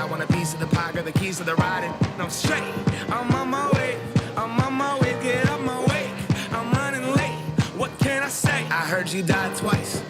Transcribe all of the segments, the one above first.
want a piece of the pie, got the keys to the ride, and I'm straight. I'm on my way, get up my way. I'm running late, what can I say? I heard you died twice.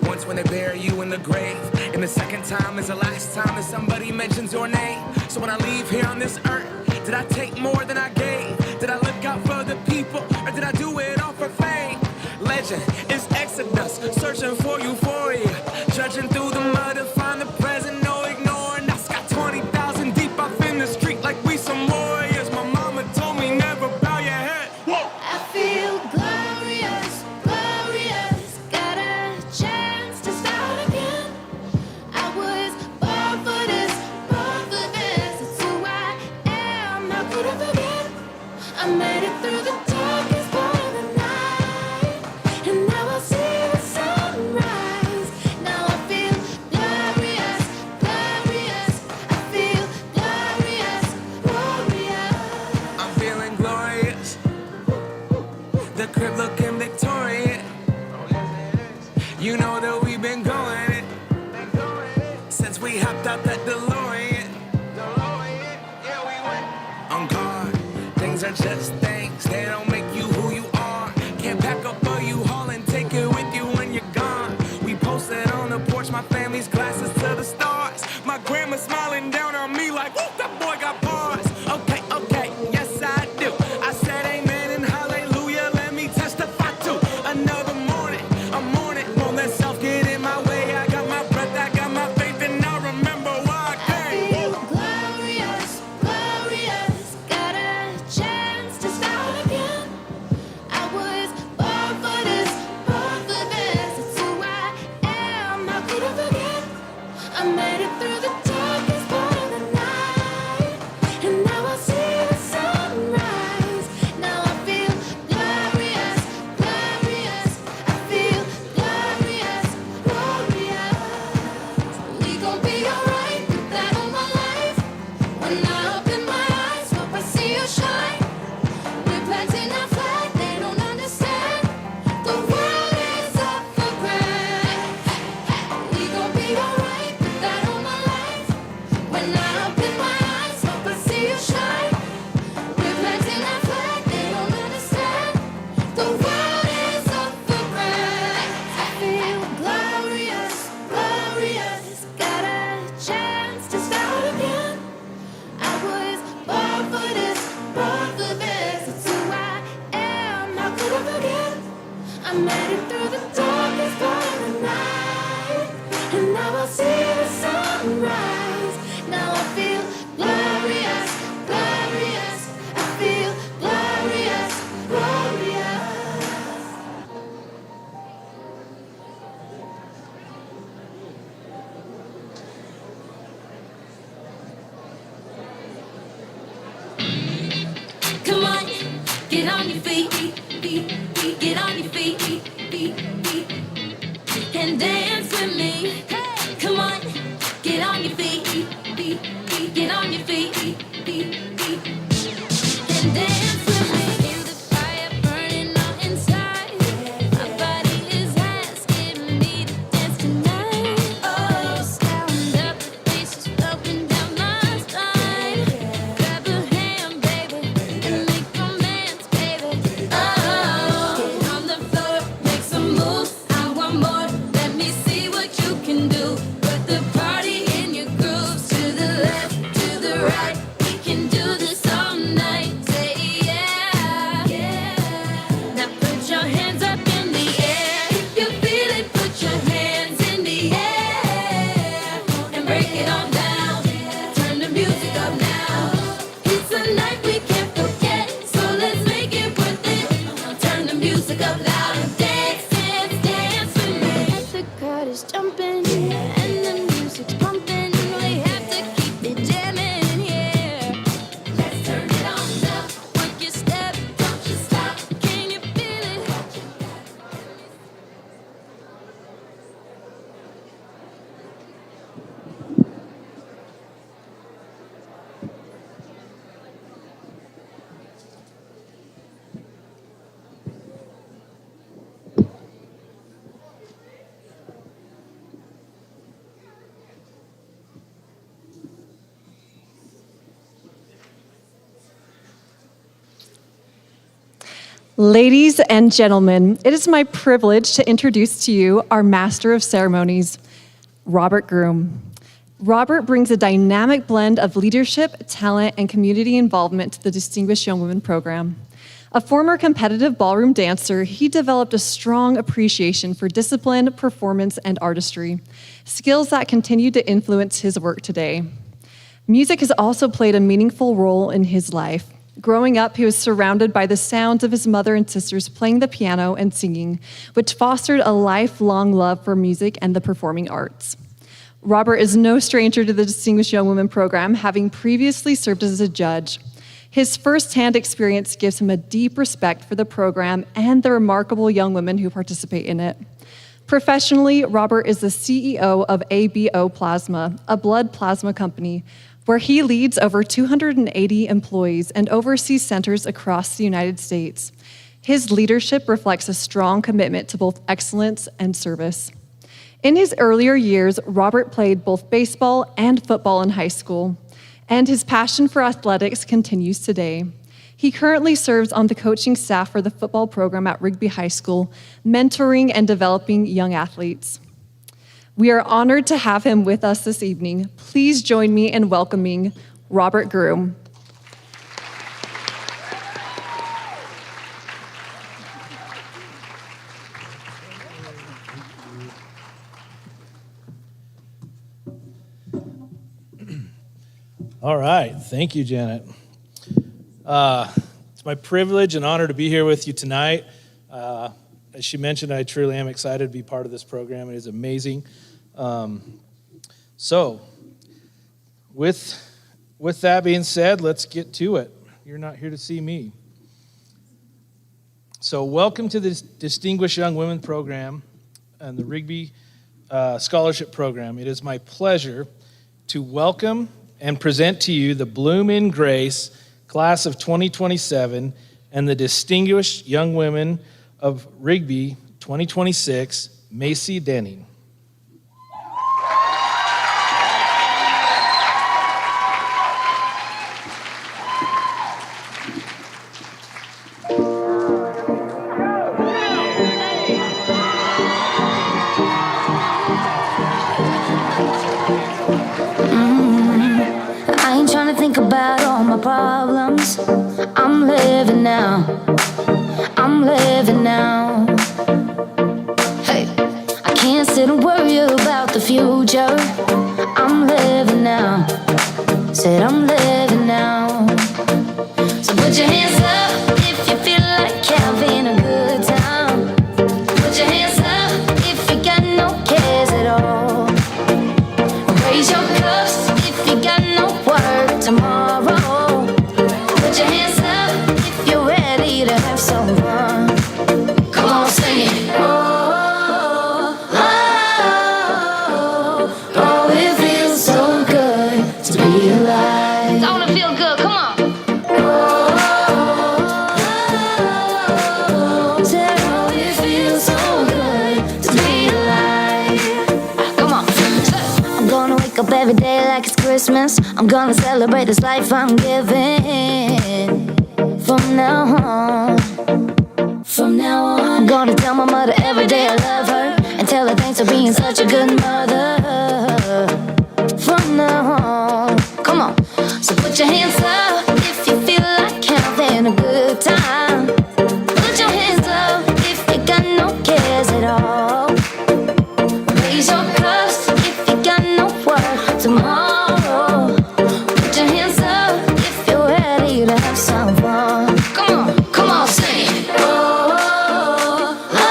Once when they bury you in the grave, and the second time is the last time that somebody mentions your name. So when I leave here on this earth, did I take more than I gave? Did I look out for the people, or did I do it all for fame? Legend is Exodus, searching for euphoria, judging through the mud to find the present, no ignoring us. Got 20,000 deep up in the street like we some warriors. My mama told me never bow your head. Whoa. I feel glorious, glorious. Got a chance to start again. I was born for this, born for this. It's who I am, how could I forget? I made it through the darkest part of the night, and now I see the sunrise. Now I feel glorious, glorious. I feel glorious, glorious. I'm feeling glorious. The crib looking victorious. You know that we've been going it since we hopped out that DeLorean. On guard, things are just things. They don't make you who you are. Can't pack up a U-Haul and take it with you when you're gone. We posted on the porch, my family's glasses to the stars. My grandma smiling down on me like, whoop, that boy got bars. Okay, okay, yes I do. I said amen and hallelujah, let me testify to another morning. A morning, won't let self get in my way. I got my breath, I got my faith, and I remember why I I came. feel glorious, glorious. Got a chance to start again. I was born for this, born for this. It's who I am, how could I forget? I made it through the darkest part of the night, and now I see the sunrise. Now I feel glorious, glorious. I feel glorious, glorious. We gon' be alright, put that on my life. When I open my eyes, hope I see you shine. We're planting our flag, they don't understand. The world is up for grabs. We gon' be alright, put that on my life. When I open my eyes, hope I see you shine. We're planting our flag, they don't understand. The world is up for grabs. I feel glorious, glorious. Got a chance to start again. I was born for this, born for this. It's who I am, how could I forget? I made it through the darkest part of the night, and now I see the sunrise. Now I feel glorious, glorious. I feel glorious, glorious. Come on, get on your feet, get on your feet, and dance with me. Come on, get on your feet, get on your feet, and dance with me. Feel the fire burning on inside. My body is asking me to dance tonight. Oh, stand up, the bass is pumping down my spine. Grab a hand, baby, and make romance, baby. Oh. Ladies and gentlemen, it is my privilege to introduce to you our Master of Ceremonies, Robert Groom. Robert brings a dynamic blend of leadership, talent, and community involvement to the Distinguished Young Women program. A former competitive ballroom dancer, he developed a strong appreciation for discipline, performance, and artistry, skills that continue to influence his work today. Music has also played a meaningful role in his life. Growing up, he was surrounded by the sounds of his mother and sisters playing the piano and singing, which fostered a lifelong love for music and the performing arts. Robert is no stranger to the Distinguished Young Women program, having previously served as a judge. His firsthand experience gives him a deep respect for the program and the remarkable young women who participate in it. Professionally, Robert is the CEO of ABO Plasma, a blood plasma company, where he leads over 280 employees and oversees centers across the United States. His leadership reflects a strong commitment to both excellence and service. In his earlier years, Robert played both baseball and football in high school, and his passion for athletics continues today. He currently serves on the coaching staff for the football program at Rigby High School, mentoring and developing young athletes. We are honored to have him with us this evening. Please join me in welcoming Robert Groom. All right, thank you, Janet. It's my privilege and honor to be here with you tonight. As she mentioned, I truly am excited to be part of this program. It is amazing. So, with that being said, let's get to it. You're not here to see me. So, welcome to the Distinguished Young Women program and the Rigby Scholarship Program. It is my pleasure to welcome and present to you the Bloom in Grace class of 2027 and the Distinguished Young Women of Rigby 2026, Macy Denning. I ain't trying to think about all my problems. I'm living now. I'm living now. Hey, I can't sit and worry about the future. I'm living now. Said I'm living now. So put your hands up if you feel like having a good time. Put your hands up if you got no cares at all. Raise your cups if you got no work tomorrow. Put your hands up if you're ready to have some fun. Come on, sing it. Oh, oh, oh, oh, it feels so good to be alive. Don't it feel good? Come on. Oh, oh, oh, said, oh, it feels so good to be alive. Come on. I'm gonna wake up every day like it's Christmas. I'm gonna celebrate this life I'm giving. From now on, I'm gonna tell my mother every day I love her, and tell her thanks for being such a good mother. From now on, come on. So put your hands up if you feel like having a good time. Put your hands up if you got no cares at all. Raise your cups if you got no work tomorrow. Put your hands up if you're ready to have some fun. Come on, sing it. Oh, oh,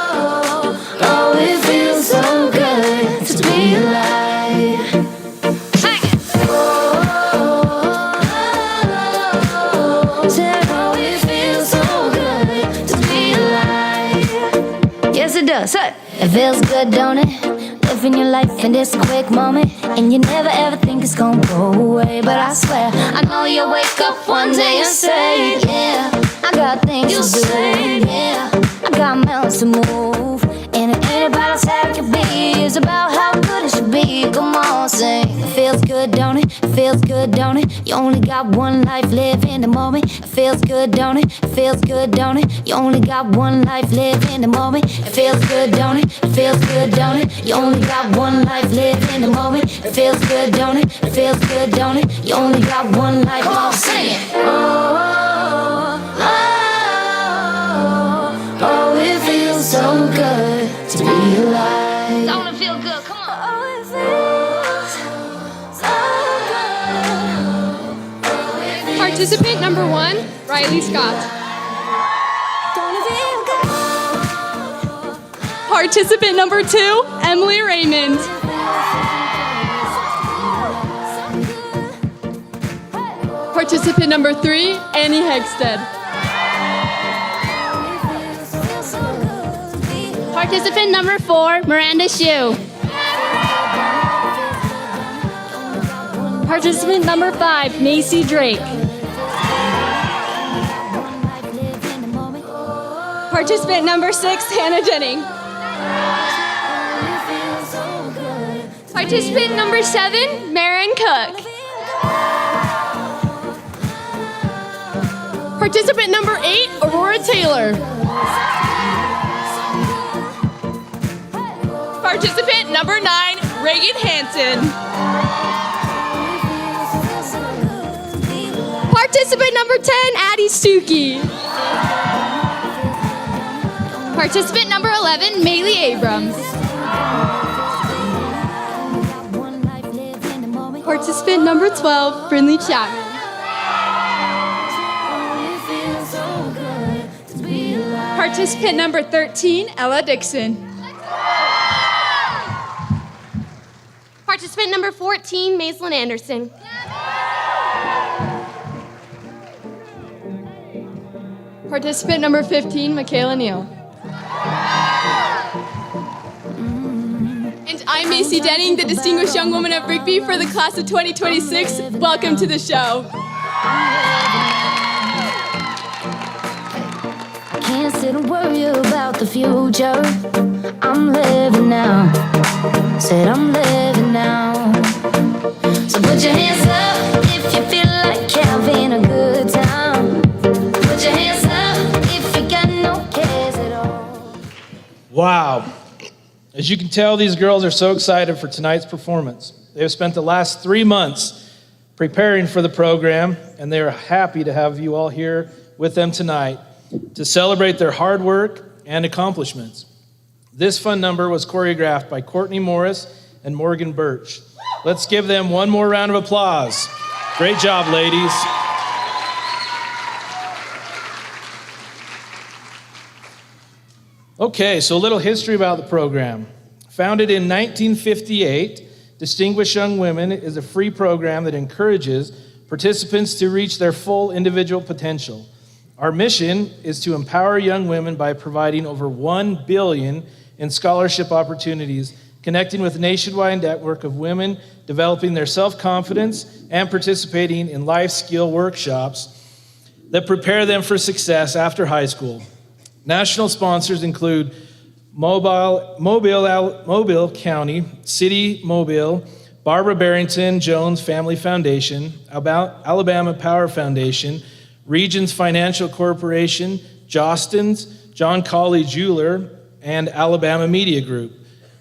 oh, oh, it feels so good to be alive. Sing it. Oh, oh, oh, said, oh, it feels so good to be alive. Yes, it does. Say. It feels good, don't it? Living your life in this quick moment, and you never ever think it's gonna go away. But I swear, I know you'll wake up one day and say, yeah, I got things to do. Yeah, I got mountains to move, and it ain't about how it can be. It's about how good it should be. Come on, sing. It feels good good, don't it? It feels good, don't it? You only got one life, live in the moment. It feels good, don't it? It feels good, don't it? You only got one life, live in the moment. It feels good, don't it? It feels good, don't it? You only got one life, live in the moment. It feels good, don't it? It feels good, don't it? You only got one life. Come on, sing it. Oh, it feels so good to be alive. Don't it feel good? Come on. Oh, it feels so good. Participant number 1, Riley Scott. Don't it feel good? Participant number 2, Emily Raymond. Participant number 3, Annie Hegstead. Participant number 4, Miranda Shue. Participant number 5, Macy Drake. Participant number 6, Hannah Jennings. Participant number 7, Marin Cook. Participant number 8, Aurora Taylor. Participant number 9, Reagan Hansen. Participant number 10, Addie Stuckey. Participant number 11, Maylee Abrams. Participant number 12, Brinley Chapman. Participant number 13, Ella Dixon. Participant number 14, Maislyn Anderson. Participant number 15, Michaela Neal. And I'm Macy Denning, the Distinguished Young Woman of Rigby for the class of 2026. Welcome to the show. Can't sit and worry about the future. I'm living now. Said I'm living now. So put your hands up if you feel like having a good time. Put your hands up if you got no cares at all. Wow. As you can tell, these girls are so excited for tonight's performance. They have spent the last 3 months preparing for the program, and they are happy to have you all here with them tonight to celebrate their hard work and accomplishments. This fun number was choreographed by Courtney Morris and Morgan Birch. Let's give them one more round of applause. Great job, ladies. Okay, so a little history about the program. Founded in 1958, Distinguished Young Women is a free program that encourages participants to reach their full individual potential. Our mission is to empower young women by providing over 1 billion in scholarship opportunities, connecting with a nationwide network of women, developing their self-confidence, and participating in life skill workshops that prepare them for success after high school. National sponsors include Mobile County, City Mobile, Barbara Barrington Jones Family Foundation, Alabama Power Foundation, Regions Financial Corporation, Jostens, John Colley Jeweler, and Alabama Media Group.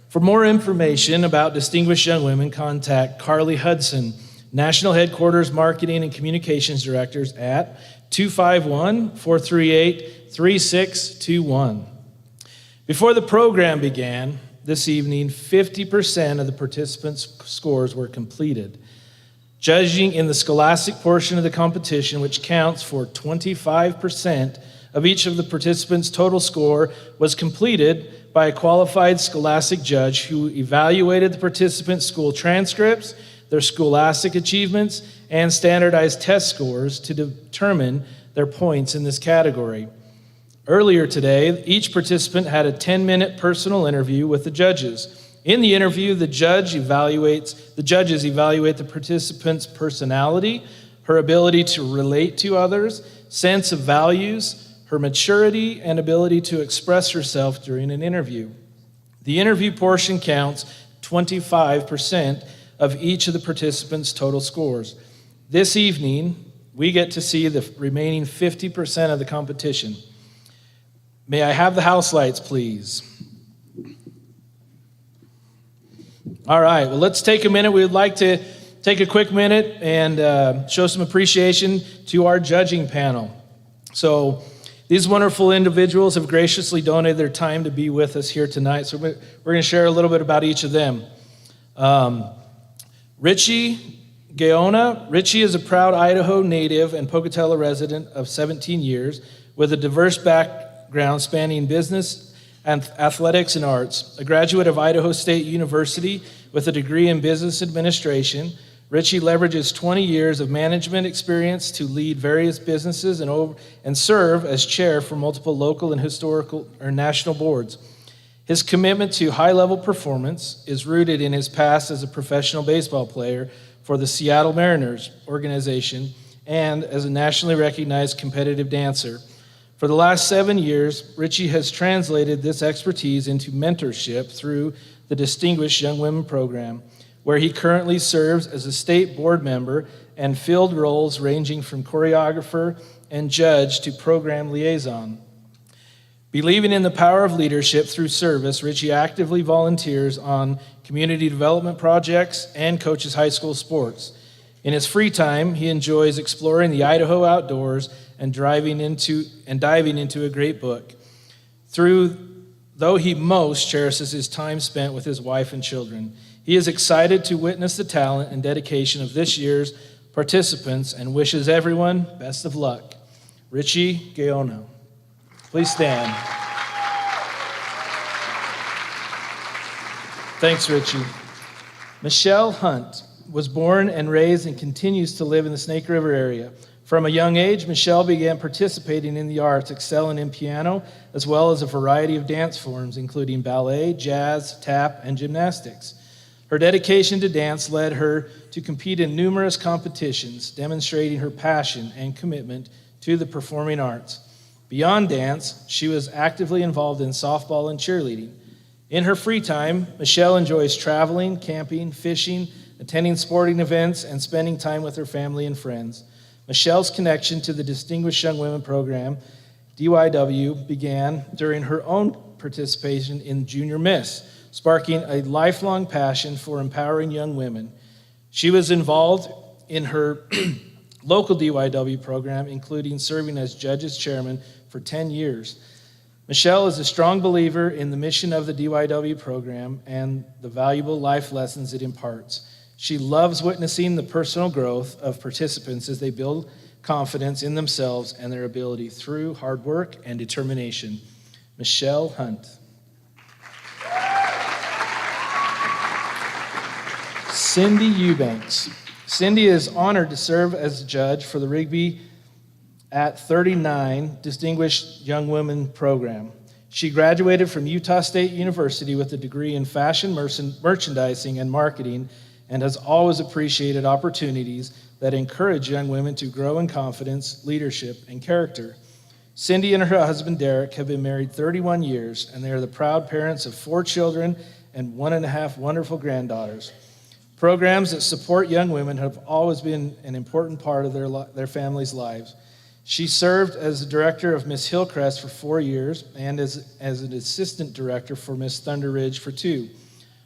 For more information about Distinguished Young Women, contact Carly Hudson, National Headquarters Marketing and Communications Directors at 251-438-3621. Before the program began this evening, 50% of the participants' scores were completed. Judging in the scholastic portion of the competition, which counts for 25% of each of the participants' total score, was completed by a qualified scholastic judge who evaluated the participants' school transcripts, their scholastic achievements, and standardized test scores to determine their points in this category. Earlier today, each participant had a 10-minute personal interview with the judges. In the interview, the judges evaluate the participant's personality, her ability to relate to others, sense of values, her maturity, and ability to express herself during an interview. The interview portion counts 25% of each of the participants' total scores. This evening, we get to see the remaining 50% of the competition. May I have the house lights, please? All right, well, let's take a minute. We would like to take a quick minute and show some appreciation to our judging panel. So these wonderful individuals have graciously donated their time to be with us here tonight. So we're going to share a little bit about each of them. Richie Gaona. Richie is a proud Idaho native and Pocatello resident of 17 years with a diverse background spanning business and athletics and arts. A graduate of Idaho State University with a degree in business administration, Richie leverages 20 years of management experience to lead various businesses and serve as chair for multiple local and historical or national boards. His commitment to high-level performance is rooted in his past as a professional baseball player for the Seattle Mariners organization and as a nationally recognized competitive dancer. For the last 7 years, Richie has translated this expertise into mentorship through the Distinguished Young Women Program, where he currently serves as a state board member and filled roles ranging from choreographer and judge to program liaison. Believing in the power of leadership through service, Richie actively volunteers on community development projects and coaches high school sports. In his free time, he enjoys exploring the Idaho outdoors and diving into a great book. Though he most cherishes his time spent with his wife and children, he is excited to witness the talent and dedication of this year's participants and wishes everyone best of luck. Richie Gaona. Please stand. Thanks, Richie. Michelle Hunt was born and raised and continues to live in the Snake River area. From a young age, Michelle began participating in the arts, excelling in piano, as well as a variety of dance forms, including ballet, jazz, tap, and gymnastics. Her dedication to dance led her to compete in numerous competitions, demonstrating her passion and commitment to the performing arts. Beyond dance, she was actively involved in softball and cheerleading. In her free time, Michelle enjoys traveling, camping, fishing, attending sporting events, and spending time with her family and friends. Michelle's connection to the Distinguished Young Women Program, DYW, began during her own participation in Junior Miss, sparking a lifelong passion for empowering young women. She was involved in her local DYW program, including serving as judge's chairman for 10 years. Michelle is a strong believer in the mission of the DYW program and the valuable life lessons it imparts. She loves witnessing the personal growth of participants as they build confidence in themselves and their ability through hard work and determination. Michelle Hunt. Cindy Eubanks. Cindy is honored to serve as a judge for the Rigby at 39 Distinguished Young Women Program. She graduated from Utah State University with a degree in fashion merchandising and marketing and has always appreciated opportunities that encourage young women to grow in confidence, leadership, and character. Cindy and her husband, Derek, have been married 31 years, and they are the proud parents of 4 children and 1.5 wonderful granddaughters. Programs that support young women have always been an important part of their families' lives. She served as the director of Miss Hillcrest for 4 years and as an assistant director for Miss Thunder Ridge for 2.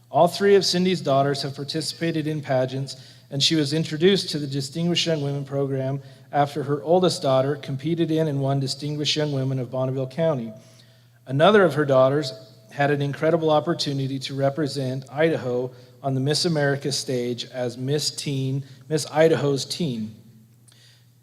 All 3 of Cindy's daughters have participated in pageants, and she was introduced to the Distinguished Young Women Program after her oldest daughter competed in and won Distinguished Young Women of Bonneville County. Another of her daughters had an incredible opportunity to represent Idaho on the Miss America stage as Miss Idaho's Teen.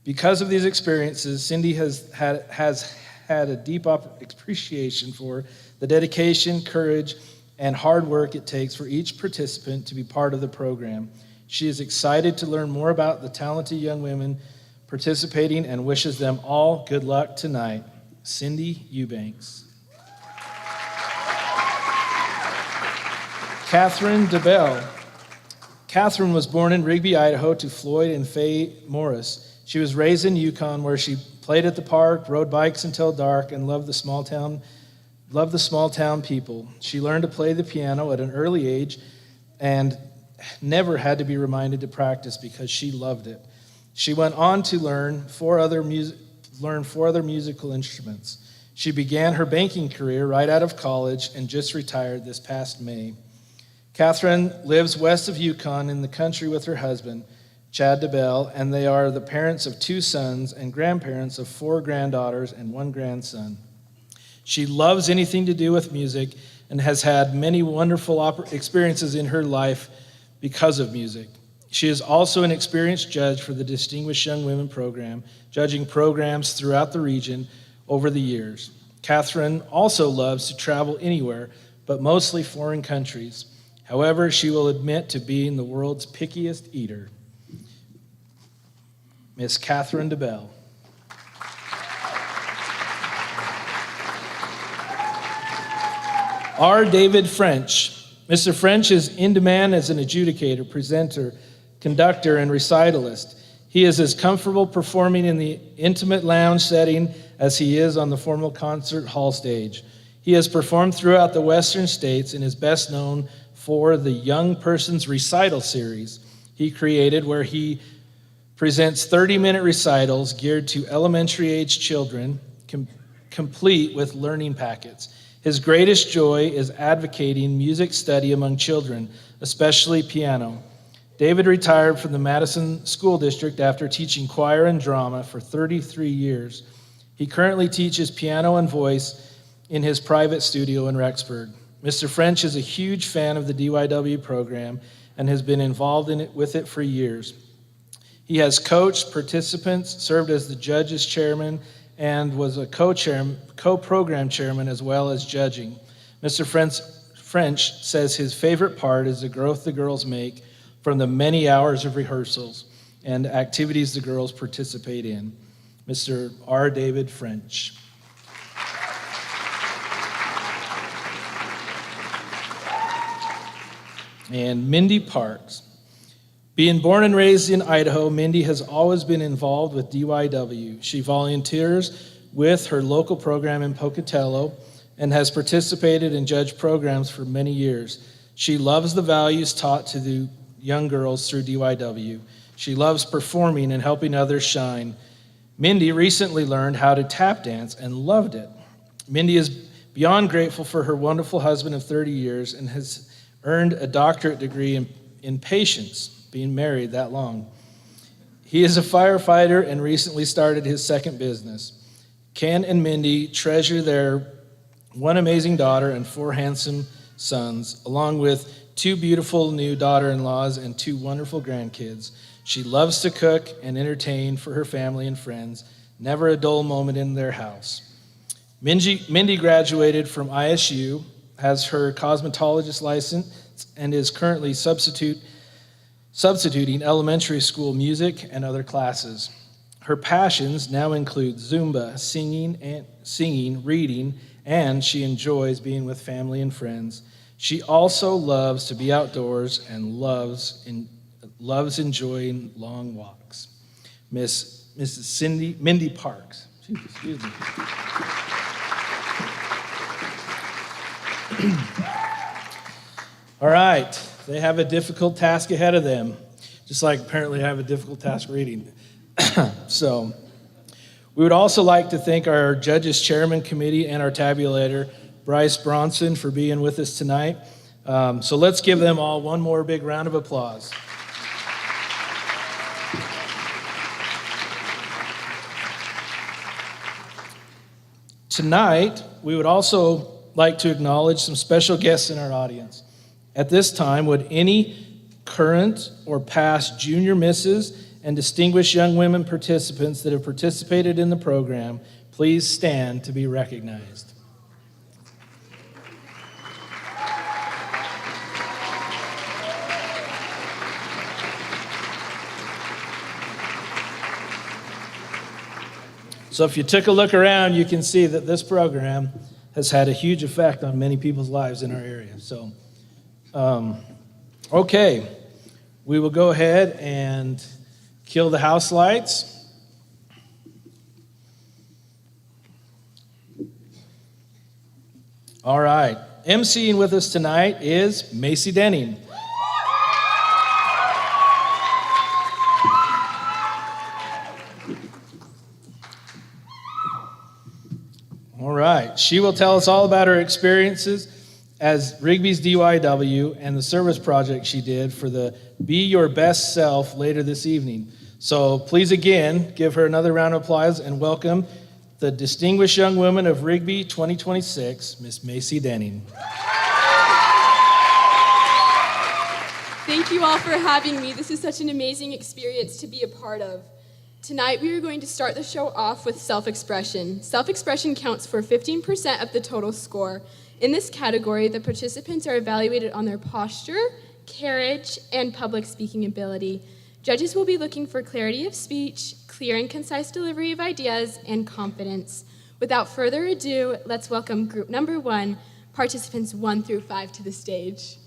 Because of these experiences, Cindy has had a deep appreciation for the dedication, courage, and hard work it takes for each participant to be part of the program. She is excited to learn more about the talented young women participating and wishes them all good luck tonight. Cindy Eubanks. Catherine DeBell. Catherine was born in Rigby, Idaho, to Floyd and Faye Morris. She was raised in Yukon, where she played at the park, rode bikes until dark, and loved the small town people. She learned to play the piano at an early age and never had to be reminded to practice because she loved it. She went on to learn four other musical instruments. She began her banking career right out of college and just retired this past May. Catherine lives west of Yukon in the country with her husband, Chad DeBell, and they are the parents of 2 sons and grandparents of 4 granddaughters and 1 grandson. She loves anything to do with music and has had many wonderful experiences in her life because of music. She is also an experienced judge for the Distinguished Young Women program, judging programs throughout the region over the years. Catherine also loves to travel anywhere, but mostly foreign countries. However, she will admit to being the world's pickiest eater. Miss Catherine DeBell. R. David French. Mr. French is in demand as an adjudicator, presenter, conductor, and recitalist. He is as comfortable performing in the intimate lounge setting as he is on the formal concert hall stage. He has performed throughout the Western states and is best known for the Young Persons Recital Series he created, where he presents 30-minute recitals geared to elementary-age children, complete with learning packets. His greatest joy is advocating music study among children, especially piano. David retired from the Madison School District after teaching choir and drama for 33 years. He currently teaches piano and voice in his private studio in Rexburg. Mr. French is a huge fan of the DYW program and has been involved with it for years. He has coached participants, served as the judge's chairman, and was a co-program chairman as well as judging. Mr. French says his favorite part is the growth the girls make from the many hours of rehearsals and activities the girls participate in. Mr. R. David French. And Mindy Parks. Being born and raised in Idaho, Mindy has always been involved with DYW. She volunteers with her local program in Pocatello and has participated in judge programs for many years. She loves the values taught to the young girls through DYW. She loves performing and helping others shine. Mindy recently learned how to tap dance and loved it. Mindy is beyond grateful for her wonderful husband of 30 years and has earned a doctorate degree in patience, being married that long. He is a firefighter and recently started his second business. Ken and Mindy treasure their 1 amazing daughter and 4 handsome sons, along with 2 beautiful new daughter-in-laws and 2 wonderful grandkids. She loves to cook and entertain for her family and friends, never a dull moment in their house. Mindy graduated from ISU, has her cosmetologist license, and is currently substituting elementary school music and other classes. Her passions now include Zumba, singing, reading, and she enjoys being with family and friends. She also loves to be outdoors and loves enjoying long walks. Mrs. Mindy Parks. Excuse me. All right, they have a difficult task ahead of them, just like apparently I have a difficult task reading. So, we would also like to thank our Judges Chairman Committee and our tabulator, Bryce Bronson, for being with us tonight. So let's give them all one more big round of applause. Tonight, we would also like to acknowledge some special guests in our audience. At this time, would any current or past junior misses and distinguished young women participants that have participated in the program please stand to be recognized? So if you took a look around, you can see that this program has had a huge effect on many people's lives in our area. So, okay, we will go ahead and kill the house lights. All right, emceeing with us tonight is Macy Denning. right, she will tell us all about her experiences as Rigby's DYW and the service project she did for the Be Your Best Self later this evening. So please again, give her another round of applause and welcome the Distinguished Young Woman of Rigby 2026, Miss Macy Denning. Thank you all for having me. This is such an amazing experience to be a part of. Tonight, we are going to start the show off with self-expression. Self-expression counts for 15% of the total score. In this category, the participants are evaluated on their posture, carriage, and public speaking ability. Judges will be looking for clarity of speech, clear and concise delivery of ideas, and confidence. Without further ado, let's welcome group number 1, participants 1 through 5 to the stage.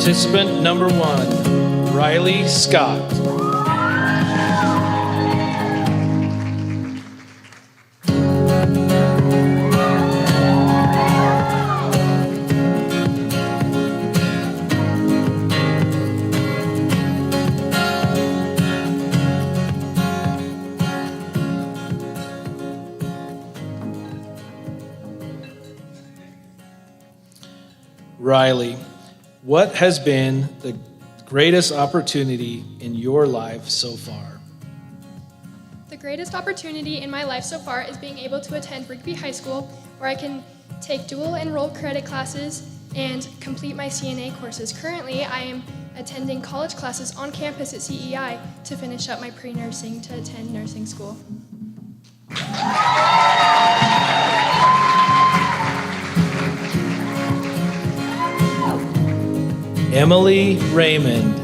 Participant number 1, Riley Scott. Riley, what has been the greatest opportunity in your life so far? The greatest opportunity in my life so far is being able to attend Rigby High School, where I can take dual enrolled credit classes and complete my CNA courses. Currently, I am attending college classes on campus at CEI to finish up my pre-nursing to attend nursing school. Emily Raymond.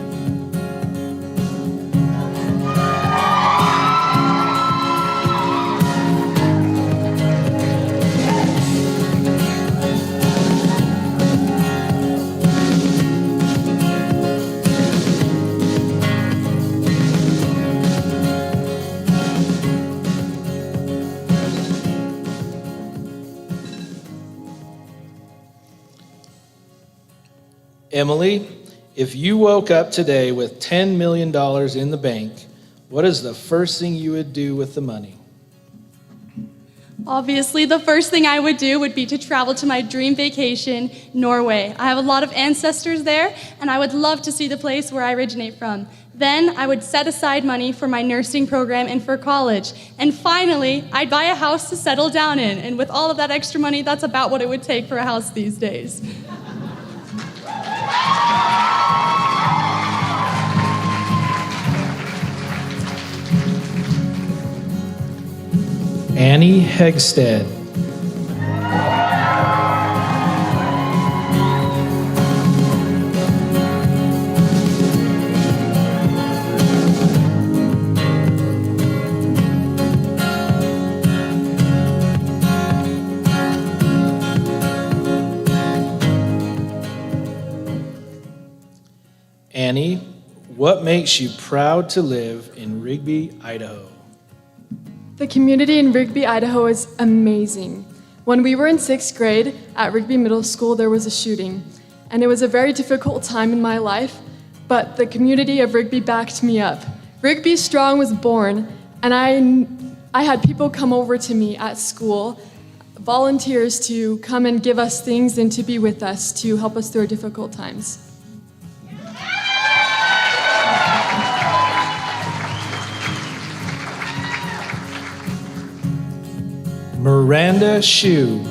Emily, if you woke up today with $10 million in the bank, what is the first thing you would do with the money? Obviously, the first thing I would do would be to travel to my dream vacation, Norway. I have a lot of ancestors there, and I would love to see the place where I originate from. Then I would set aside money for my nursing program and for college. And finally, I'd buy a house to settle down in. And with all of that extra money, that's about what it would take for a house these days. Annie Hegstead. Annie, what makes you proud to live in Rigby, Idaho? The community in Rigby, Idaho is amazing. When we were in 6th grade at Rigby Middle School, there was a shooting, and it was a very difficult time in my life, but the community of Rigby backed me up. Rigby Strong was born, and I had people come over to me at school, volunteers to come and give us things and to be with us to help us through our difficult times. Miranda Shue.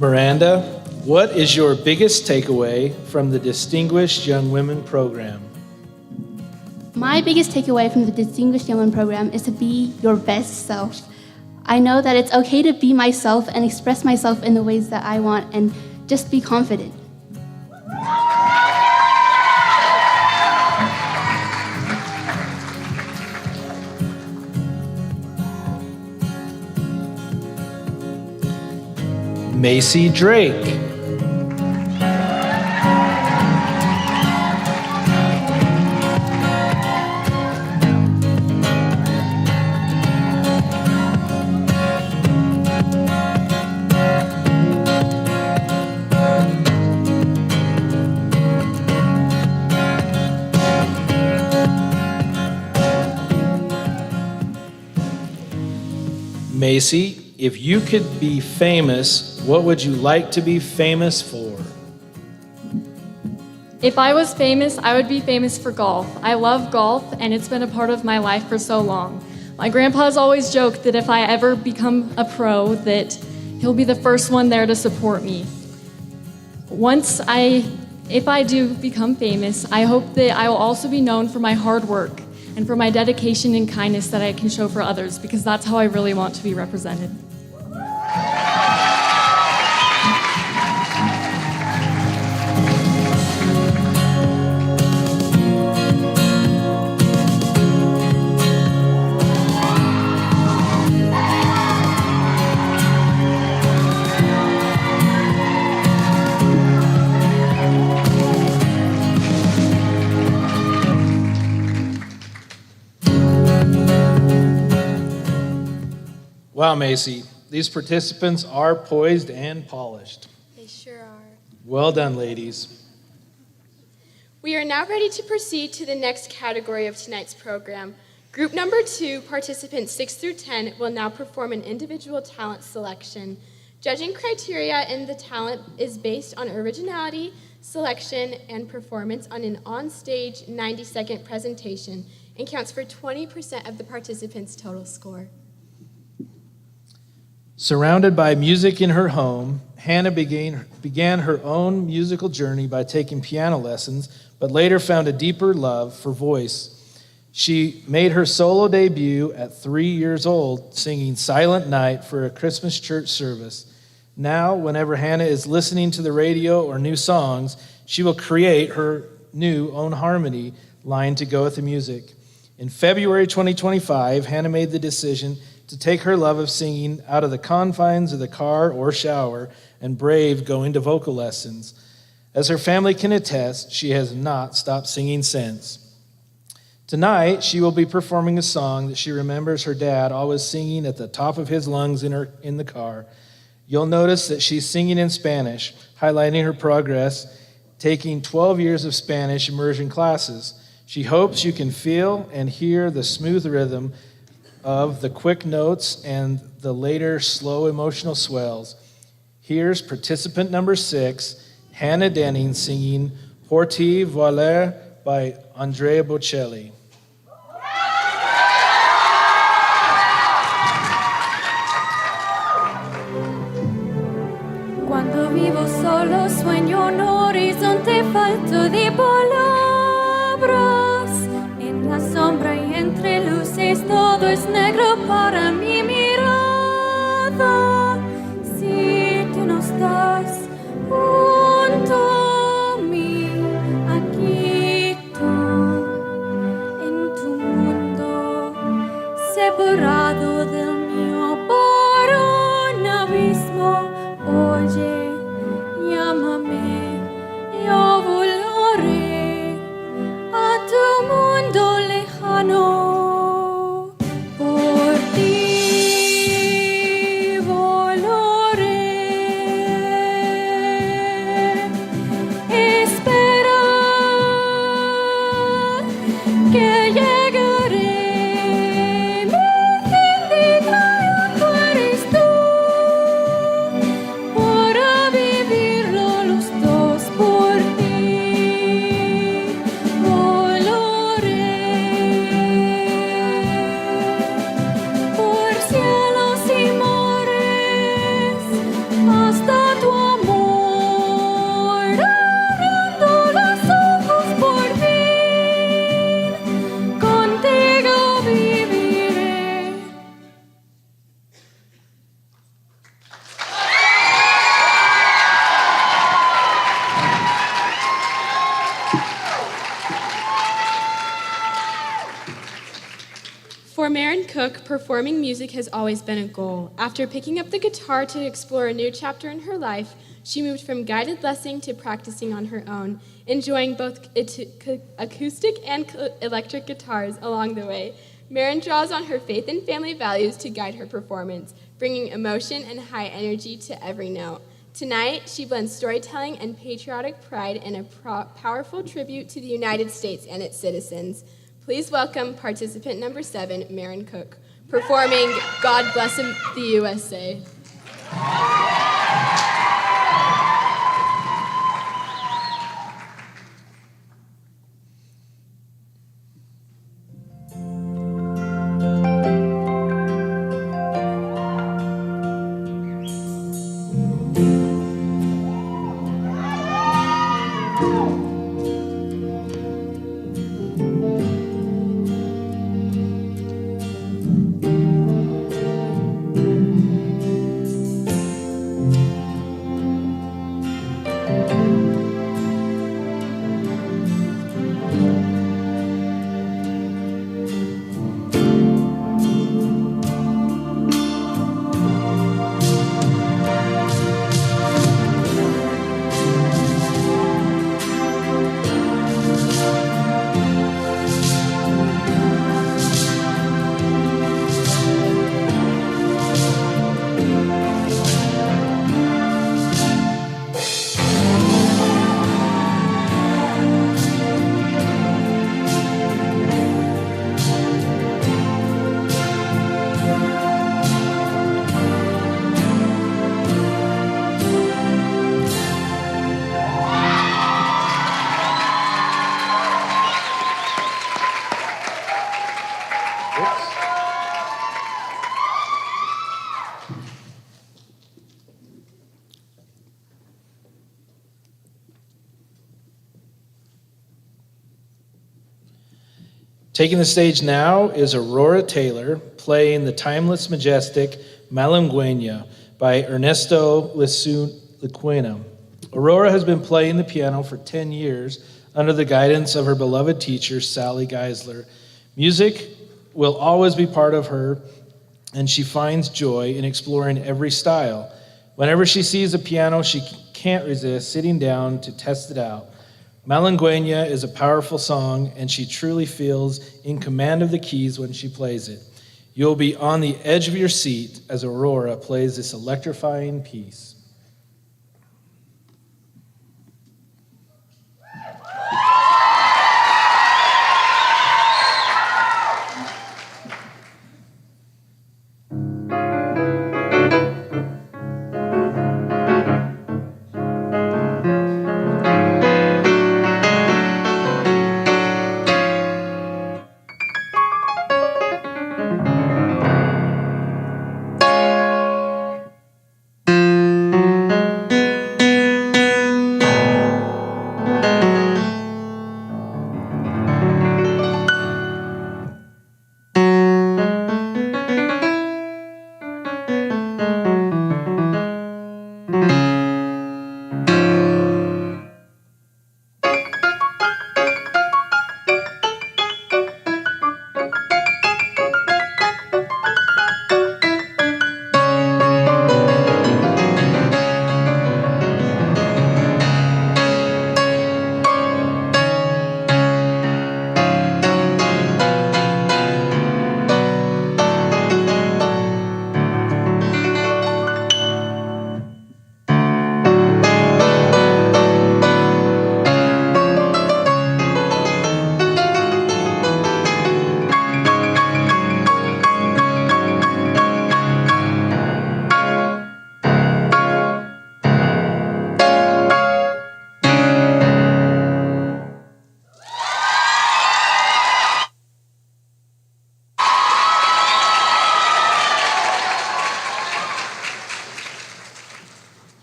Miranda, what is your biggest takeaway from the Distinguished Young Women program? My biggest takeaway from the Distinguished Young Women program is to be your best self. I know that it's okay to be myself and express myself in the ways that I want and just be confident. Macy Drake. Macy, if you could be famous, what would you like to be famous for? If I was famous, I would be famous for golf. I love golf, and it's been a part of my life for so long. My grandpa's always joked that if I ever become a pro, that he'll be the first one there to support me. If I do become famous, I hope that I will also be known for my hard work and for my dedication and kindness that I can show for others, because that's how I really want to be represented. Wow, Macy, these participants are poised and polished. They sure are. Well done, ladies. We are now ready to proceed to the next category of tonight's program. Group number 2, participants 6 through 10, will now perform an individual talent selection. Judging criteria in the talent is based on originality, selection, and performance on an on-stage 90-second presentation and counts for 20% of the participants' total score. Surrounded by music in her home, Hannah began her own musical journey by taking piano lessons, but later found a deeper love for voice. She made her solo debut at 3 years old, singing Silent Night for a Christmas church service. Now, whenever Hannah is listening to the radio or new songs, she will create her new own harmony line to go with the music. In February 2025, Hannah made the decision to take her love of singing out of the confines of the car or shower and brave going to vocal lessons. As her family can attest, she has not stopped singing since. Tonight, she will be performing a song that she remembers her dad always singing at the top of his lungs in the car. You'll notice that she's singing in Spanish, highlighting her progress, taking 12 years of Spanish immersion classes. She hopes you can feel and hear the smooth rhythm of the quick notes and the later slow emotional swells. Here's participant number 6, Hannah Denning, singing Horti Voler by Andrea Bocelli. Cuando vivo solo sueño un horizonte falto de palabras. En la sombra y entre luces todo es negro para mi mirada. Si tú no estás junto a mí, aquí tú, en tu mundo, separado del mío por un abismo. Oye, llámame, yo volaré a tu mundo lejano. Por ti volaré. Espera que llegaré. Mi fin de triunfo eres tú. Para vivirlo los dos por ti volaré por cielos y mares hasta tu amor, abriendo los ojos por fin, contigo viviré. For Maren Cook, performing music has always been a goal. After picking up the guitar to explore a new chapter in her life, she moved from guided lessons to practicing on her own, enjoying both acoustic and electric guitars along the way. Maren draws on her faith and family values to guide her performance, bringing emotion and high energy to every note. Tonight, she blends storytelling and patriotic pride in a powerful tribute to the United States and its citizens. Please welcome participant number 7, Maren Cook, performing God Bless the USA. Taking the stage now is Aurora Taylor playing the timeless, majestic Malangueña by Ernesto Licuena. Aurora has been playing the piano for 10 years under the guidance of her beloved teacher, Sally Geisler. Music will always be part of her, and she finds joy in exploring every style. Whenever she sees a piano, she can't resist sitting down to test it out. Malangueña is a powerful song, and she truly feels in command of the keys when she plays it. You'll be on the edge of your seat as Aurora plays this electrifying piece.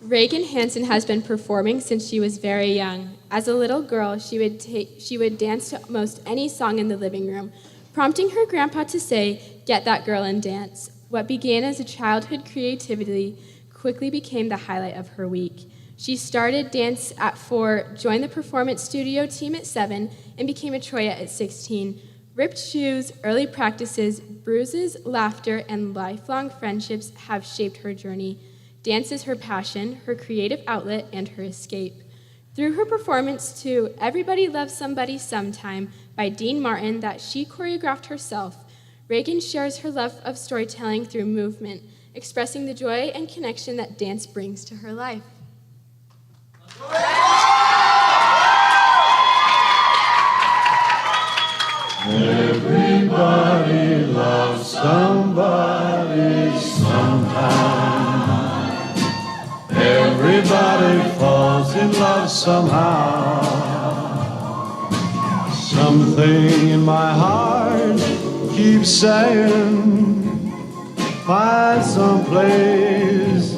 Reagan Hansen has been performing since she was very young. As a little girl, she would dance to almost any song in the living room, prompting her grandpa to say, "Get that girl and dance." What began as a childhood creativity quickly became the highlight of her week. She started dance at 4, joined the performance studio team at 7, and became a Troya at 16. Ripped shoes, early practices, bruises, laughter, and lifelong friendships have shaped her journey. Dance is her passion, her creative outlet, and her escape. Through her performance to Everybody Loves Somebody Sometime by Dean Martin that she choreographed herself, Reagan shares her love of storytelling through movement, expressing the joy and connection that dance brings to her life. Everybody loves somebody sometime. Everybody falls in love somehow. Something in my heart keeps saying, find someplace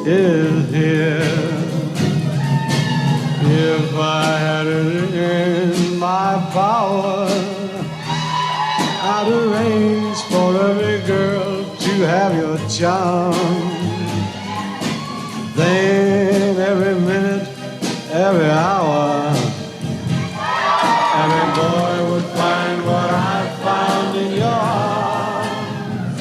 is here. If I had it in my power, I'd arrange for every girl to have your charm. Then every minute, every hour, every boy would find what I found in your arms.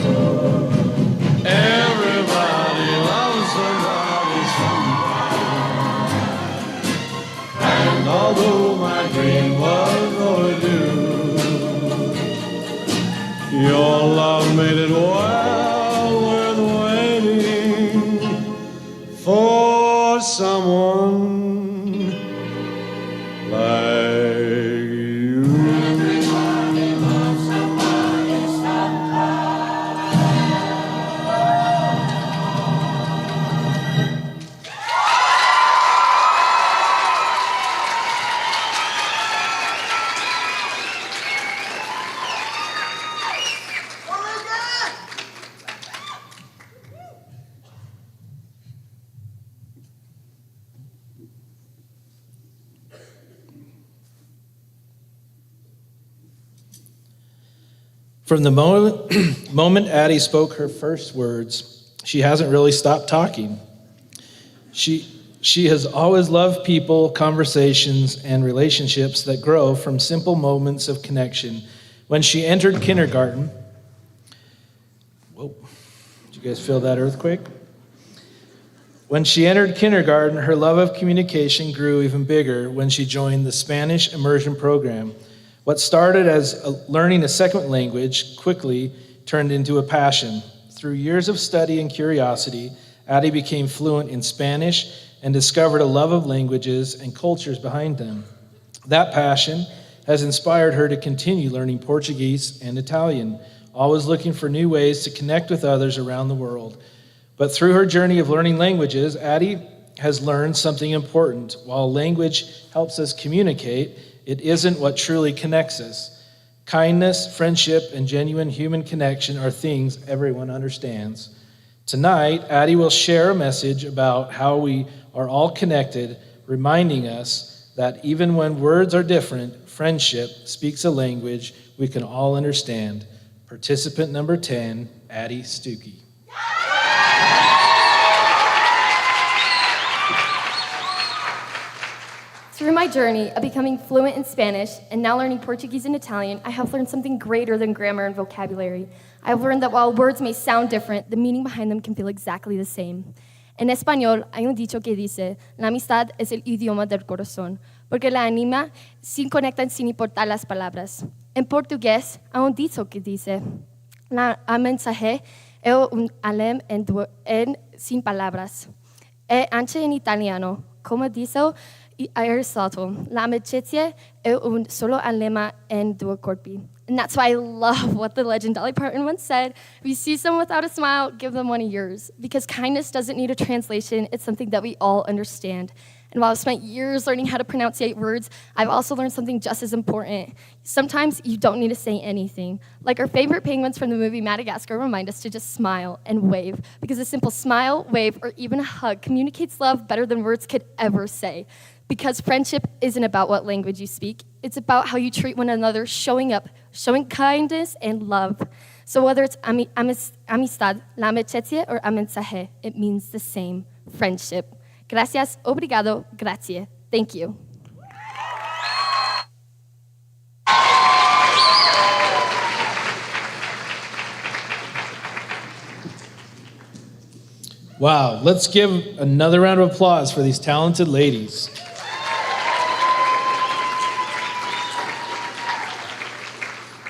Everybody loves somebody sometime. And although my dream was overdue, your love made it well worth waiting for someone like you. Everybody loves somebody From the moment Addie spoke her first words, she hasn't really stopped talking. She has always loved people, conversations, and relationships that grow from simple moments of connection. When she entered kindergarten, whoa, did you guys feel that earthquake? When she entered kindergarten, her love of communication grew even bigger when she joined the Spanish immersion program. What started as learning a second language quickly turned into a passion. Through years of study and curiosity, Addie became fluent in Spanish and discovered a love of languages and cultures behind them. That passion has inspired her to continue learning Portuguese and Italian, always looking for new ways to connect with others around the world. But through her journey of learning languages, Addie has learned something important. While language helps us communicate, it isn't what truly connects us. Kindness, friendship, and genuine human connection are things everyone understands. Tonight, Addie will share a message about how we are all connected, reminding us that even when words are different, friendship speaks a language we can all understand. Participant number 10, Addie Stuckey. Through my journey of becoming fluent in Spanish and now learning Portuguese and Italian, I have learned something greater than grammar and vocabulary. I have learned that while words may sound different, the meaning behind them can feel exactly the same. En español hay un dicho que dice, la amistad es el idioma del corazón, porque la anima se conecta sin importar las palabras. En portugués hay un dicho que dice, la mensaje es un alem en sin palabras. E anche in italiano, come dice Aristotle, la amicizia è un solo anima en due corpi. And that's why I love what the legend Dolly Parton once said, if you see someone without a smile, give them one of yours. Because kindness doesn't need a translation, it's something that we all understand. And while I've spent years learning how to pronunciate words, I've also learned something just as important. Sometimes you don't need to say anything. Like our favorite penguins from the movie Madagascar remind us to just smile and wave, because a simple smile, wave, or even a hug communicates love better than words could ever say. Because friendship isn't about what language you speak, it's about how you treat one another, showing up, showing kindness and love. So whether it's amistad, la amicizia, or amensaje, it means the same, friendship. Gracias, obrigado, grazie. Thank you. Wow, let's give another round of applause for these talented ladies.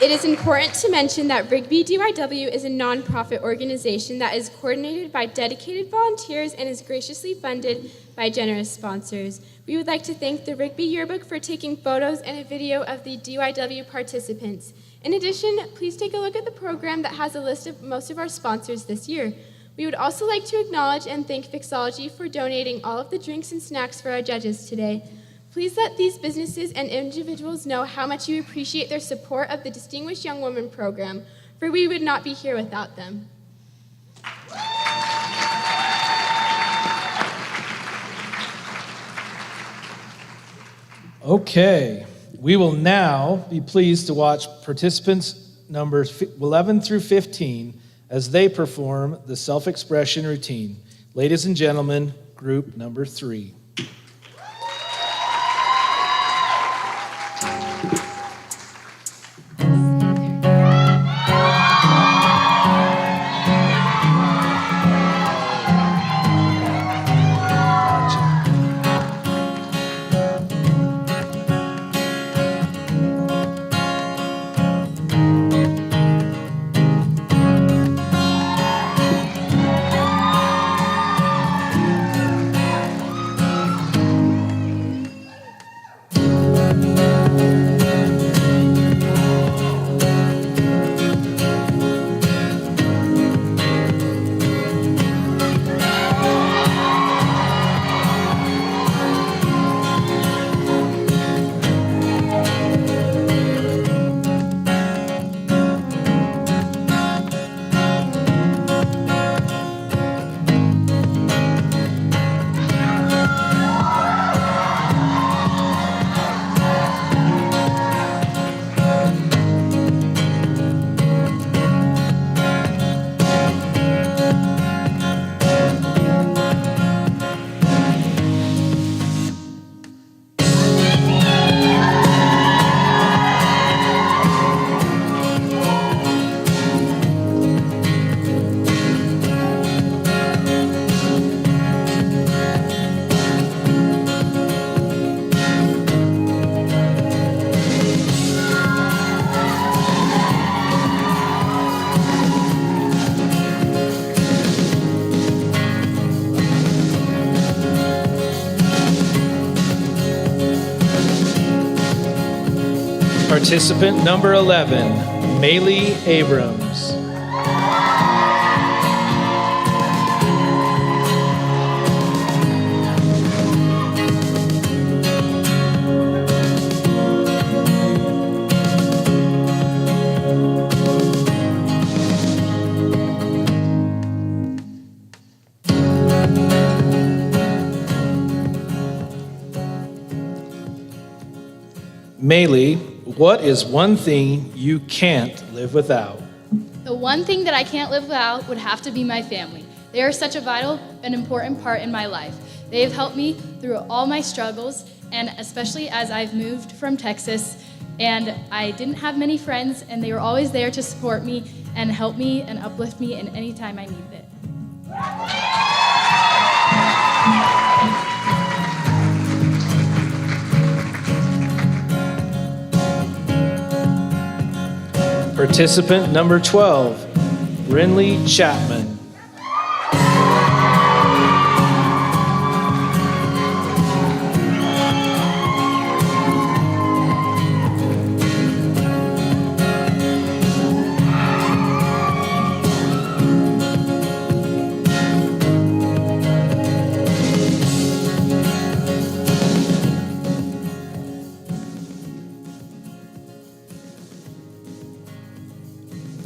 It is important to mention that Rigby DYW is a nonprofit organization that is coordinated by dedicated volunteers and is graciously funded by generous sponsors. We would like to thank the Rigby Yearbook for taking photos and a video of the DYW participants. In addition, please take a look at the program that has a list of most of our sponsors this year. We would also like to acknowledge and thank Fixology for donating all of the drinks and snacks for our judges today. Please let these businesses and individuals know how much you appreciate their support of the Distinguished Young Women program, for we would not be here without them. Okay, we will now be pleased to watch participants numbers 11 through 15 as they perform the self-expression routine. Ladies and gentlemen, group number 3. Participant number 11, Maylee Abrams. Maylee, what is one thing you can't live without? The one thing that I can't live without would have to be my family. They are such a vital and important part in my life. They have helped me through all my struggles, and especially as I've moved from Texas, and I didn't have many friends, and they were always there to support me and help me and uplift me in any time I needed it. Participant number 12, Brinley Chapman.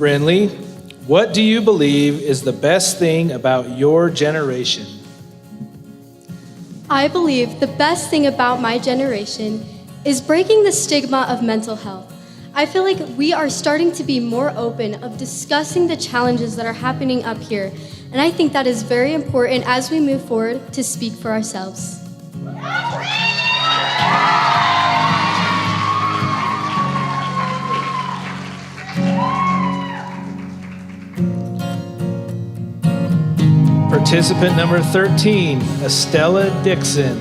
friendly. What do you believe is the best thing about your generation? I believe the best thing about my generation is breaking the stigma of mental health. I feel like we are starting to be more open of discussing the challenges that are happening up here, and I think that is very important as we move forward to speak for ourselves. Participant number 13, Estella Dixon.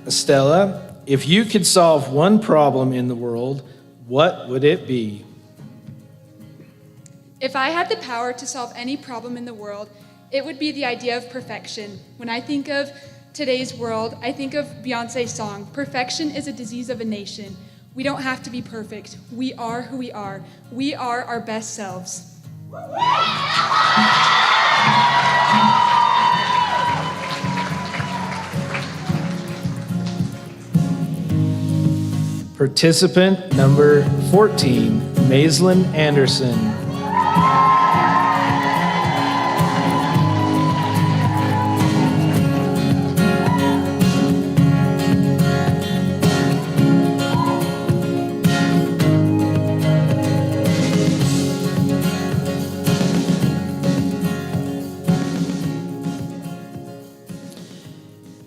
Estella, if you could solve one problem in the world, what would it be? If I had the power to solve any problem in the world, it would be the idea of perfection. When I think of today's world, I think of Beyonce's song, "Perfection is a disease of a nation." We don't have to be perfect. We are who we are. We are our best selves. Participant number 14, Maislin Anderson.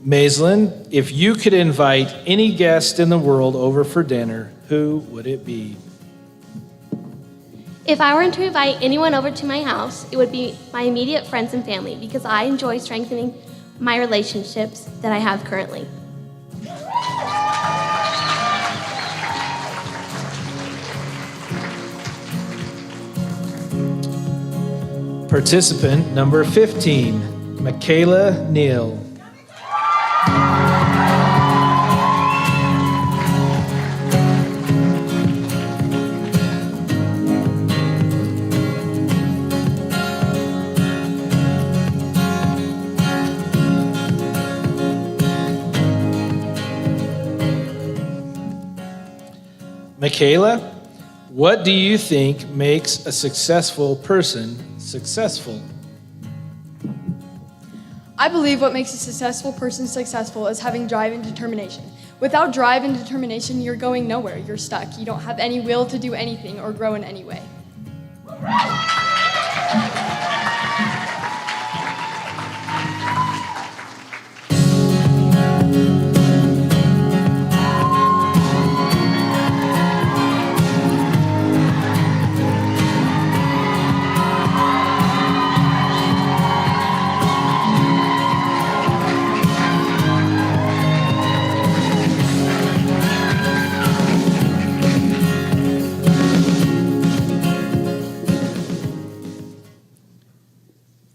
Maislin, if you could invite any guest in the world over for dinner, who would it be? If I were to invite anyone over to my house, it would be my immediate friends and family because I enjoy strengthening my relationships that I have currently. Participant number 15, Michaela Neal. Michaela, what do you think makes a successful person successful? I believe what makes a successful person successful is having drive and determination. Without drive and determination, you're going nowhere. You're stuck. You don't have any will to do anything or grow in any way.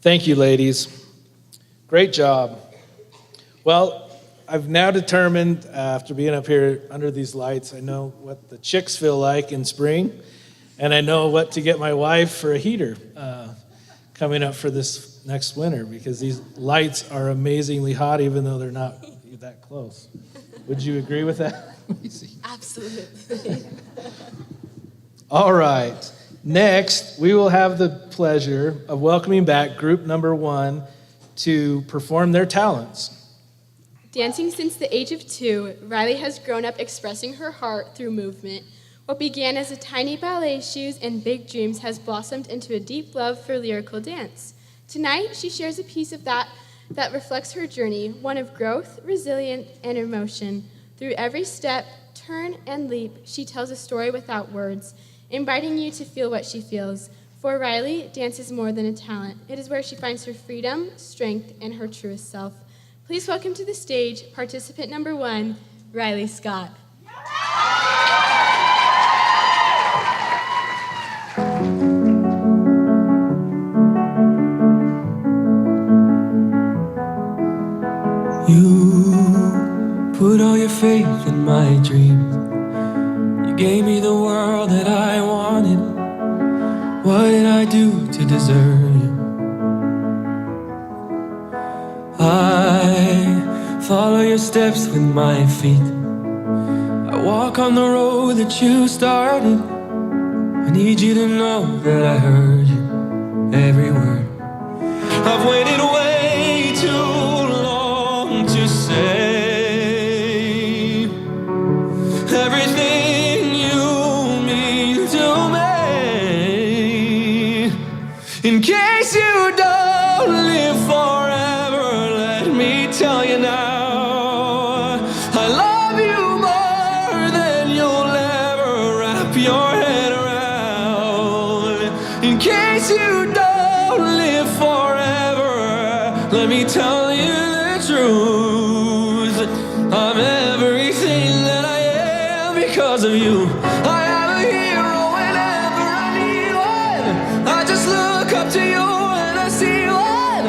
Thank you, ladies. Great job. Well, I've now determined, after being up here under these lights, I know what the chicks feel like in spring, and I know what to get my wife for a heater coming up for this next winter, because these lights are amazingly hot, even though they're not that close. Would you agree with that? Absolutely. All right. Next, we will have the pleasure of welcoming back group number 1 to perform their talents. Dancing since the age of 2, Riley has grown up expressing her heart through movement. What began as a tiny ballet shoes and big dreams has blossomed into a deep love for lyrical dance. Tonight, she shares a piece of that reflects her journey, one of growth, resilience, and emotion. Through every step, turn, and leap, she tells a story without words, inviting you to feel what she feels. For Riley, dance is more than a talent. It is where she finds her freedom, strength, and her truest self. Please welcome to the stage participant number 1, Riley Scott. You put all your faith in my dreams. You gave me the world that I wanted. What did I do to deserve you? I follow your steps with my feet. I walk on the road that you started. I need you to know that I heard you, every word. I've waited way too long to say everything you mean to me. In case you don't live forever, let me tell you now, I love you more than you'll ever wrap your head around. In case you don't live forever, let me tell you the truth. I'm everything that I am because of you. I am a hero whenever I need one. I just look up to you and I see one.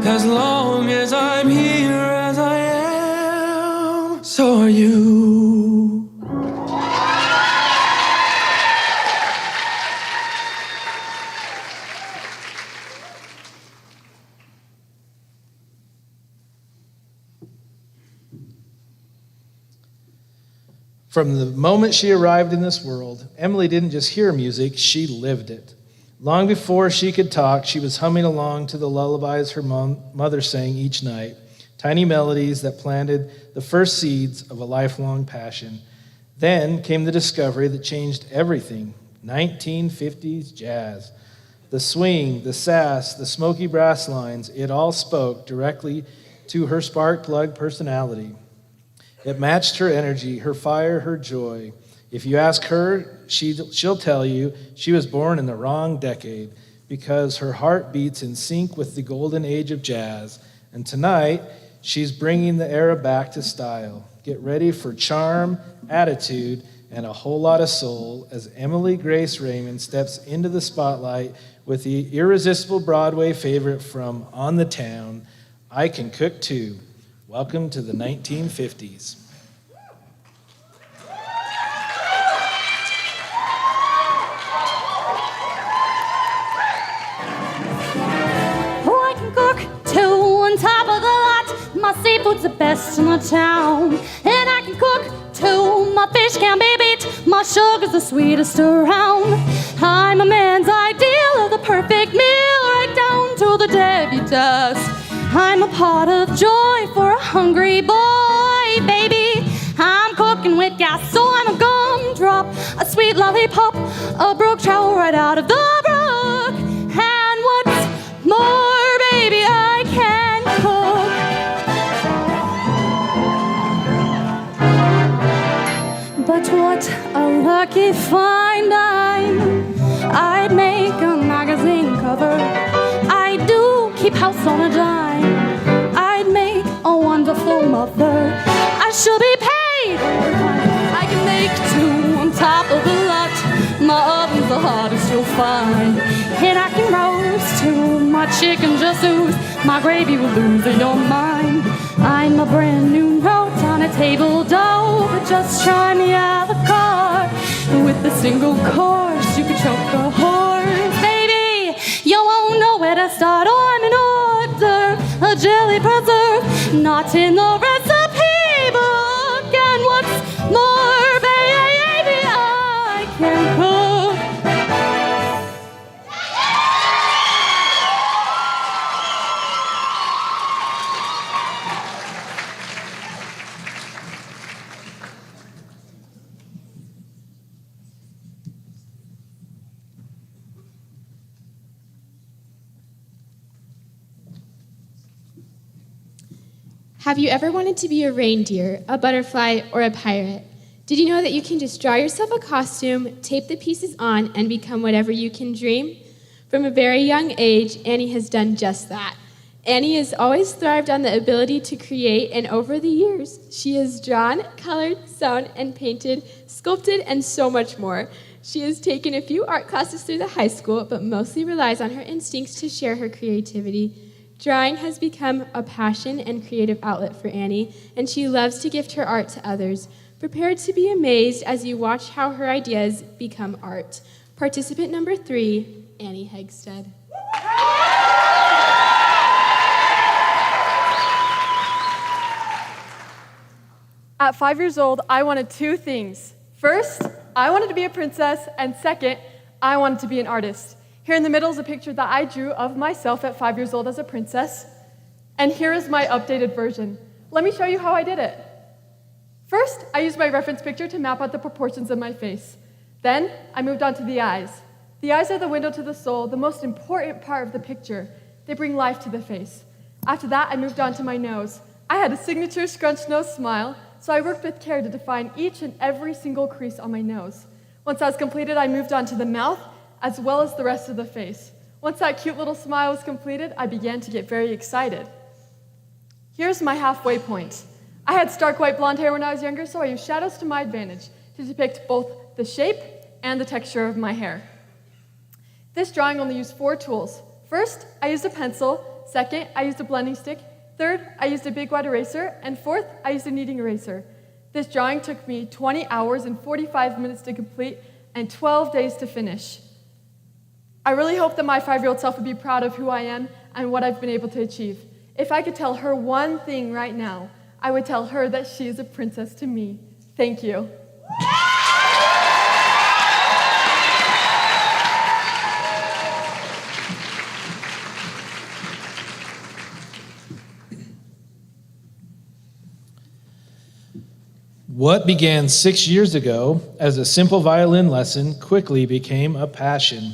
As long as I'm here as I am, so are you. From the moment she arrived in this world, Emily didn't just hear music, she lived it. Long before she could talk, she was humming along to the lullabies her mother sang each night, tiny melodies that planted the first seeds of a lifelong passion. Then came the discovery that changed everything, 1950s jazz. The swing, the sass, the smoky brass lines, it all spoke directly to her spark-plug personality. It matched her energy, her fire, her joy. If you ask her, she'll tell you she was born in the wrong decade because her heart beats in sync with the golden age of jazz. And tonight, she's bringing the era back to style. Get ready for charm, attitude, and a whole lot of soul as Emily Grace Raymond steps into the spotlight with the irresistible Broadway favorite from On the Town, I Can Cook Too. Welcome to the 1950s. Oh, I can cook too on top of the lot. My seafood's the best in the town. And I can cook too. My fish can't be beat. My sugar's the sweetest around. I'm a man's ideal of the perfect meal, right down to the Debbie dust. I'm a pot of joy for a hungry boy, baby. I'm cooking with gas, so I'm a gumdrop, a sweet lollipop, a brook trout right out of the brook. And what's more, baby, I can cook. But what a lucky find I'd make a magazine cover. I do keep house on a dime. I'd make a wonderful mother. I should be paid overtime. I can make two on top of the lot. My oven's the hottest you'll find. And I can roast two. My chicken just ooze. My gravy will lose your mind. I'm a brand new note on a table dough. But just try me a la carte. With a single course, you can choke a horse. Baby, you won't know where to start. Oh, I'm an order, a jelly preserve, not in the recipe book. And what's more, baby, I can cook. Have you ever wanted to be a reindeer, a butterfly, or a pirate? Did you know that you can just draw yourself a costume, tape the pieces on, and become whatever you can dream? From a very young age, Annie has done just that. Annie has always thrived on the ability to create, and over the years, she has drawn, colored, sewn, and painted, sculpted, and so much more. She has taken a few art classes through the high school, but mostly relies on her instincts to share her creativity. Drawing has become a passion and creative outlet for Annie, and she loves to gift her art to others. Prepare to be amazed as you watch how her ideas become art. Participant number 3, Annie Hegstead. At 5 years old, I wanted 2 things. First, I wanted to be a princess, and second, I wanted to be an artist. Here in the middle is a picture that I drew of myself at 5 years old as a princess, and here is my updated version. Let me show you how I did it. First, I used my reference picture to map out the proportions of my face. Then, I moved on to the eyes. The eyes are the window to the soul, the most important part of the picture. They bring life to the face. After that, I moved on to my nose. I had a signature scrunched nose smile, so I worked with care to define each and every single crease on my nose. Once that was completed, I moved on to the mouth, as well as the rest of the face. Once that cute little smile was completed, I began to get very excited. Here's my halfway point. I had stark white blonde hair when I was younger, so I used shadows to my advantage to depict both the shape and the texture of my hair. This drawing only used 4 tools. First, I used a pencil. Second, I used a blending stick. Third, I used a big wide eraser. And fourth, I used a kneading eraser. This drawing took me 20 hours and 45 minutes to complete and 12 days to finish. I really hope that my 5-year-old self would be proud of who I am and what I've been able to achieve. If I could tell her one thing right now, I would tell her that she is a princess to me. Thank you. What began 6 years ago as a simple violin lesson quickly became a passion.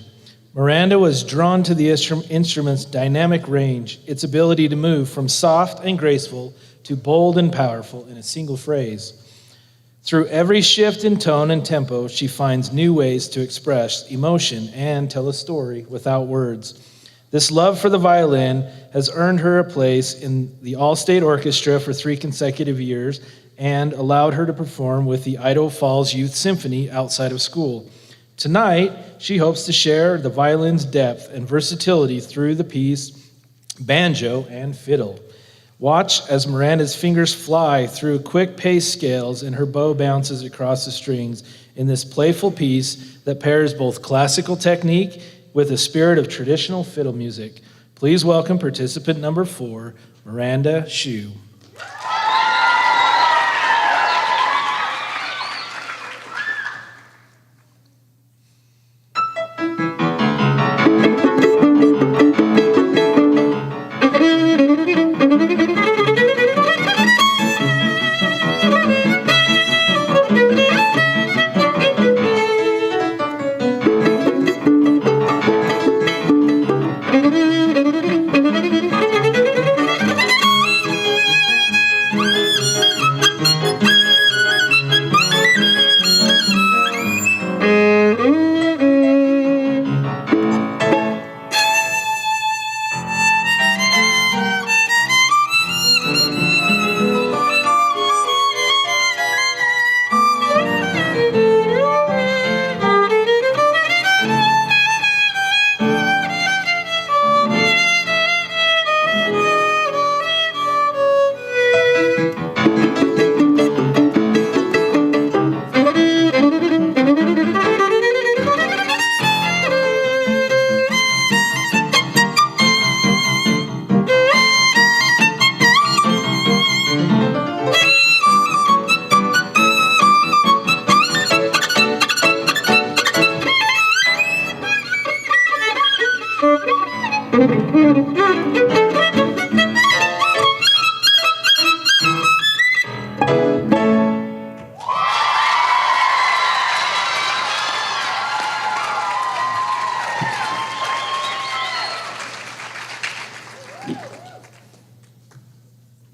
Miranda was drawn to the instrument's dynamic range, its ability to move from soft and graceful to bold and powerful in a single phrase. Through every shift in tone and tempo, she finds new ways to express emotion and tell a story without words. This love for the violin has earned her a place in the All-State Orchestra for 3 consecutive years and allowed her to perform with the Idaho Falls Youth Symphony outside of school. Tonight, she hopes to share the violin's depth and versatility through the piece Banjo and Fiddle. Watch as Miranda's fingers fly through quick-paced scales and her bow bounces across the strings in this playful piece that pairs both classical technique with a spirit of traditional fiddle music. Please welcome participant number 4, Miranda Shue.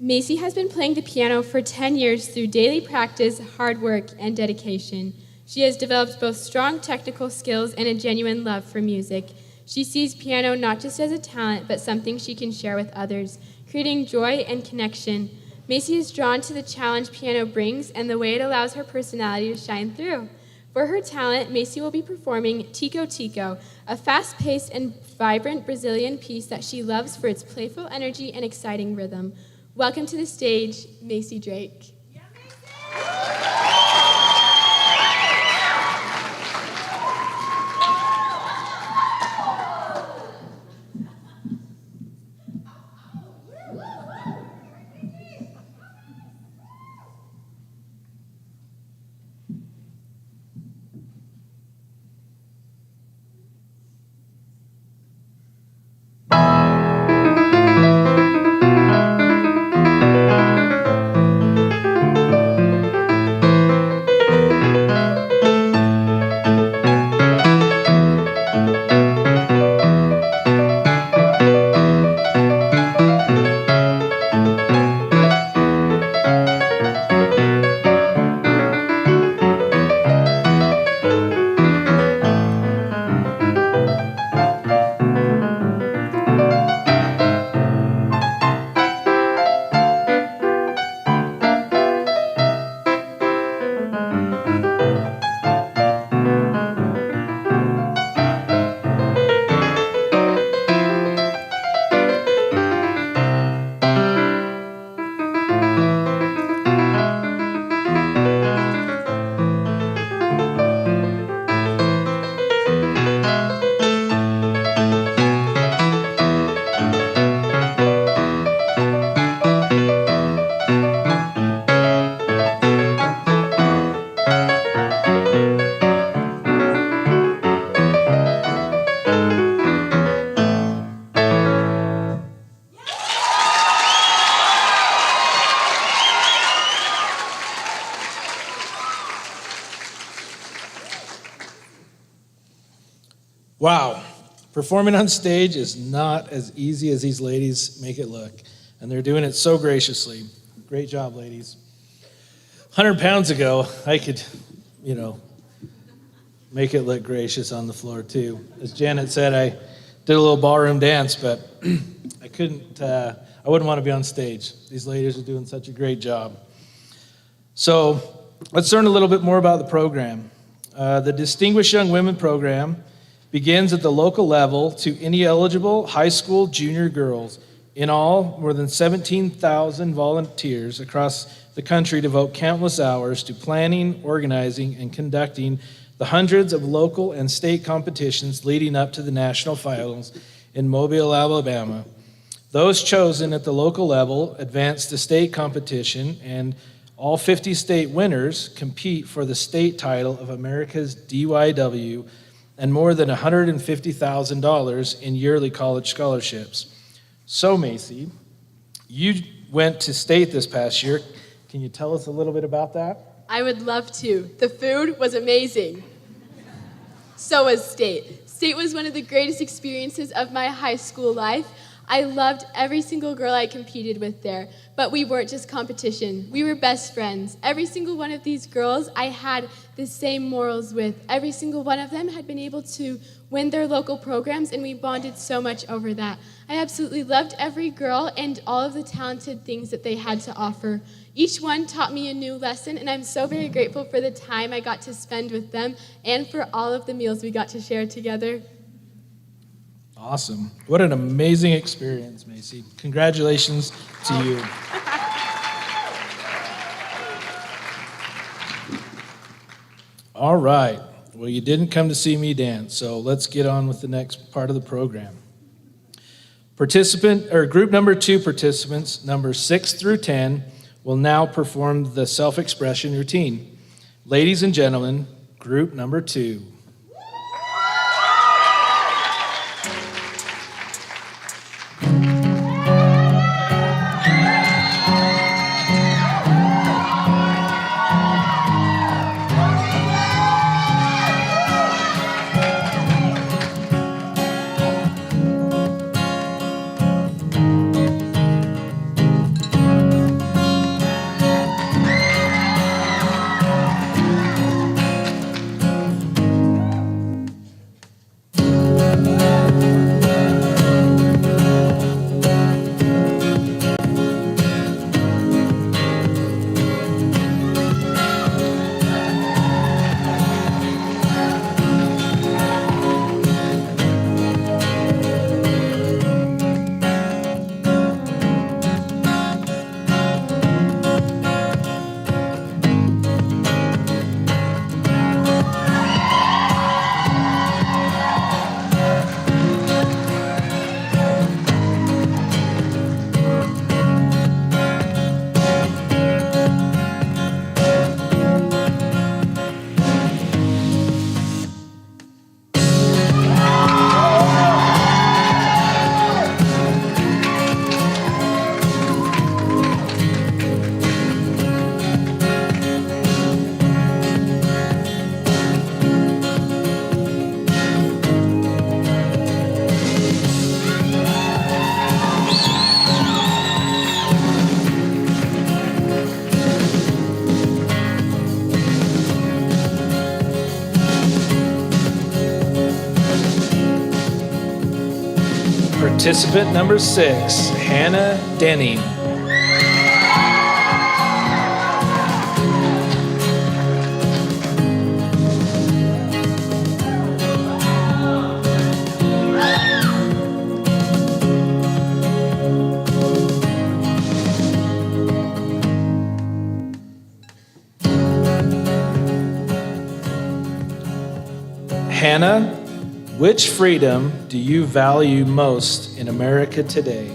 Macy has been playing the piano for 10 years through daily practice, hard work, and dedication. She has developed both strong technical skills and a genuine love for music. She sees piano not just as a talent, but something she can share with others, creating joy and connection. Macy is drawn to the challenge piano brings and the way it allows her personality to shine through. For her talent, Macy will be performing Tico Tico, a fast-paced and vibrant Brazilian piece that she loves for its playful energy and exciting rhythm. Welcome to the stage, Macy Drake. Wow, performing on stage is not as easy as these ladies make it look, and they're doing it so graciously. Great job, ladies. 100 pounds ago, I could, make it look gracious on the floor too. As Janet said, I did a little ballroom dance, but I couldn't, I wouldn't want to be on stage. These ladies are doing such a great job. So let's learn a little bit more about the program. The Distinguished Young Women program begins at the local level to any eligible high school junior girls. In all, more than 17,000 volunteers across the country devote countless hours to planning, organizing, and conducting the hundreds of local and state competitions leading up to the national finals in Mobile, Alabama. Those chosen at the local level advance to state competition, and all 50 state winners compete for the state title of America's DYW and more than $150,000 in yearly college scholarships. So, Macy, you went to state this past year. Can you tell us a little bit about that? I would love to. The food was amazing. So was state. State was one of the greatest experiences of my high school life. I loved every single girl I competed with there, but we weren't just competition. We were best friends. Every single one of these girls I had the same morals with. Every single one of them had been able to win their local programs, and we bonded so much over that. I absolutely loved every girl and all of the talented things that they had to offer. Each one taught me a new lesson, and I'm so very grateful for the time I got to spend with them and for all of the meals we got to share together. Awesome. What an amazing experience, Macy. Congratulations to you. All right. Well, you didn't come to see me dance, so let's get on with the next part of the program. Group number 2 participants, numbers 6 through 10, will now perform the self-expression routine. Ladies and gentlemen, group number 2. Participant number 6, Hannah Denning. Hannah, which freedom do you value most in America today?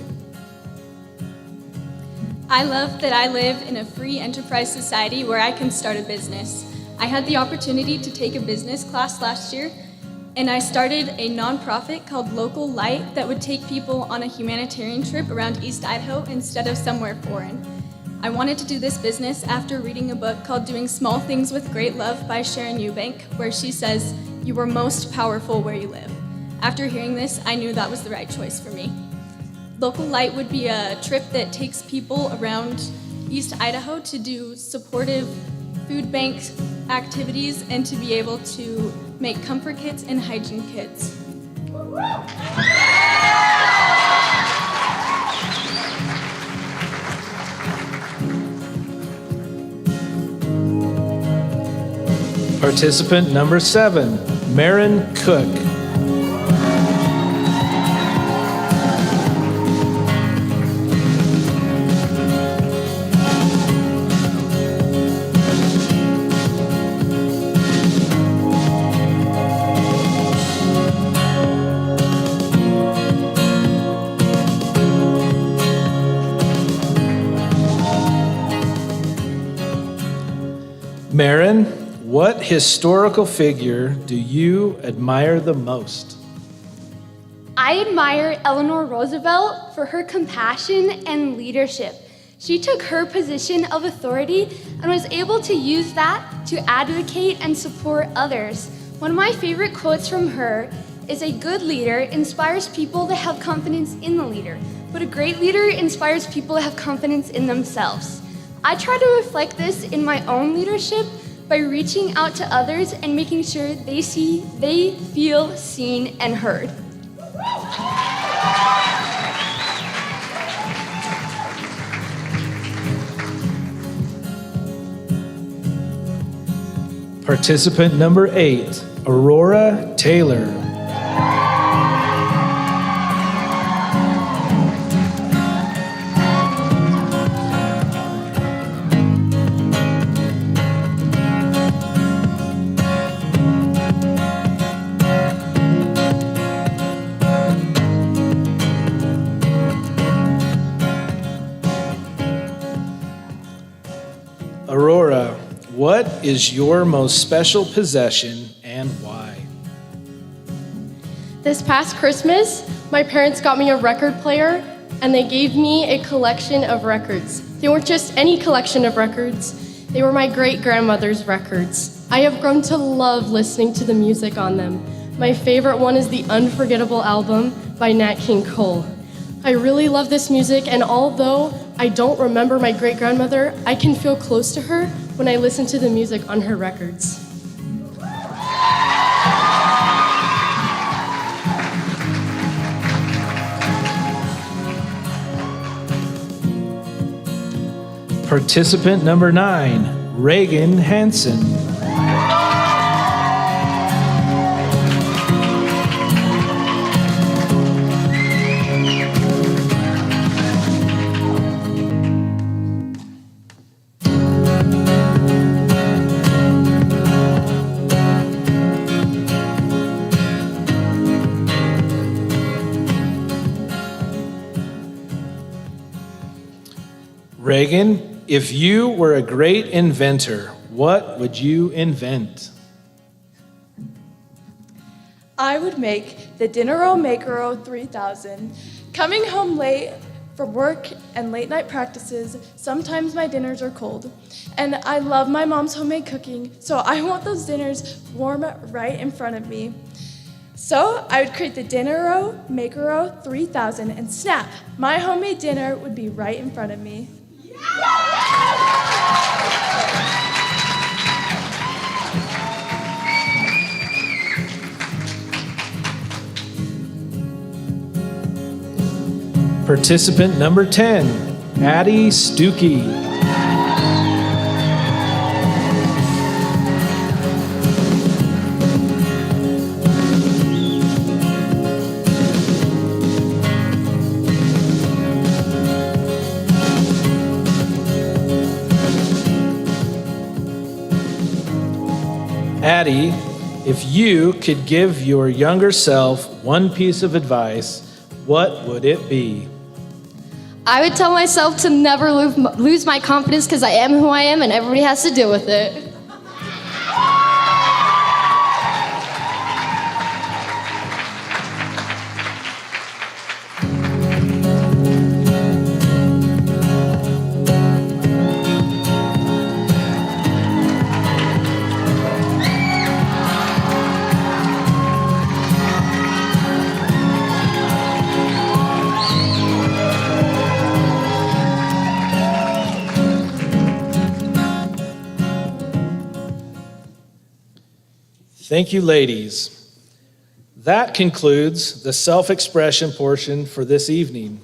I love that I live in a free enterprise society where I can start a business. I had the opportunity to take a business class last year, and I started a nonprofit called Local Light that would take people on a humanitarian trip around East Idaho instead of somewhere foreign. I wanted to do this business after reading a book called Doing Small Things with Great Love by Sharon Eubank, where she says, "You are most powerful where you live." After hearing this, I knew that was the right choice for me. Local Light would be a trip that takes people around East Idaho to do supportive food bank activities and to be able to make comfort kits and hygiene kits. Participant number 7, Marin Cook. Marin, what historical figure do you admire the most? I admire Eleanor Roosevelt for her compassion and leadership. She took her position of authority and was able to use that to advocate and support others. One of my favorite quotes from her is, "A good leader inspires people to have confidence in the leader, but a great leader inspires people to have confidence in themselves." I try to reflect this in my own leadership by reaching out to others and making sure they feel seen and heard. Participant number 8, Aurora Taylor. Aurora, what is your most special possession and why? This past Christmas, my parents got me a record player and they gave me a collection of records. They weren't just any collection of records, they were my great-grandmother's records. I have grown to love listening to the music on them. My favorite one is the Unforgettable album by Nat King Cole. I really love this music, and although I don't remember my great-grandmother, I can feel close to her when I listen to the music on her records. Participant number 9, Reagan Hansen. Reagan, if you were a great inventor, what would you invent? I would make the Dinero Makero 3000. Coming home late from work and late night practices, sometimes my dinners are cold. And I love my mom's homemade cooking, so I want those dinners warm right in front of me. So I would create the Dinero Makero 3000 and snap, my homemade dinner would be right in front of me. Participant number 10, Addie Stuckey. Addie, if you could give your younger self one piece of advice, what would it be? I would tell myself to never lose my confidence because I am who I am and everybody has to deal with it. Thank you, ladies. That concludes the self-expression portion for this evening.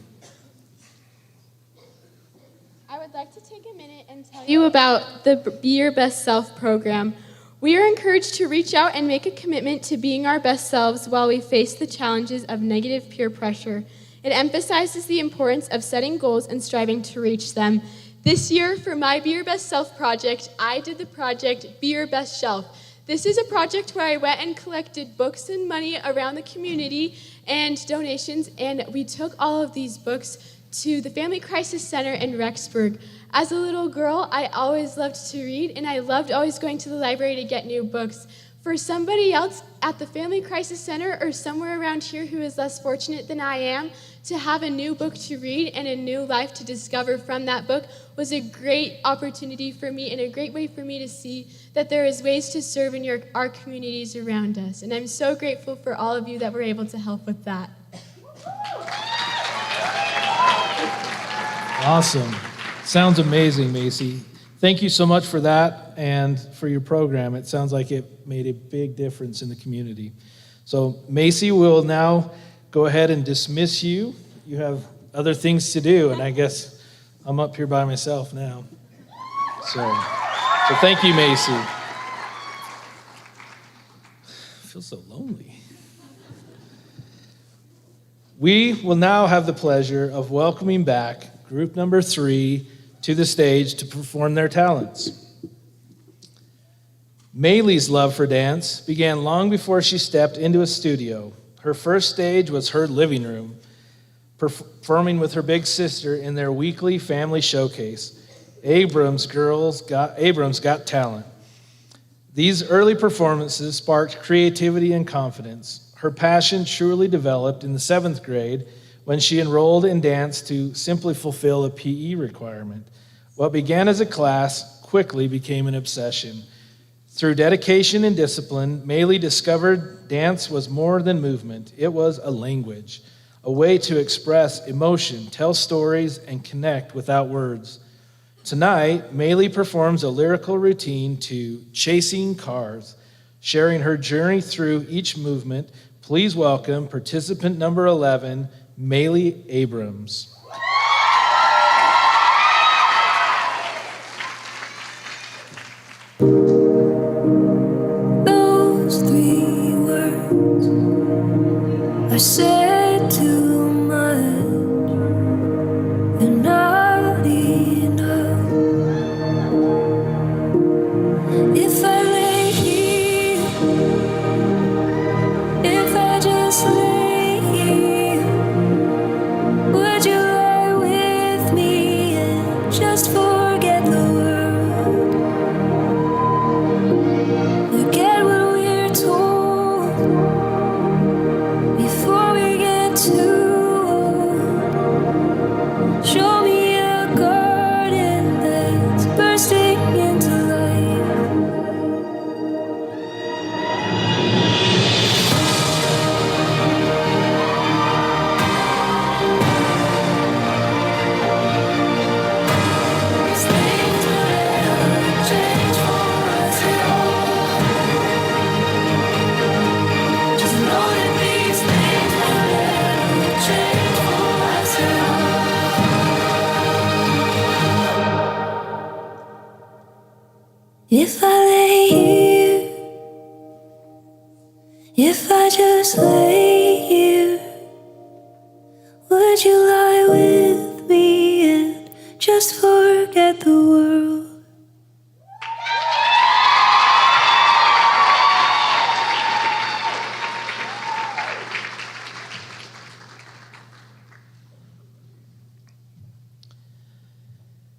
I would like to take a minute and tell you about the Be Your Best Self program. We are encouraged to reach out and make a commitment to being our best selves while we face the challenges of negative peer pressure. It emphasizes the importance of setting goals and striving to reach them. This year, for my Be Your Best Self project, I did the project Be Your Best Shelf. This is a project where I went and collected books and money around the community and donations, and we took all of these books to the Family Crisis Center in Rexburg. As a little girl, I always loved to read, and I loved always going to the library to get new books. For somebody else at the Family Crisis Center or somewhere around here who is less fortunate than I am, to have a new book to read and a new life to discover from that book was a great opportunity for me and a great way for me to see that there is ways to serve in our communities around us. And I'm so grateful for all of you that were able to help with that. Awesome. Sounds amazing, Macy. Thank you so much for that and for your program. It sounds like it made a big difference in the community. So Macy will now go ahead and dismiss you. You have other things to do, and I guess I'm up here by myself now. So thank you, Macy. I feel so lonely. We will now have the pleasure of welcoming back group number 3 to the stage to perform their talents. Maylee's love for dance began long before she stepped into a studio. Her first stage was her living room, performing with her big sister in their weekly family showcase, Abrams Got Talent. These early performances sparked creativity and confidence. Her passion truly developed in the 7th grade when she enrolled in dance to simply fulfill a PE requirement. What began as a class quickly became an obsession. Through dedication and discipline, Maylee discovered dance was more than movement. It was a language, a way to express emotion, tell stories, and connect without words. Tonight, Maylee performs a lyrical routine to Chasing Cars, sharing her journey through each movement. Please welcome participant number 11, Maylee Abrams. I said too much and not enough. If I lay here, if I just lay here, would you lie with me and just forget the world? Forget what we're told before we get too old. Show me a garden that's bursting into life. These things will If I lay here, if I just lay here, would you lie with me and just forget the world?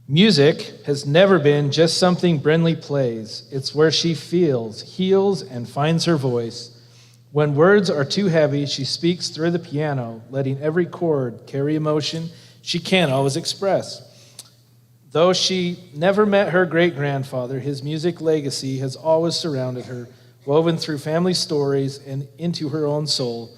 Music has never been just something Brinley plays. It's where she feels, heals, and finds her voice. When words are too heavy, she speaks through the piano, letting every chord carry emotion she can't always express. Though she never met her great-grandfather, his music legacy has always surrounded her, woven through family stories and into her own soul.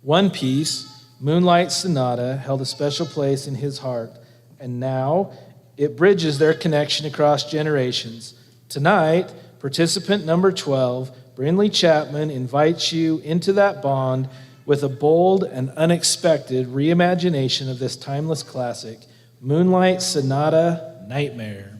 One piece, Moonlight Sonata, held a special place in his heart, and now it bridges their connection across generations. Tonight, participant number 12, Brinley Chapman, invites you into that bond with a bold and unexpected reimagination of this timeless classic, Moonlight Sonata, Nightmare.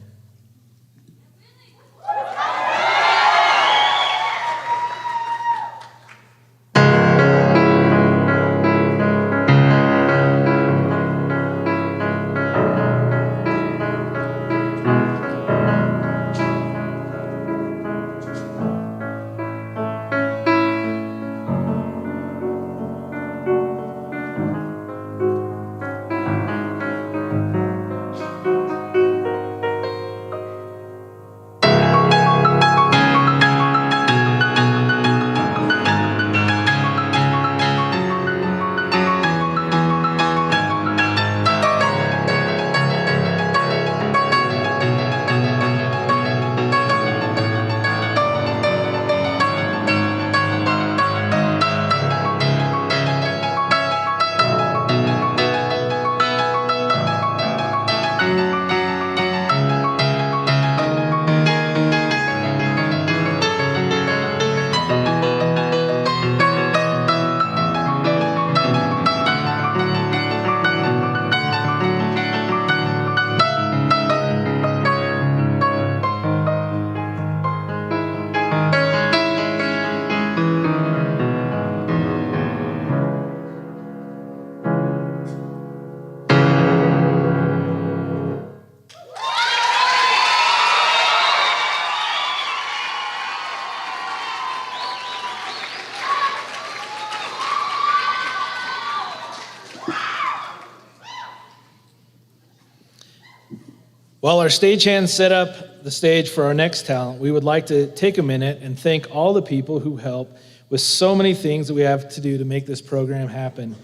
While our stagehands set up the stage for our next talent, we would like to take a minute and thank all the people who help with so many things that we have to do to make this program happen.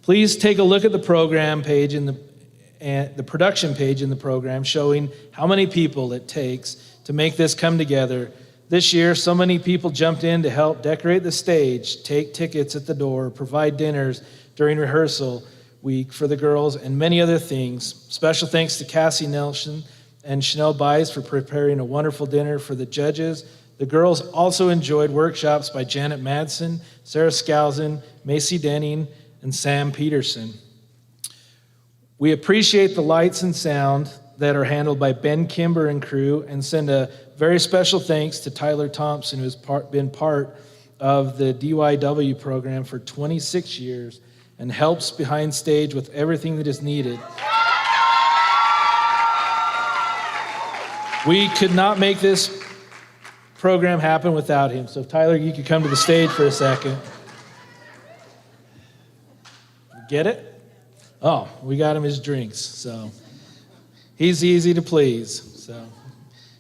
Please take a look at the program page and the production page in the program showing how many people it takes to make this come together. This year, so many people jumped in to help decorate the stage, take tickets at the door, provide dinners during rehearsal week for the girls, and many other things. Special thanks to Cassie Nelson and Chanel Bies for preparing a wonderful dinner for the judges. The girls also enjoyed workshops by Janet Madsen, Sarah Skousen, Macy Denning, and Sam Peterson. We appreciate the lights and sound that are handled by Ben Kimber and crew, and send a very special thanks to Tyler Thompson, who has been part of the DYW program for 26 years and helps behind stage with everything that is needed. We could not make this program happen without him. So if Tyler, you could come to the stage for a second. Get it? Oh, we got him his drinks. So he's easy to please. So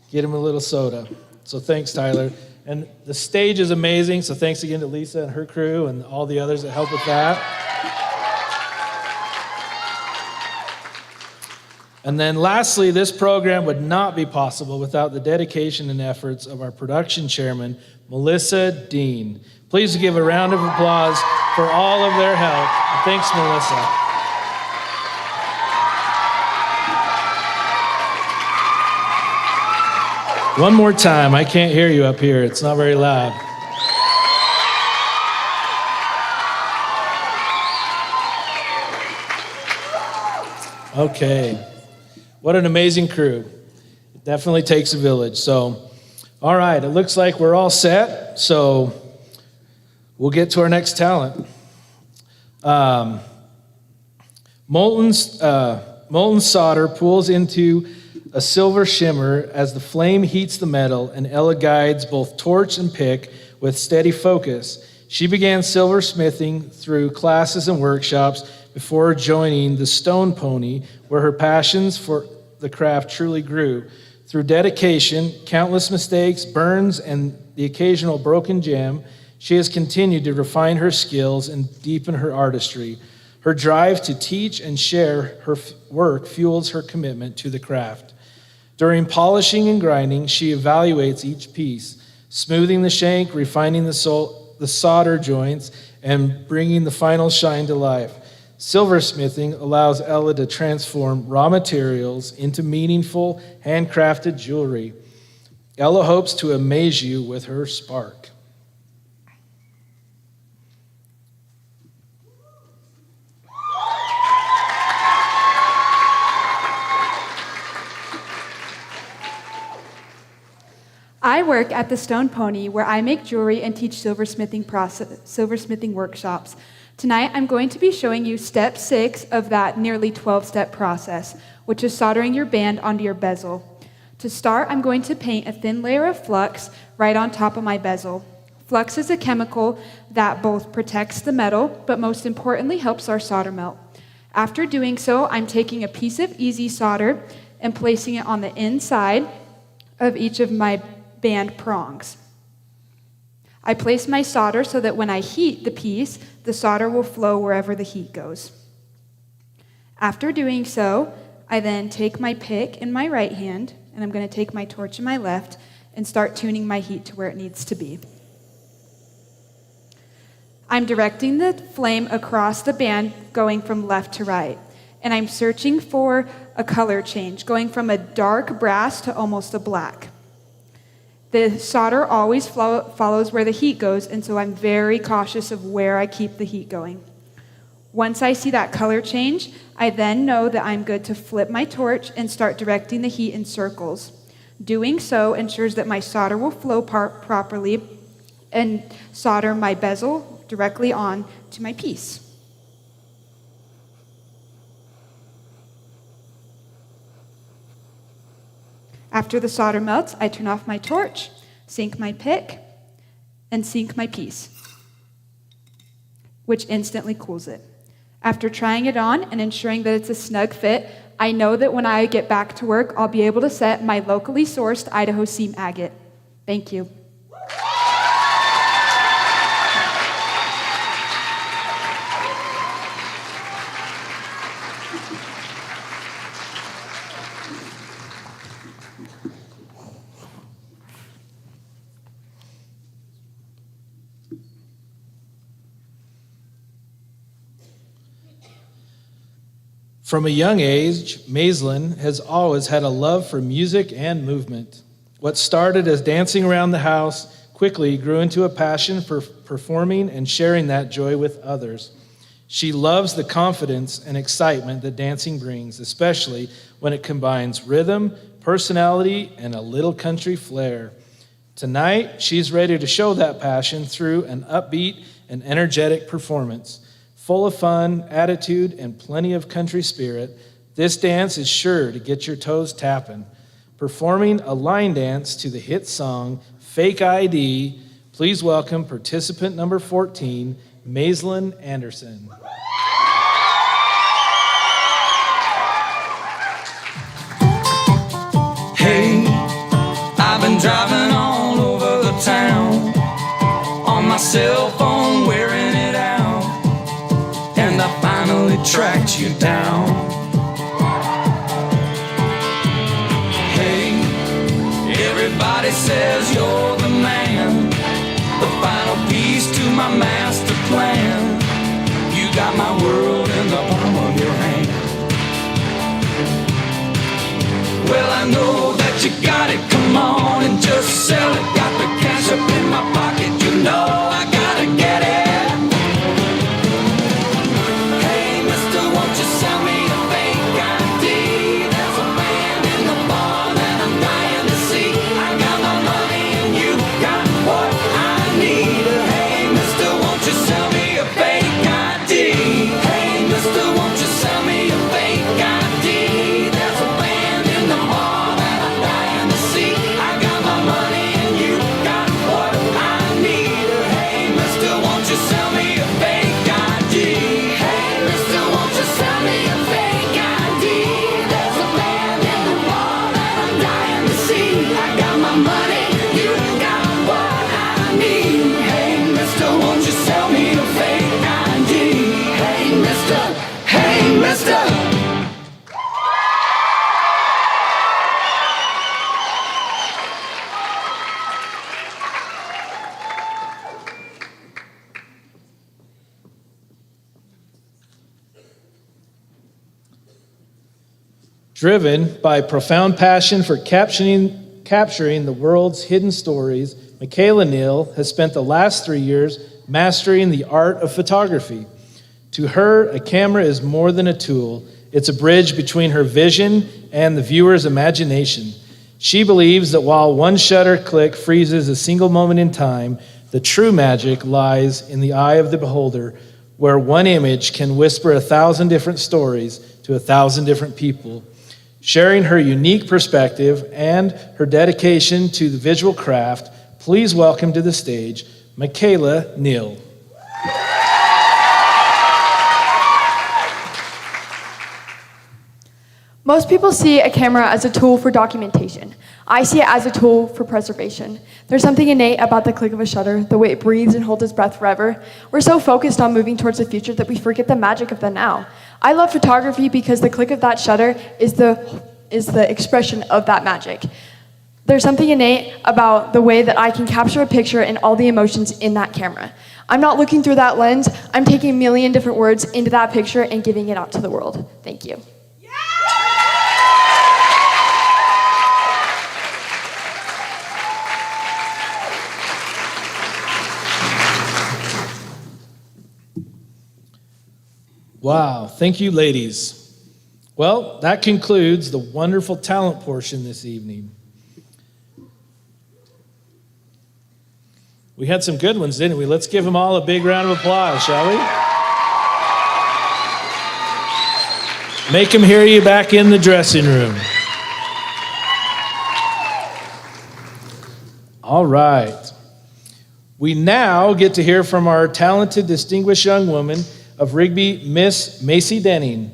get him a little soda. So thanks, Tyler. And the stage is amazing. So thanks again to Lisa and her crew and all the others that help with that. And then lastly, this program would not be possible without the dedication and efforts of our production chairman, Melissa Dean. Please give a round of applause for all of their help. Thanks, Melissa. One more time. I can't hear you up here. It's not very loud. Okay. What an amazing crew. It definitely takes a village. So All right, it looks like we're all set, so we'll get to our next talent. Molten solder pools into a silver shimmer as the flame heats the metal, and Ella guides both torch and pick with steady focus. She began silversmithing through classes and workshops before joining the Stone Pony, where her passions for the craft truly grew. Through dedication, countless mistakes, burns, and the occasional broken gem, she has continued to refine her skills and deepen her artistry. Her drive to teach and share her work fuels her commitment to the craft. During polishing and grinding, she evaluates each piece, smoothing the shank, refining the solder joints, and bringing the final shine to life. Silversmithing allows Ella to transform raw materials into meaningful, handcrafted jewelry. Ella hopes to amaze you with her spark. I work at the Stone Pony, where I make jewelry and teach silversmithing workshops. Tonight, I'm going to be showing you step 6 of that nearly 12-step process, which is soldering your band onto your bezel. To start, I'm going to paint a thin layer of flux right on top of my bezel. Flux is a chemical that both protects the metal, but most importantly helps our solder melt. After doing so, I'm taking a piece of easy solder and placing it on the inside of each of my band prongs. I place my solder so that when I heat the piece, the solder will flow wherever the heat goes. After doing so, I then take my pick in my right hand, and I'm going to take my torch in my left and start tuning my heat to where it needs to be. I'm directing the flame across the band, going from left to right, and I'm searching for a color change, going from a dark brass to almost a black. The solder always follows where the heat goes, and so I'm very cautious of where I keep the heat going. Once I see that color change, I then know that I'm good to flip my torch and start directing the heat in circles. Doing so ensures that my solder will flow properly and solder my bezel directly on to my piece. After the solder melts, I turn off my torch, sink my pick, and sink my piece, which instantly cools it. After trying it on and ensuring that it's a snug fit, I know that when I get back to work, I'll be able to set my locally sourced Idaho seam agate. Thank you. From a young age, Maislin has always had a love for music and movement. What started as dancing around the house quickly grew into a passion for performing and sharing that joy with others. She loves the confidence and excitement that dancing brings, especially when it combines rhythm, personality, and a little country flair. Tonight, she's ready to show that passion through an upbeat and energetic performance. Full of fun, attitude, and plenty of country spirit, this dance is sure to get your toes tapping. Performing a line dance to the hit song, Fake ID, please welcome participant number 14, Maislin Anderson. Hey, I've been driving all over the town on my cell phone, wearing it out. And I finally tracked you down. Hey, everybody says you're the man, the final piece to my master plan. You got my world in the palm of your hand. Well, I know that you got it, come on and just sell it. Got the cash up in my pocket, you know I gotta get it. Money Driven by profound passion for capturing the world's hidden stories, Michaela Neal has spent the last 3 years mastering the art of photography. To her, a camera is more than a tool. It's a bridge between her vision and the viewer's imagination. She believes that while one shutter click freezes a single moment in time, the true magic lies in the eye of the beholder, where one image can whisper 1,000 different stories to 1,000 different people. Sharing her unique perspective and her dedication to the visual craft, please welcome to the stage Michaela Neal. Most people see a camera as a tool for documentation. I see it as a tool for preservation. There's something innate about the click of a shutter, the way it breathes and holds its breath forever. We're so focused on moving towards the future that we forget the magic of the now. I love photography because the click of that shutter is the expression of that magic. There's something innate about the way that I can capture a picture and all the emotions in that camera. I'm not looking through that lens. I'm taking a million different words into that picture and giving it out to the world. Thank you. Wow, thank you, ladies. Well, that concludes the wonderful talent portion this evening. We had some good ones, didn't we? Let's give them all a big round of applause, shall we? Make them hear you back in the dressing room. All right. We now get to hear from our talented, distinguished young woman of Rigby, Miss Macy Denning.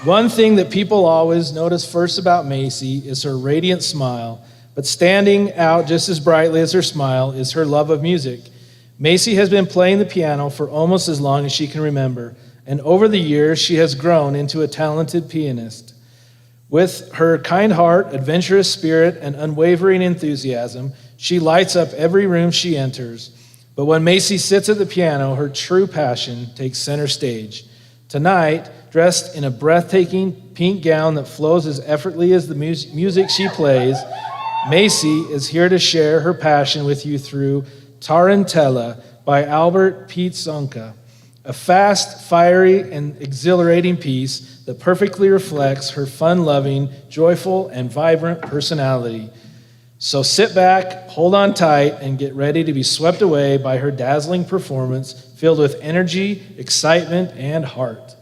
One thing that people always notice first about Macy is her radiant smile, but standing out just as brightly as her smile is her love of music. Macy has been playing the piano for almost as long as she can remember, and over the years she has grown into a talented pianist. With her kind heart, adventurous spirit, and unwavering enthusiasm, she lights up every room she enters. But when Macy sits at the piano, her true passion takes center stage. Tonight, dressed in a breathtaking pink gown that flows as effortlessly as the music she plays, Macy is here to share her passion with you through Tarantella by Albert Pizzonka, a fast, fiery, and exhilarating piece that perfectly reflects her fun-loving, joyful, and vibrant personality. So sit back, hold on tight, and get ready to be swept away by her dazzling performance filled with energy, excitement, and heart.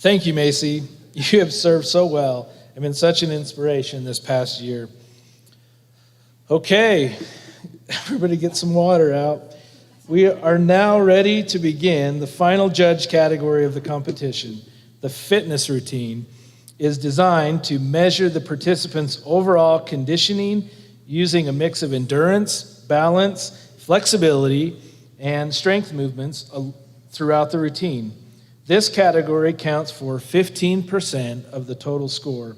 Thank you, Macy. You have served so well and been such an inspiration this past year. Okay, everybody get some water out. We are now ready to begin the final judge category of the competition, the fitness routine. is designed to measure the participants' overall conditioning using a mix of endurance, balance, flexibility, and strength movements throughout the routine. This category counts for 15% of the total score.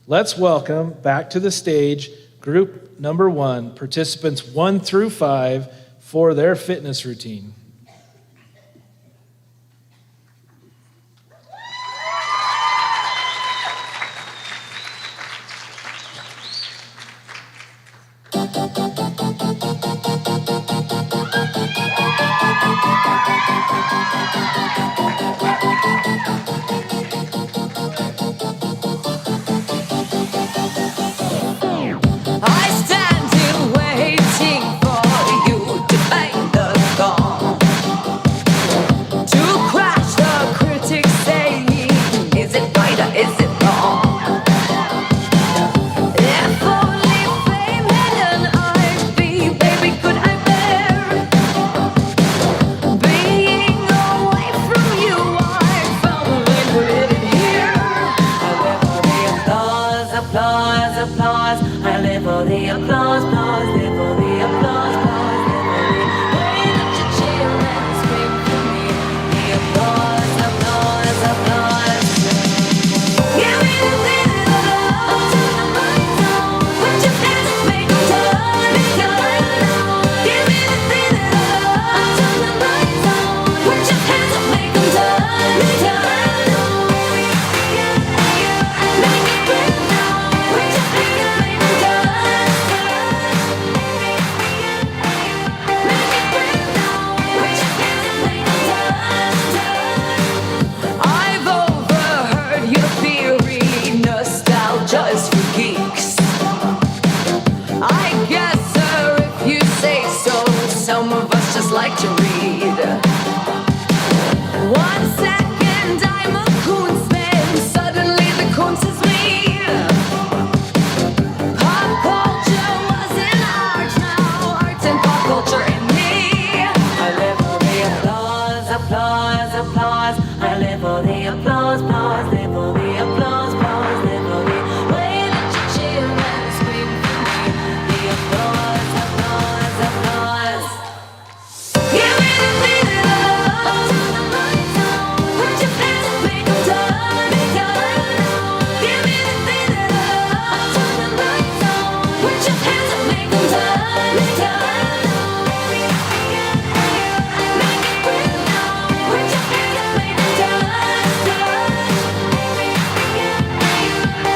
Let's welcome back to the stage group number 1, participants 1 through 5 for their fitness routine. I stand here waiting for you to bang the gong, to crash the critics saying, is it right or is it wrong? If only fame and I'd be, baby, could I bear being away from you? I found it here. I live for the applause, applause, applause. I live for the applause, applause, live for the applause, applause, live for the way that you cheer and scream for me. The applause, applause, applause. Give me the feeling of love till the lights on. Put your hands up, make 'em turn me on. Give me the feeling of love till the lights on. Put your hands up, make 'em turn me on. Make it real now. Put your hands up, make 'em turn. I've overheard your theory, nostalgia is for geeks. I guess, sir, if you say so, some of us just like to read. 1 second I'm a coonsman, suddenly the coon says me. Pop culture was in art, now art and pop culture in me. I live for the applause, applause, applause. I live for the applause, applause, live for the applause, applause, live for the way that you cheer and scream for me. The applause, applause, applause. Give me the feeling of love till the lights on. Put your hands up, make 'em turn me on. Give me the feeling of love till the lights on. Put your hands up, make 'em turn me on. Make it real now. Put your hands up, make 'em turn.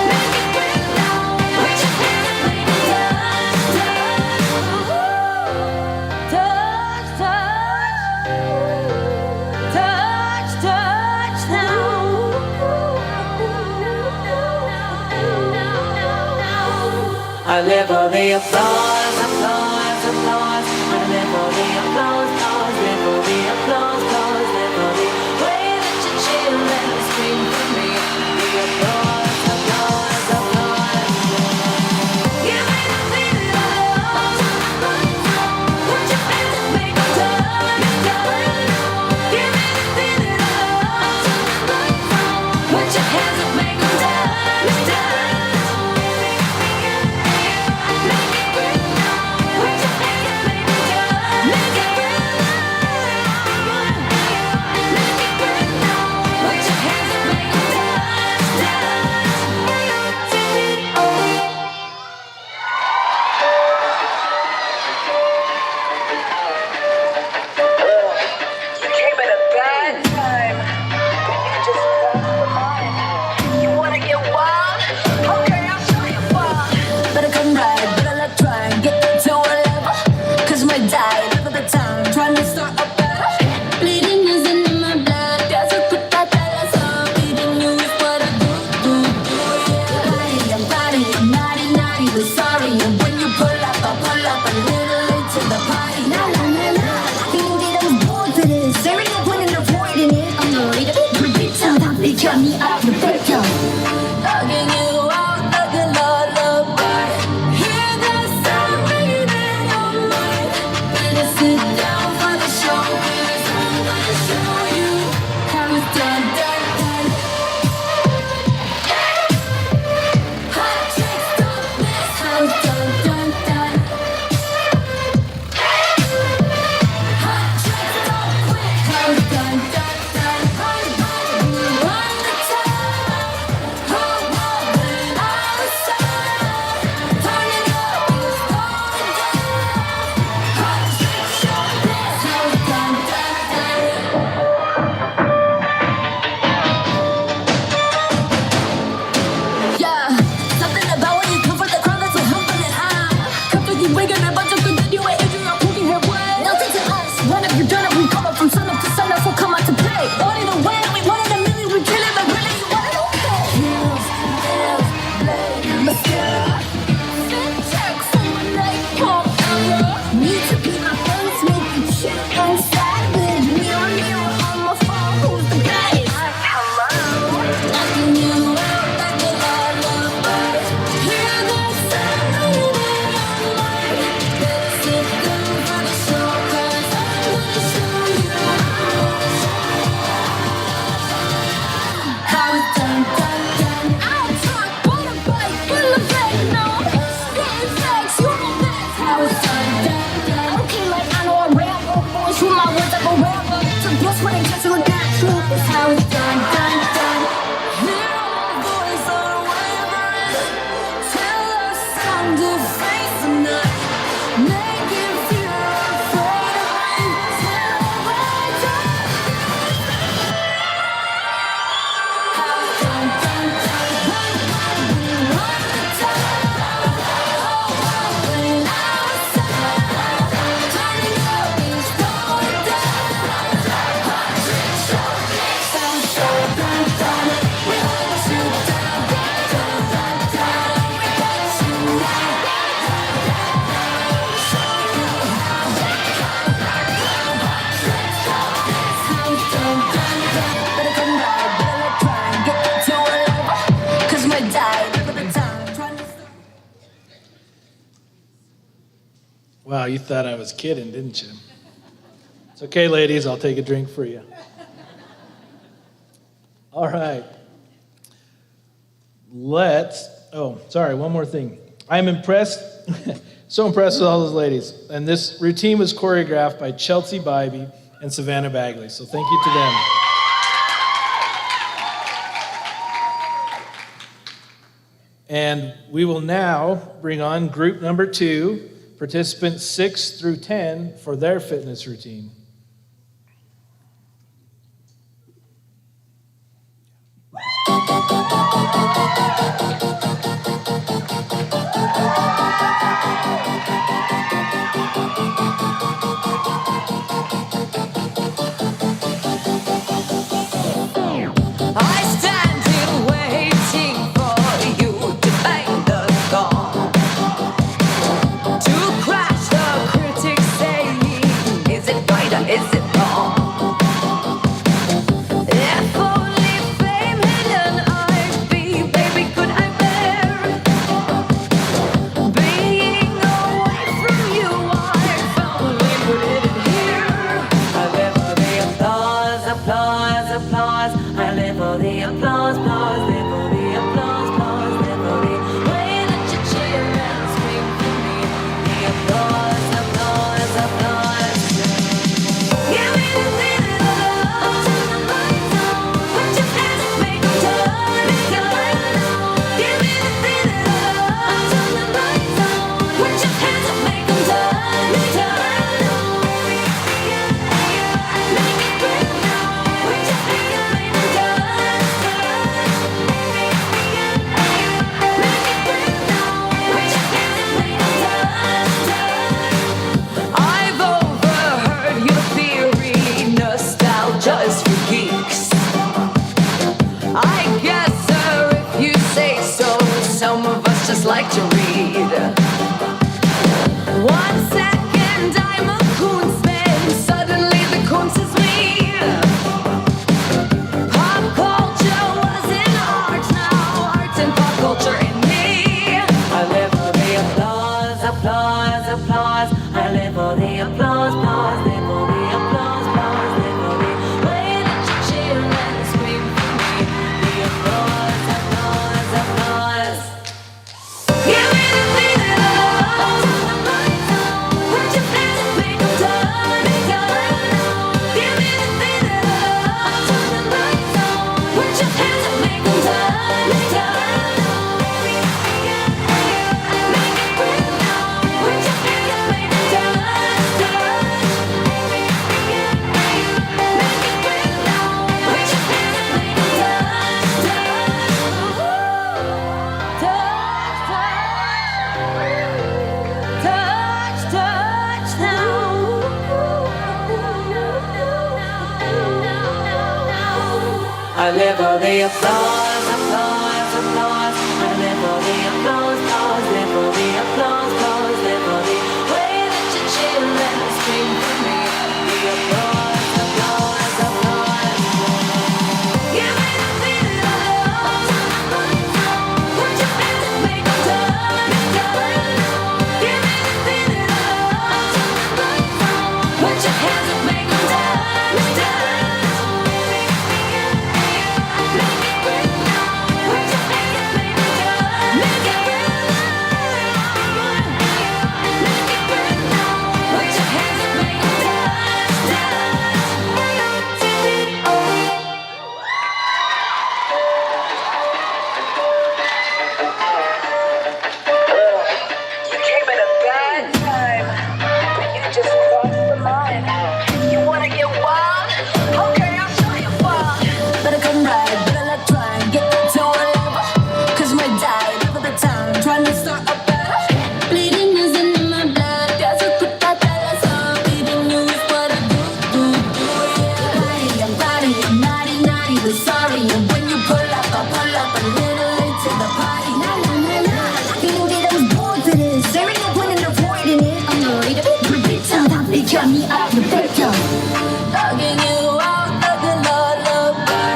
Make it real now. Put your hands up, make 'em touch, touch, touch now. I live for the applause, applause, applause. I live for the applause, applause, live for the applause, applause, live for the way that you cheer and scream for me. The applause, applause, applause. Give me the feeling of love till the lights on. Put your hands up, make 'em turn me on. Give me the feeling of love till the lights on. Put your hands up, make 'em turn me on. Make it real now. Put your hands up, make 'em turn. Make it real now. Make it real now. Put your hands up, make 'em You came at a bad time. You just crossed the line. You wanna get wild? Okay, I'll show you why. Better come right, better let try. Get to a level, 'cause my die, live at the time, trying to start a battle. Bleeding isn't in my blood, there's a quick that's all. Bleeding you is what I do, yeah. I'm body, naughty, naughty, but sorry. And when you pull up, I pull up a little late to the party. La la la la, feeling that I was born for this. There ain't no point in avoiding it. I'm the leader, repeat time, they cut me out the breakdown. Thugging you out like a lullaby. Hear the siren in your mind. Better sit down for the show, 'cause I'm gonna show you how it's done, done, done. Wow, you thought I was kidding, didn't you? It's okay, ladies, I'll take a drink for you. All right. One more thing. I'm impressed, so impressed with all those ladies. And this routine was choreographed by Chelsea Bybee and Savannah Bagley, so thank you to them. And we will now bring on group number 2, participants 6 through 10, for their fitness routine. I stand here waiting for you to bang the gong, to crash the critics saying, is it right or is it wrong? If only fame hidden I'd be, baby, could I bear being away from you? I finally put it in here. I live for the applause, applause, applause. I live for the applause, applause, live for the applause, applause, live for the way that you cheer and scream for me. The applause, applause, applause. Give me the feeling of love, turn the lights on. Put your hands up, make 'em turn and turn. Give me the feeling of love, turn the lights on. Put your hands up, make 'em turn and turn. Make it real now. Put your hands up, make 'em turn. I've overheard your theory, nostalgia's for geeks. I guess, sir, if you say so, some of us just like to read. 1 second I'm a coonsman, suddenly the coon says me. Pop culture was in art, now art's in pop culture in me. I live for the applause, applause, applause. I live for the applause, applause, live for the applause, applause, live for the way that you cheer and scream for me. The applause, applause, applause. Give me the feeling of love, turn the lights on. Put your hands up, make 'em turn and turn. Give me the feeling of love, turn the lights on. Put your hands up, make 'em turn and turn. Make it real now. Put your hands up, make 'em turn and turn. Make it real now. Put your hands up, make 'em turn and touch, touch now. I live for the applause, applause, applause. I live for the applause, applause, live for the applause, applause, live for the way that you cheer and scream for me. The applause, applause, applause. Give me the feeling of love, turn the lights on. Put your hands up, make 'em turn and turn. Give me the feeling of love, turn the lights on. Put your hands up, make 'em turn and turn. Make it real now. Put your hands up, make 'em turn. Make it real now. Make it real now. Put your hands up, make 'em turn and turn. You came at a bad time, but you just crossed the line. You wanna get wild? Okay, I'll show you why. Better come right, better let try. Get to whatever, cause my die every the time. Trying to start a battle. Bleeding is in my blood. There's a good that is all. Bleeding you is what I do, yeah. I'm naughty, naughty, but sorry. And when you pull up a little late to the party. Nah. I can't get those bored for this. There ain't no point in avoiding it. I'm not ready to be predicted. They cut me out the victim. Logging you out, looking all over.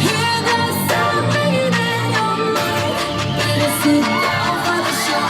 Hear the sound ringing in your mind. Better sit down for the show.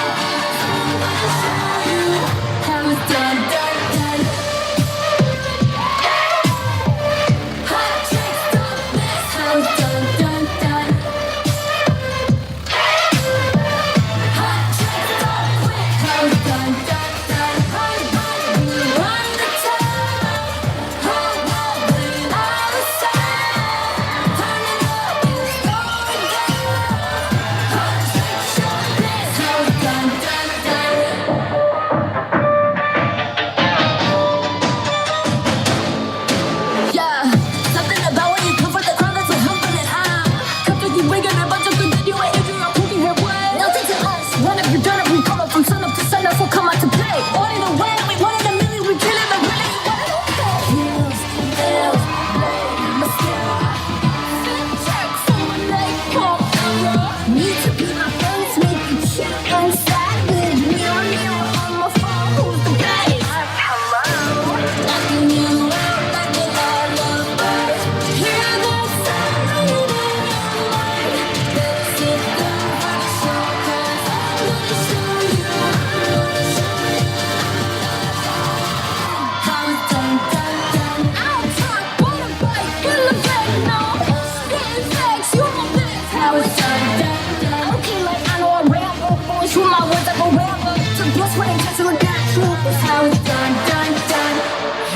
feels like forever. So blood, sweat, and tears till I got through. That's how it's done, done, done.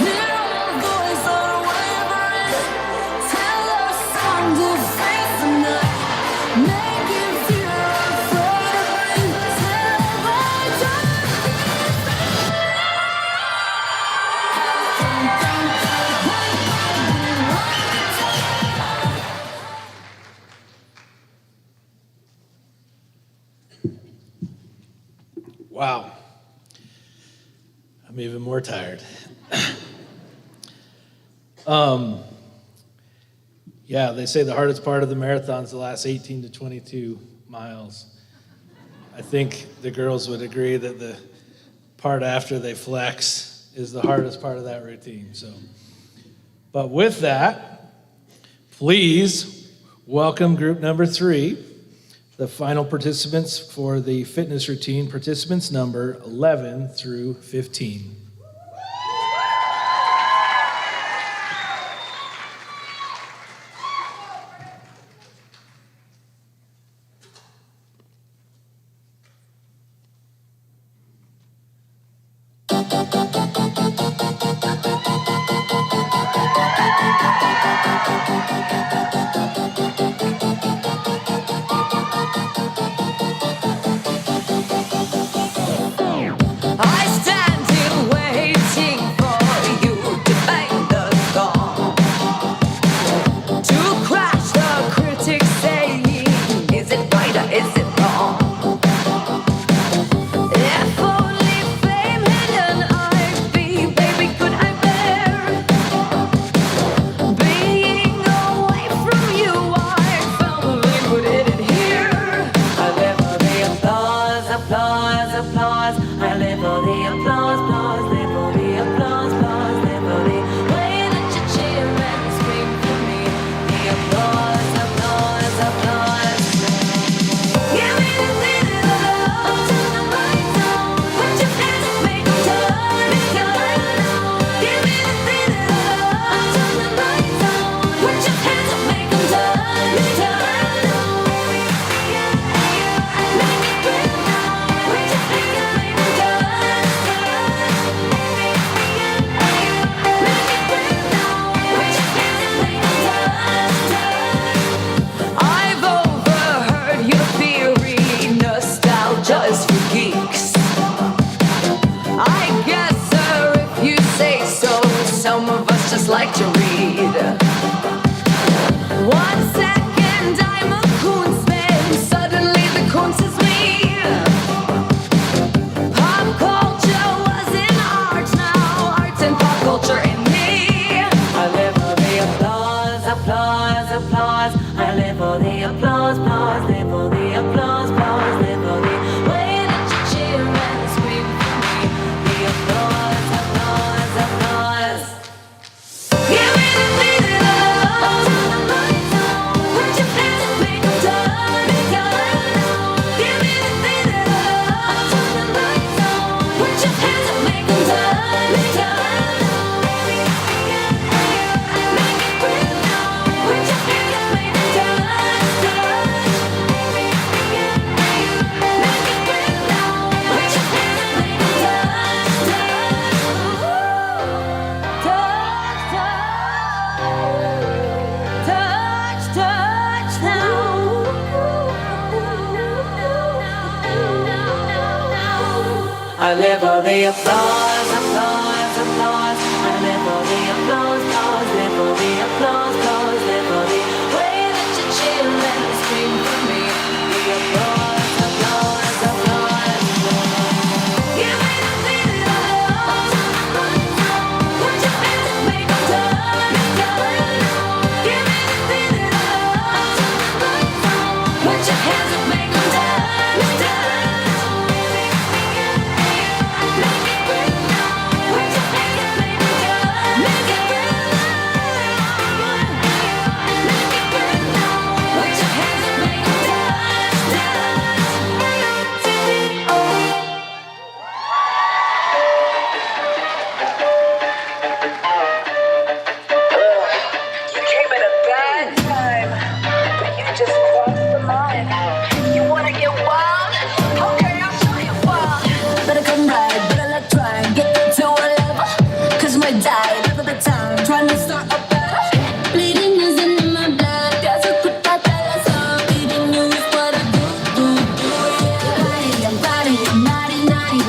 Hear our voice unwavering. Tell our song to face the night. Make it feel afraid of me. Till I die. Wow. I'm even more tired. Yeah, they say the hardest part of the marathon is the last 18 to 22 miles. I think the girls would agree that the part after they flex is the hardest part of that routine. So, but with that, please welcome group number 3, the final participants for the fitness routine, participants number 11 through 15. I stand here waiting for you to bang the gong, to crash the critics saying, is it right or is it wrong? If only fame hidden I'd be, baby, could I bear being away from you? I firmly put it in here. I live for the applause, applause, applause. I live for the applause, applause, live for the applause, applause, live for the way that you cheer and scream for me. The applause, applause, applause. Give me the minute of love, turn the lights on. Put your hands up, make 'em turn and turn. Give me the minute of love, turn the lights on. Put your hands up, make 'em turn and turn. Make it real now. Put your hands up, make 'em turn. I've overheard your theory, nostalgia is for geeks. I guess, sir, if you say so, some of us just like to read. 1 second I'm a Kunstman, suddenly the Kunst is me. Pop culture was in art, now art's in pop culture in me. I live for the applause, applause, applause. I live for the applause, applause, live for the applause, applause, live for the way that you cheer and scream for me. The applause, applause, applause. Give me the minute of love, turn the lights on. Put your hands up, make 'em turn and turn. Give me the minute of love, turn the lights on. Put your hands up, make 'em turn and turn. Make it real now. Put your hands up, make 'em turn and turn. Make it real now. Put your hands up, make 'em turn and turn. Touch, touch now. I live for the applause, applause, applause. I live for the applause, applause, live for the applause, applause, live for the way that you cheer and scream for me. The applause, applause, applause. Give me the minute of love, turn the lights on. Put your hands up, make 'em turn and turn. Give me the minute of love, turn the lights on. Put your hands up, make 'em turn and turn. Make it real now.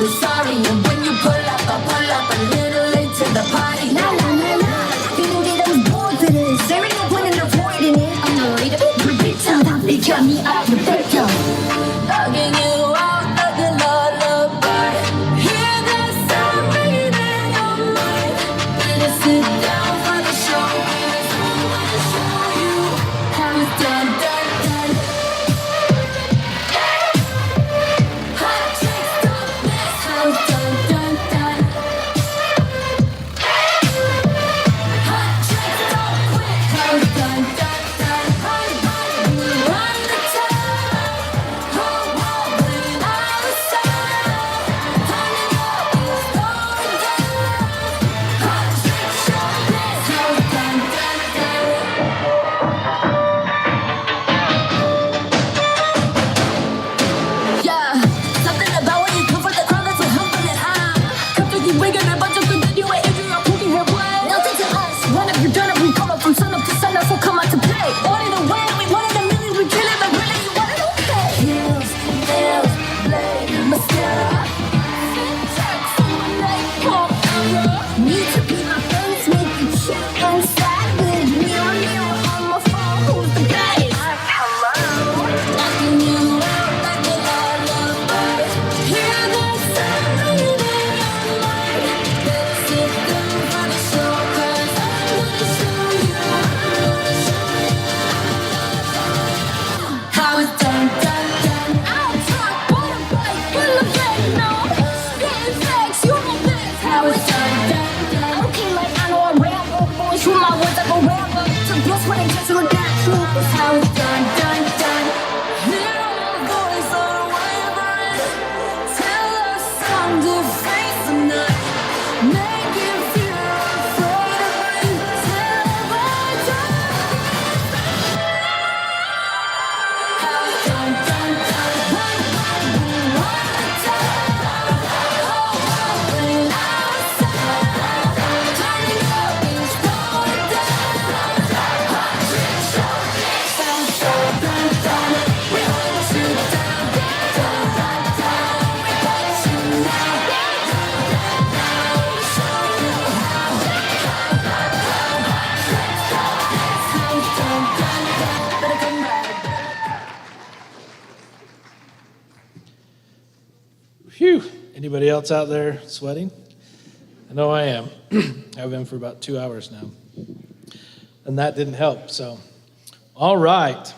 feel sorry. And when you pull up, I pull up a little late to the party. La la la la, feeling that I'm born for this. There ain't no point in avoiding it. I'm the leader, my bitch, they got me out the victim. Thugging you out like a lullaby. Hear the sound ringing in your mind. Better sit down for the show, 'cause I'm gonna show you how it's done, done, done. Hot chicks don't miss how it's done, done, done. Hot chicks don't quit how it's done, done, done. We run the town, whole world when I was sound. Turning up is going down. Hot chicks don't miss how it's done, done, done. Yeah, something about when you come for the crowd that's so humble and high. Come to you bigger than a bunch of good that you ain't injured or putting your way. Nothing to us. Run if you're done if we come up from sun up to sun up, so come out to play. One in a way, we one in a million, we kill it, but really you want it okay. Heels, nails, blade, mascara. Syntax, someone like pop error. Need to be my friends, make you chill and savage. Mirror, mirror on my phone, who's the baddest? Hello. Knocking you out like a lullaby. Hear the sound ringing in your mind. Better sit down for the show, 'cause I'm gonna show you how it's done, done, done. I'll talk motorbike, full of no. Spitting facts, you know this. How it's done, done, done. Okay, like I know a Rambo, boys, shoot my words like a Rambo. To bust when it gets to a gas troopers. How it's done, done, done. Hear our voice unwavering. Tell us something face tonight. Make you feel afraid of me. Tell everybody how it's done, done, done. Run the town. Whole world when I was sound. Turning up is going down. Hot chicks show this. Sound so done, done. We want you down, down, down, down. We want you now, down, down, down. We show you how hot chicks show this. Sound so done, done. Better come back. Phew. Anybody else out there sweating? I know I am. I've been for about 2 hours now. And that didn't help, so. All right.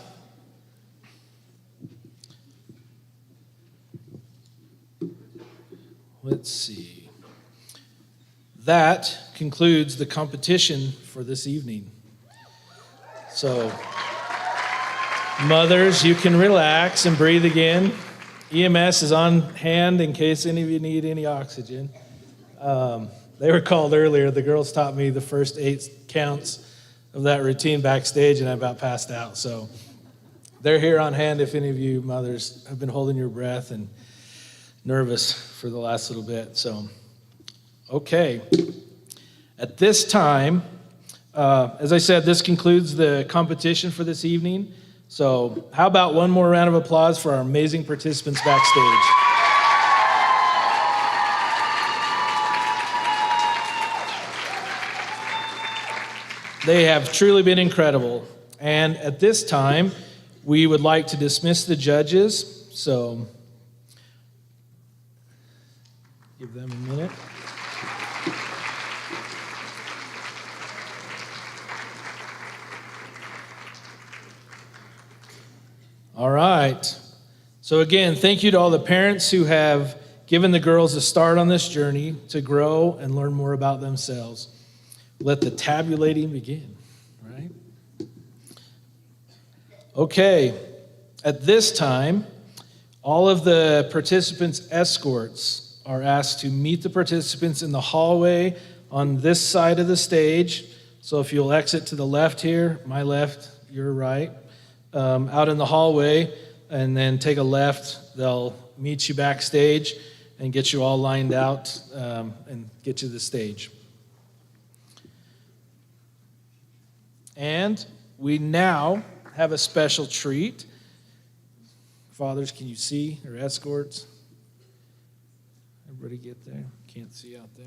Let's see. That concludes the competition for this evening. So, mothers, you can relax and breathe again. EMS is on hand in case any of you need any oxygen. They were called earlier. The girls taught me the first 8 counts of that routine backstage, and I about passed out. So they're here on hand if any of you mothers have been holding your breath and nervous for the last little bit. So, okay. At this time, as I said, this concludes the competition for this evening. So how about one more round of applause for our amazing participants backstage? They have truly been incredible. And at this time, we would like to dismiss the judges. So give them a minute. All right. So again, thank you to all the parents who have given the girls a start on this journey to grow and learn more about themselves. Let the tabulating begin, right? Okay. At this time, all of the participants' escorts are asked to meet the participants in the hallway on this side of the stage. So if you'll exit to the left here, my left, your right, out in the hallway, and then take a left, they'll meet you backstage and get you all lined out and get you to the stage. And we now have a special treat. Fathers, can you see, or escorts? Everybody get there? Can't see out there.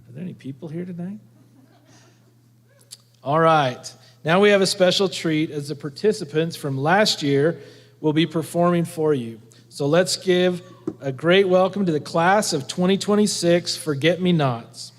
Are there any people here tonight? All right. Now we have a special treat as the participants from last year will be performing for you. So let's give a great welcome to the class of 2026 Forget-Me-Nots.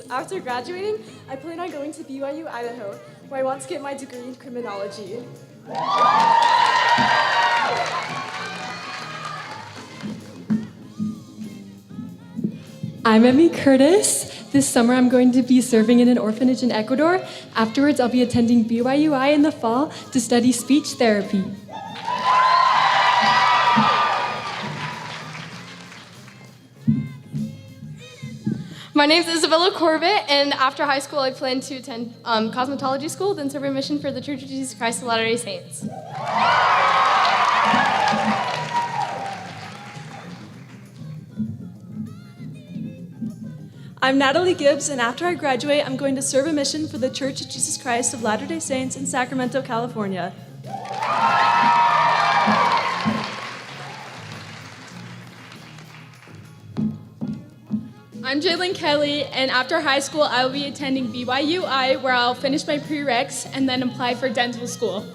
After graduating, I plan on going to BYU, Idaho, where I want to get my degree in criminology. I'm Emmy Curtis. This summer I'm going to be serving in an orphanage in Ecuador. Afterwards, I'll be attending BYU in the fall to study speech therapy. My name is Isabella Corbett, and after high school, I plan to attend cosmetology school, then serve a mission for the Church of Jesus Christ of Latter-day Saints. I'm Natalie Gibbs, and after I graduate, I'm going to serve a mission for the Church of Jesus Christ of Latter-day Saints in Sacramento, California. I'm Jalen Kelly, and after high school, I will be attending BYU, where I'll finish my prereqs and then apply for dental school.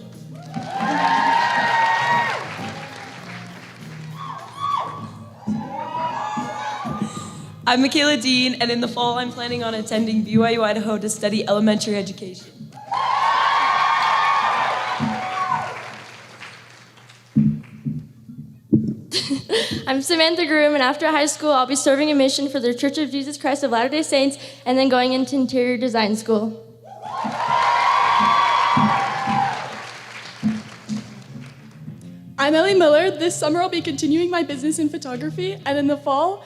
I'm Michaela Dean, and in the fall, I'm planning on attending BYU, Idaho to study elementary education. I'm Samantha Groom, and after high school, I'll be serving a mission for the Church of Jesus Christ of Latter-day Saints and then going into interior design school. I'm Ellie Miller. This summer I'll be continuing my business in photography, and in the fall,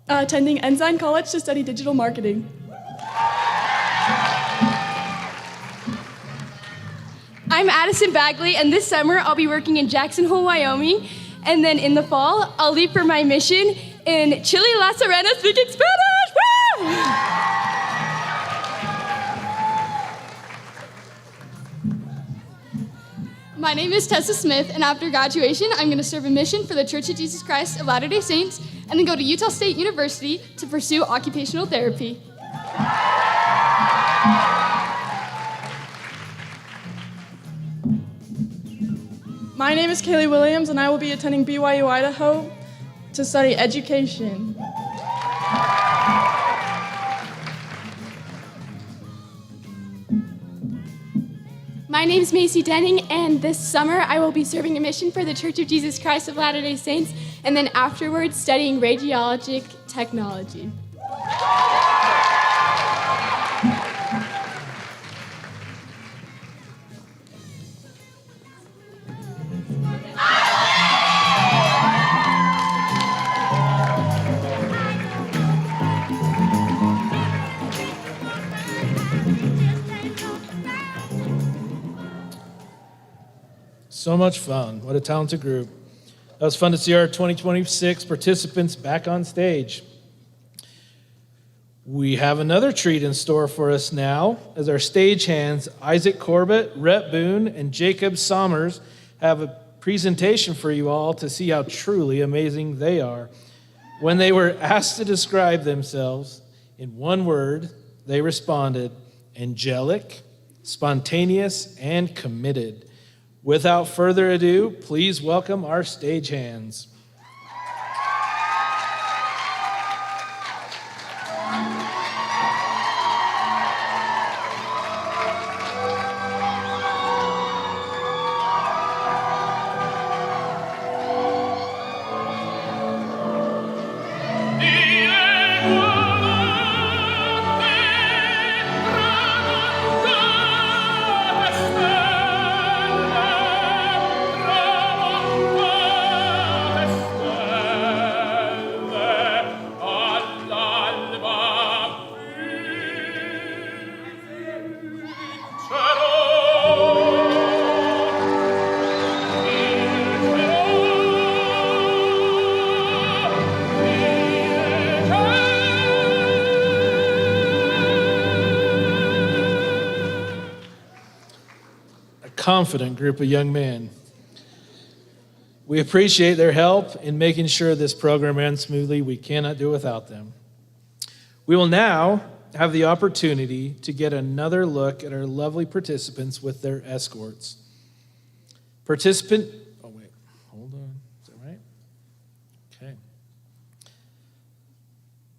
attending Ensign College to study digital marketing. I'm Addison Bagley, and this summer I'll be working in Jackson Hole, Wyoming, and then in the fall, I'll leave for my mission in Chile, La Serena, speaking Spanish! Woo! My name is Tessa Smith, and after graduation, I'm going to serve a mission for the Church of Jesus Christ of Latter-day Saints and then go to Utah State University to pursue occupational therapy. My name is Kaylee Williams, and I will be attending BYU, Idaho to study education. My name is Macy Denning, and this summer I will be serving a mission for the Church of Jesus Christ of Latter-day Saints and then afterwards studying radiologic technology. So much fun. What a talented group. That was fun to see our 2026 participants back on stage. We have another treat in store for us now as our stagehands Isaac Corbett, Rhett Boone, and Jacob Sommers have a presentation for you all to see how truly amazing they are. When they were asked to describe themselves in one word, they responded, angelic, spontaneous, and committed. Without further ado, please welcome our stagehands. Confident group of young men. We appreciate their help in making sure this program runs smoothly. We cannot do without them. We will now have the opportunity to get another look at our lovely participants with their escorts. Hold on, is that right? Okay.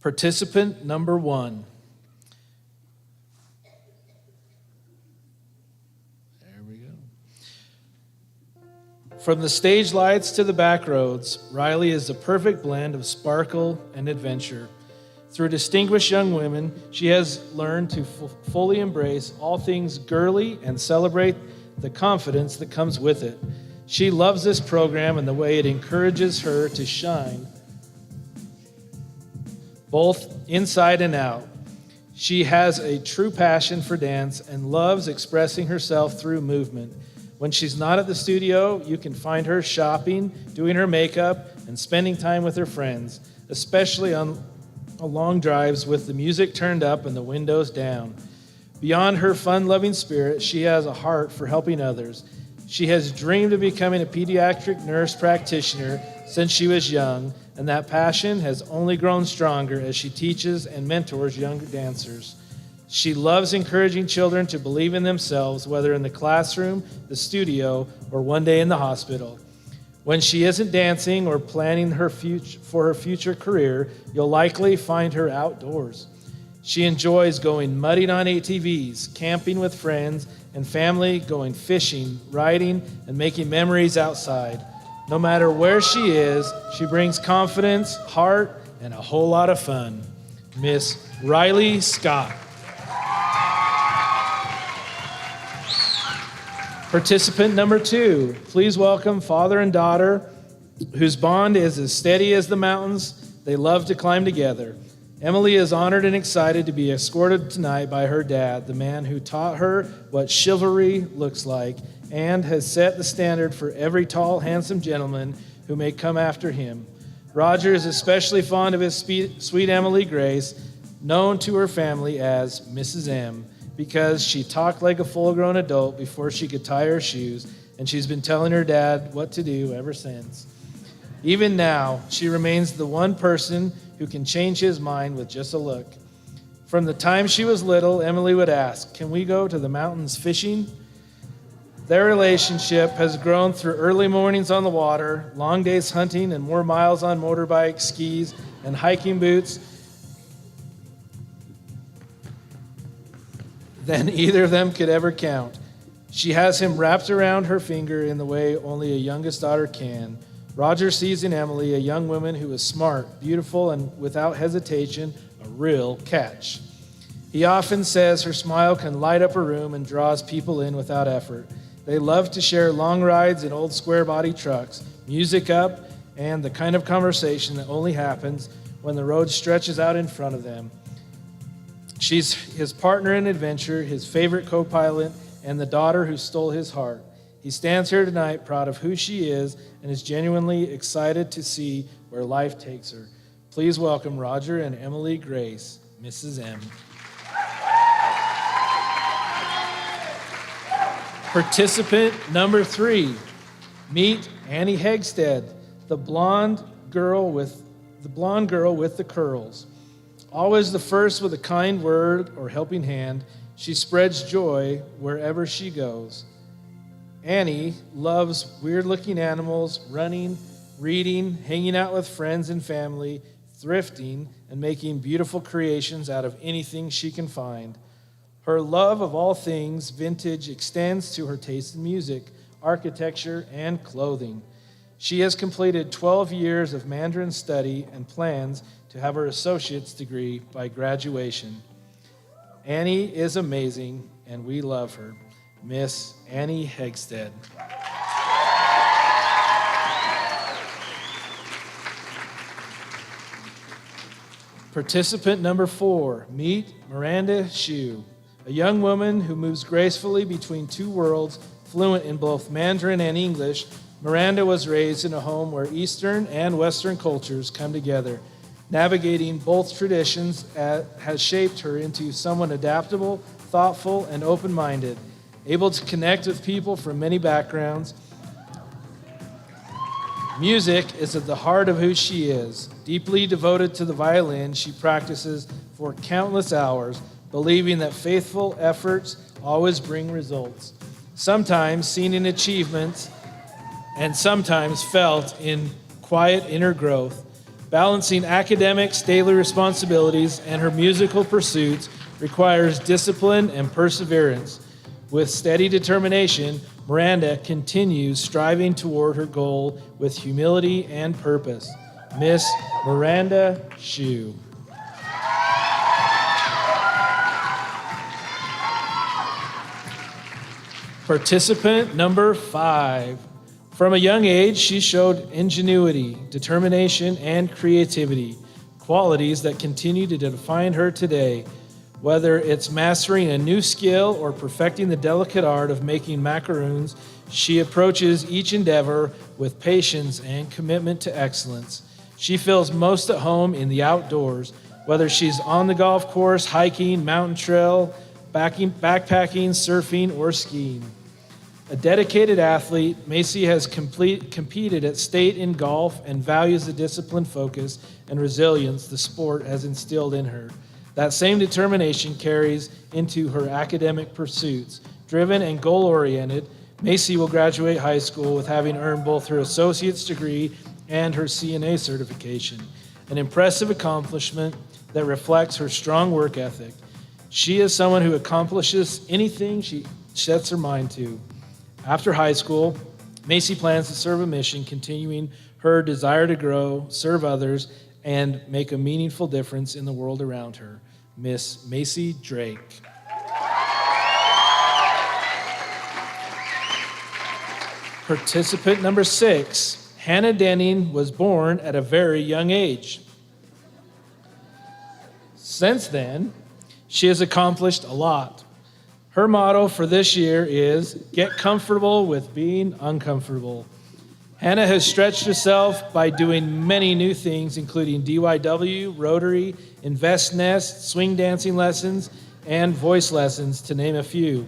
Participant number 1. From the stage lights to the back roads, Riley is the perfect blend of sparkle and adventure. Through distinguished young women, she has learned to fully embrace all things girly and celebrate the confidence that comes with it. She loves this program and the way it encourages her to shine, both inside and out. She has a true passion for dance and loves expressing herself through movement. When she's not at the studio, you can find her shopping, doing her makeup, and spending time with her friends, especially on long drives with the music turned up and the windows down. Beyond her fun-loving spirit, she has a heart for helping others. She has dreamed of becoming a pediatric nurse practitioner since she was young, and that passion has only grown stronger as she teaches and mentors younger dancers. She loves encouraging children to believe in themselves, whether in the classroom, the studio, or one day in the hospital. When she isn't dancing or planning for her future career, you'll likely find her outdoors. She enjoys going mudding on ATVs, camping with friends and family, going fishing, riding, and making memories outside. No matter where she is, she brings confidence, heart, and a whole lot of fun. Miss Riley Scott. Participant number 2, please welcome father and daughter, whose bond is as steady as the mountains they love to climb together. Emily is honored and excited to be escorted tonight by her dad, the man who taught her what chivalry looks like and has set the standard for every tall, handsome gentleman who may come after him. Roger is especially fond of his sweet Emily Grace, known to her family as Mrs. M, because she talked like a full-grown adult before she could tie her shoes, and she's been telling her dad what to do ever since. Even now, she remains the one person who can change his mind with just a look. From the time she was little, Emily would ask, "Can we go to the mountains fishing?" Their relationship has grown through early mornings on the water, long days hunting, and more miles on motorbikes, skis, and hiking boots than either of them could ever count. She has him wrapped around her finger in the way only a youngest daughter can. Roger sees in Emily a young woman who is smart, beautiful, and without hesitation, a real catch. He often says her smile can light up a room and draws people in without effort. They love to share long rides in old square-body trucks, music up, and the kind of conversation that only happens when the road stretches out in front of them. She's his partner in adventure, his favorite co-pilot, and the daughter who stole his heart. He stands here tonight proud of who she is and is genuinely excited to see where life takes her. Please welcome Roger and Emily Grace, Mrs. M. Participant number 3, meet Annie Hegstead, the blonde girl with the curls. Always the first with a kind word or helping hand, she spreads joy wherever she goes. Annie loves weird-looking animals, running, reading, hanging out with friends and family, thrifting, and making beautiful creations out of anything she can find. Her love of all things vintage extends to her taste in music, architecture, and clothing. She has completed 12 years of Mandarin study and plans to have her associate's degree by graduation. Annie is amazing, and we love her. Miss Annie Hegstead. Participant number 4, meet Miranda Xu, a young woman who moves gracefully between two worlds, fluent in both Mandarin and English. Miranda was raised in a home where Eastern and Western cultures come together. Navigating both traditions has shaped her into someone adaptable, thoughtful, and open-minded, able to connect with people from many backgrounds. Music is at the heart of who she is. Deeply devoted to the violin, she practices for countless hours, believing that faithful efforts always bring results, sometimes seen in achievements and sometimes felt in quiet inner growth. Balancing academics, daily responsibilities, and her musical pursuits requires discipline and perseverance. With steady determination, Miranda continues striving toward her goal with humility and purpose. Miss Miranda Xu. Participant number 5. From a young age, she showed ingenuity, determination, and creativity, qualities that continue to define her today. Whether it's mastering a new skill or perfecting the delicate art of making macaroons, she approaches each endeavor with patience and commitment to excellence. She feels most at home in the outdoors, whether she's on the golf course, hiking, mountain trail, backpacking, surfing, or skiing. A dedicated athlete, Macy has competed at state in golf and values the discipline, focus, and resilience the sport has instilled in her. That same determination carries into her academic pursuits. Driven and goal-oriented, Macy will graduate high school with having earned both her associate's degree and her CNA certification, an impressive accomplishment that reflects her strong work ethic. She is someone who accomplishes anything she sets her mind to. After high school, Macy plans to serve a mission, continuing her desire to grow, serve others, and make a meaningful difference in the world around her. Miss Macy Drake. Participant number 6, Hannah Denning was born at a very young age. Since then, she has accomplished a lot. Her motto for this year is, get comfortable with being uncomfortable. Hannah has stretched herself by doing many new things, including DYW, Rotary, Invest Nest, swing dancing lessons, and voice lessons, to name a few.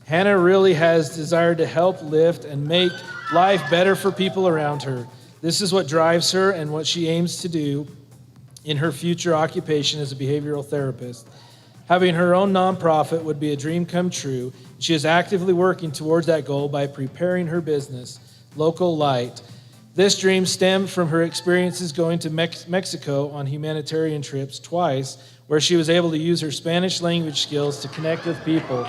Hannah really has desired to help lift and make life better for people around her. This is what drives her and what she aims to do in her future occupation as a behavioral therapist. Having her own nonprofit would be a dream come true. She is actively working towards that goal by preparing her business, Local Light. This dream stemmed from her experiences going to Mexico on humanitarian trips twice, where she was able to use her Spanish language skills to connect with people.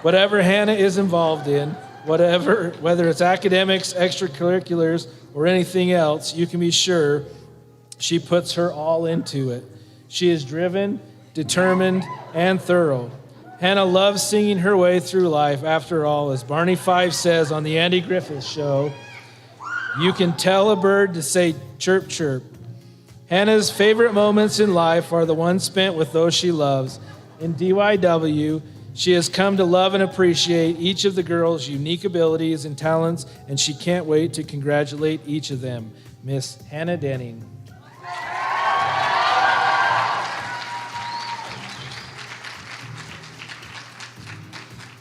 Whatever Hannah is involved in, whether it's academics, extracurriculars, or anything else, you can be sure she puts her all into it. She is driven, determined, and thorough. Hannah loves singing her way through life. After all, as Barney Fife says on the Andy Griffith Show, you can tell a bird to say chirp, chirp. Hannah's favorite moments in life are the ones spent with those she loves. In DYW, She has come to love and appreciate each of the girls' unique abilities and talents, and she can't wait to congratulate each of them. Miss Hannah Denning.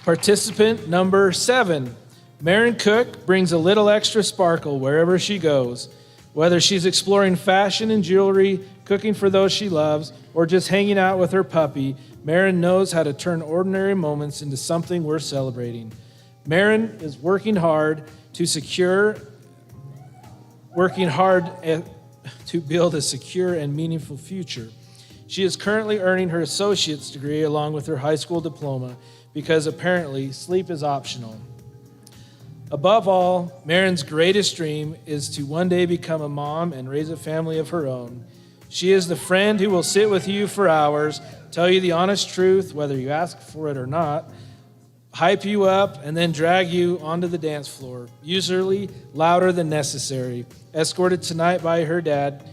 Participant number 7. Marin Cook brings a little extra sparkle wherever she goes. Whether she's exploring fashion and jewelry, cooking for those she loves, or just hanging out with her puppy, Marin knows how to turn ordinary moments into something worth celebrating. Marin is working hard to build a secure and meaningful future. She is currently earning her associate's degree along with her high school diploma because apparently sleep is optional. Above all, Marin's greatest dream is to one day become a mom and raise a family of her own. She is the friend who will sit with you for hours, tell you the honest truth, whether you ask for it or not, hype you up, and then drag you onto the dance floor, usually louder than necessary. Escorted tonight by her dad,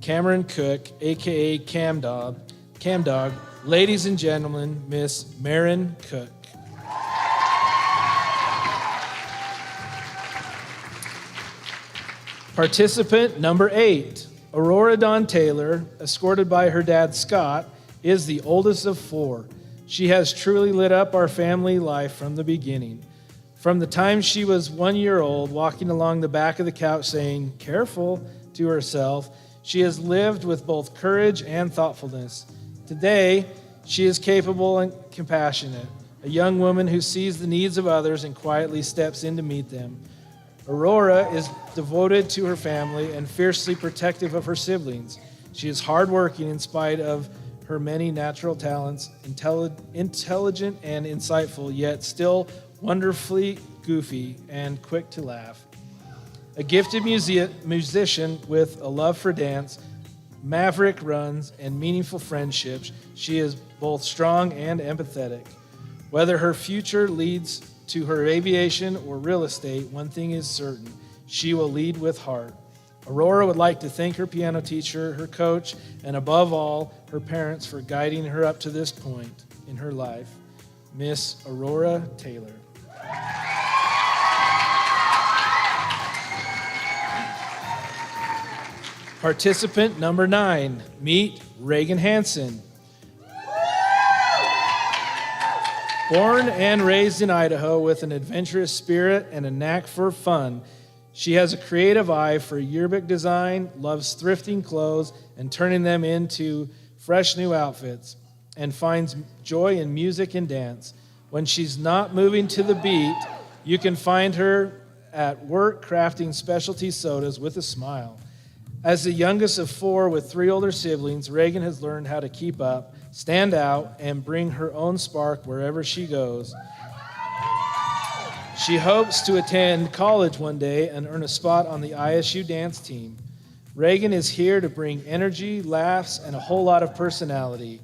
Cameron Cook, a.k.a. Cam Dog. Ladies and gentlemen, Miss Marin Cook. Participant number 8, Aurora Dawn Taylor, escorted by her dad Scott, is the oldest of 4. She has truly lit up our family life from the beginning. From the time she was 1 year old, walking along the back of the couch saying, "Careful," to herself, she has lived with both courage and thoughtfulness. Today, she is capable and compassionate, a young woman who sees the needs of others and quietly steps in to meet them. Aurora is devoted to her family and fiercely protective of her siblings. She is hardworking in spite of her many natural talents, intelligent and insightful, yet still wonderfully goofy and quick to laugh. A gifted musician with a love for dance, maverick runs, and meaningful friendships, she is both strong and empathetic. Whether her future leads to her aviation or real estate, one thing is certain: she will lead with heart. Aurora would like to thank her piano teacher, her coach, and above all, her parents for guiding her up to this point in her life. Miss Aurora Taylor. Participant number 9, meet Reagan Hansen. Born and raised in Idaho with an adventurous spirit and a knack for fun, she has a creative eye for yearbook design, loves thrifting clothes and turning them into fresh new outfits, and finds joy in music and dance. When she's not moving to the beat, you can find her at work crafting specialty sodas with a smile. As the youngest of 4 with 3 older siblings, Reagan has learned how to keep up, stand out, and bring her own spark wherever she goes. She hopes to attend college one day and earn a spot on the ISU dance team. Reagan is here to bring energy, laughs, and a whole lot of personality.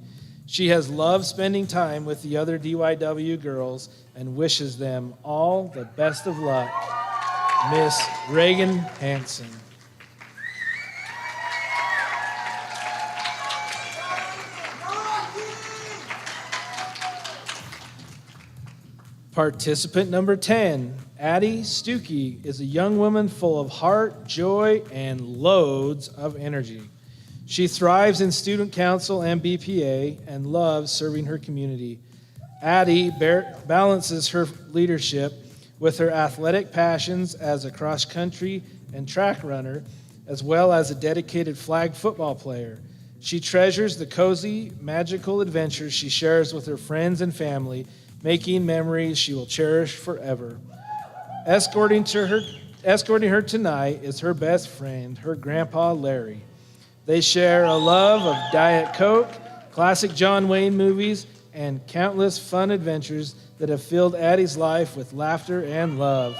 She has loved spending time with the other DYW girls and wishes them all the best of luck. Miss Reagan Hansen. Participant number 10, Addie Stuckey, is a young woman full of heart, joy, and loads of energy. She thrives in student council and BPA and loves serving her community. Addie balances her leadership with her athletic passions as a cross-country and track runner, as well as a dedicated flag football player. She treasures the cozy, magical adventures she shares with her friends and family, making memories she will cherish forever. Escorting her tonight is her best friend, her grandpa Larry. They share a love of Diet Coke, classic John Wayne movies, and countless fun adventures that have filled Addie's life with laughter and love.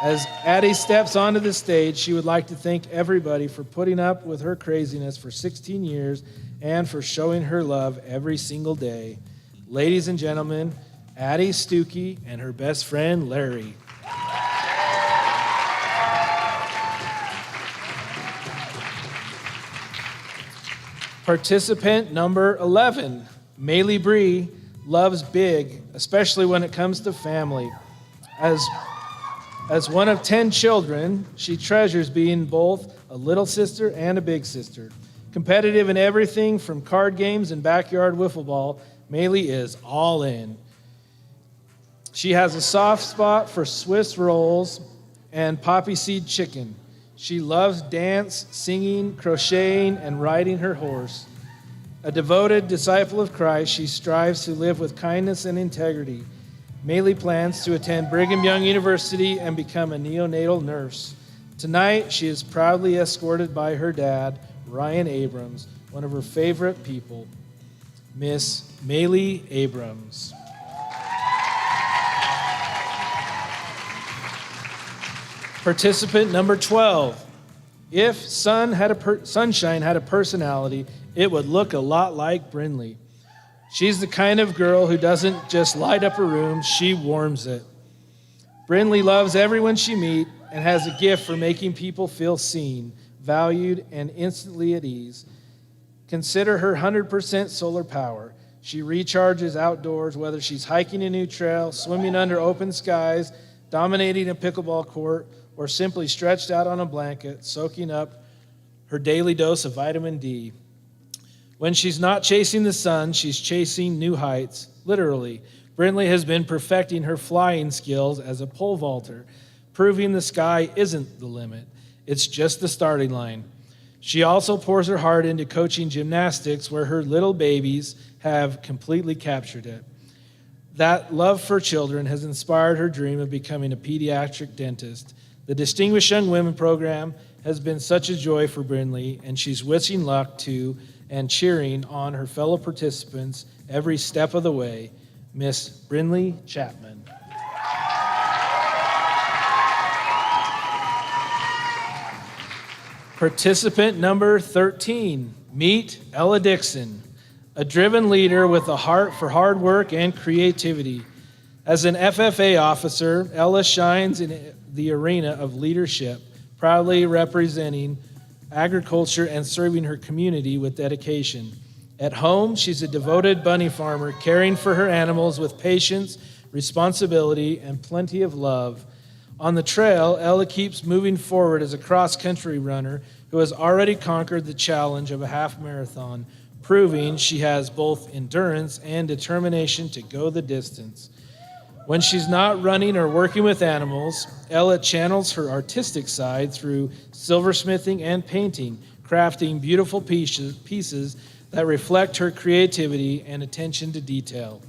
As Addie steps onto the stage, she would like to thank everybody for putting up with her craziness for 16 years and for showing her love every single day. Ladies and gentlemen, Addie Stuckey and her best friend, Larry. Participant number 11, Maylee Bree, loves big, especially when it comes to family. As one of 10 children, she treasures being both a little sister and a big sister. Competitive in everything from card games and backyard wiffle ball, Maylee is all in. She has a soft spot for Swiss rolls and poppy seed chicken. She loves dance, singing, crocheting, and riding her horse. A devoted disciple of Christ, she strives to live with kindness and integrity. Maylee plans to attend Brigham Young University and become a neonatal nurse. Tonight, she is proudly escorted by her dad, Ryan Abrams, one of her favorite people, Miss Maylee Abrams. Participant number 12. If Sunshine had a personality, it would look a lot like Brinley. She's the kind of girl who doesn't just light up a room, she warms it. Brinley loves everyone she meets and has a gift for making people feel seen, valued, and instantly at ease. Consider her 100% solar power. She recharges outdoors, whether she's hiking a new trail, swimming under open skies, dominating a pickleball court, or simply stretched out on a blanket, soaking up her daily dose of vitamin D. When she's not chasing the sun, she's chasing new heights, literally. Brinley has been perfecting her flying skills as a pole vaulter, proving the sky isn't the limit. It's just the starting line. She also pours her heart into coaching gymnastics, where her little babies have completely captured it. That love for children has inspired her dream of becoming a pediatric dentist. The Distinguished Young Women program has been such a joy for Brinley, and she's wishing luck to and cheering on her fellow participants every step of the way. Miss Brinley Chapman. Participant number 13, meet Ella Dixon, a driven leader with a heart for hard work and creativity. As an FFA officer, Ella shines in the arena of leadership, proudly representing agriculture and serving her community with dedication. At home, she's a devoted bunny farmer, caring for her animals with patience, responsibility, and plenty of love. On the trail, Ella keeps moving forward as a cross-country runner who has already conquered the challenge of a half marathon, proving she has both endurance and determination to go the distance. When she's not running or working with animals, Ella channels her artistic side through silversmithing and painting, crafting beautiful pieces that reflect her creativity and attention to detail.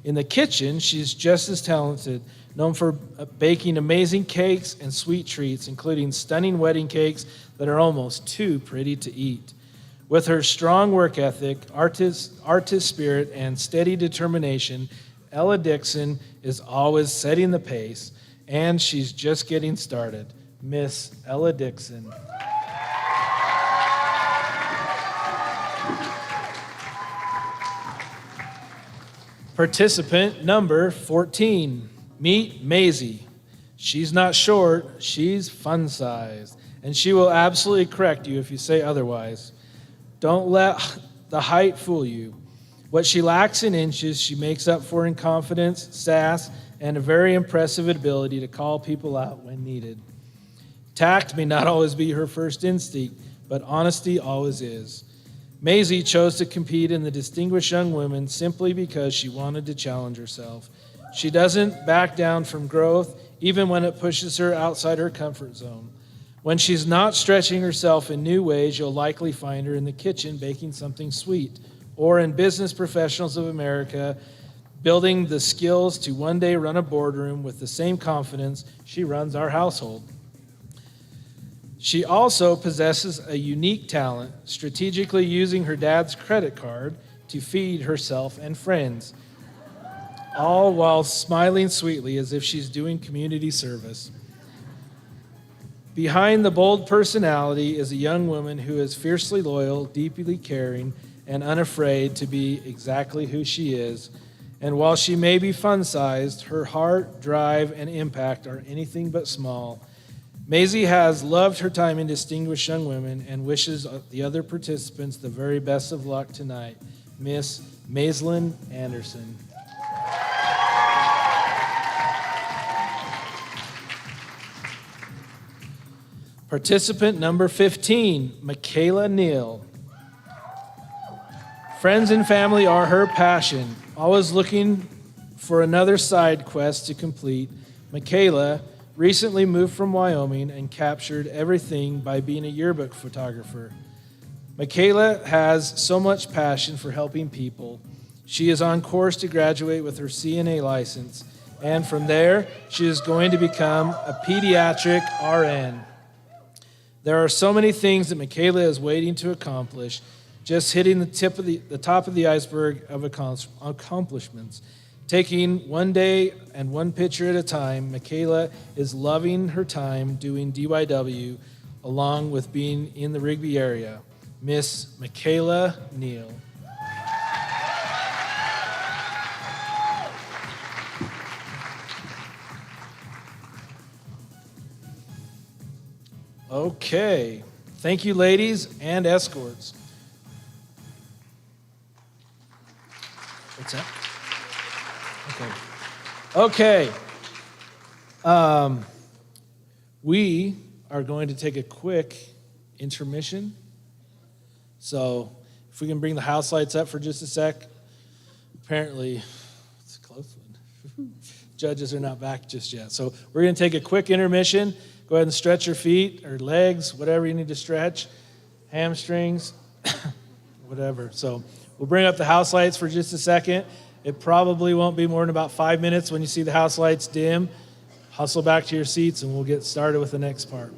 In the kitchen, she's just as talented, known for baking amazing cakes and sweet treats, including stunning wedding cakes that are almost too pretty to eat. With her strong work ethic, artist spirit, and steady determination, Ella Dixon is always setting the pace, and she's just getting started. Miss Ella Dixon. Participant number 14, meet Maisie. She's not short, she's fun-sized, and she will absolutely correct you if you say otherwise. Don't let the height fool you. What she lacks in inches, she makes up for in confidence, sass, and a very impressive ability to call people out when needed. Tact may not always be her first instinct, but honesty always is. Maisie chose to compete in the Distinguished Young Women simply because she wanted to challenge herself. She doesn't back down from growth, even when it pushes her outside her comfort zone. When she's not stretching herself in new ways, you'll likely find her in the kitchen baking something sweet, or in Business Professionals of America, building the skills to one day run a boardroom with the same confidence she runs our household. She also possesses a unique talent, strategically using her dad's credit card to feed herself and friends, all while smiling sweetly as if she's doing community service. Behind the bold personality is a young woman who is fiercely loyal, deeply caring, and unafraid to be exactly who she is. And while she may be fun-sized, her heart, drive, and impact are anything but small. Maisie has loved her time in Distinguished Young Women and wishes the other participants the very best of luck tonight. Miss Maislyn Anderson. Participant number 15, Michaela Neal. Friends and family are her passion. Always looking for another side quest to complete, Michaela recently moved from Wyoming and captured everything by being a yearbook photographer. Michaela has so much passion for helping people. She is on course to graduate with her CNA license, and from there, she is going to become a pediatric RN. There are so many things that Michaela is waiting to accomplish, just hitting the top of the iceberg of accomplishments. Taking one day and one picture at a time, Michaela is loving her time doing DYW along with being in the Rigby area. Miss Michaela Neal. Okay. Thank you, ladies and escorts. What's that? Okay. We are going to take a quick intermission. So if we can bring the house lights up for just a sec. Apparently, it's a close one. Judges are not back just yet. So we're going to take a quick intermission. Go ahead and stretch your feet or legs, whatever you need to stretch, hamstrings, whatever. So we'll bring up the house lights for just a second. It probably won't be more than about 5 minutes when you see the house lights dim. Hustle back to your seats and we'll get started with the next part.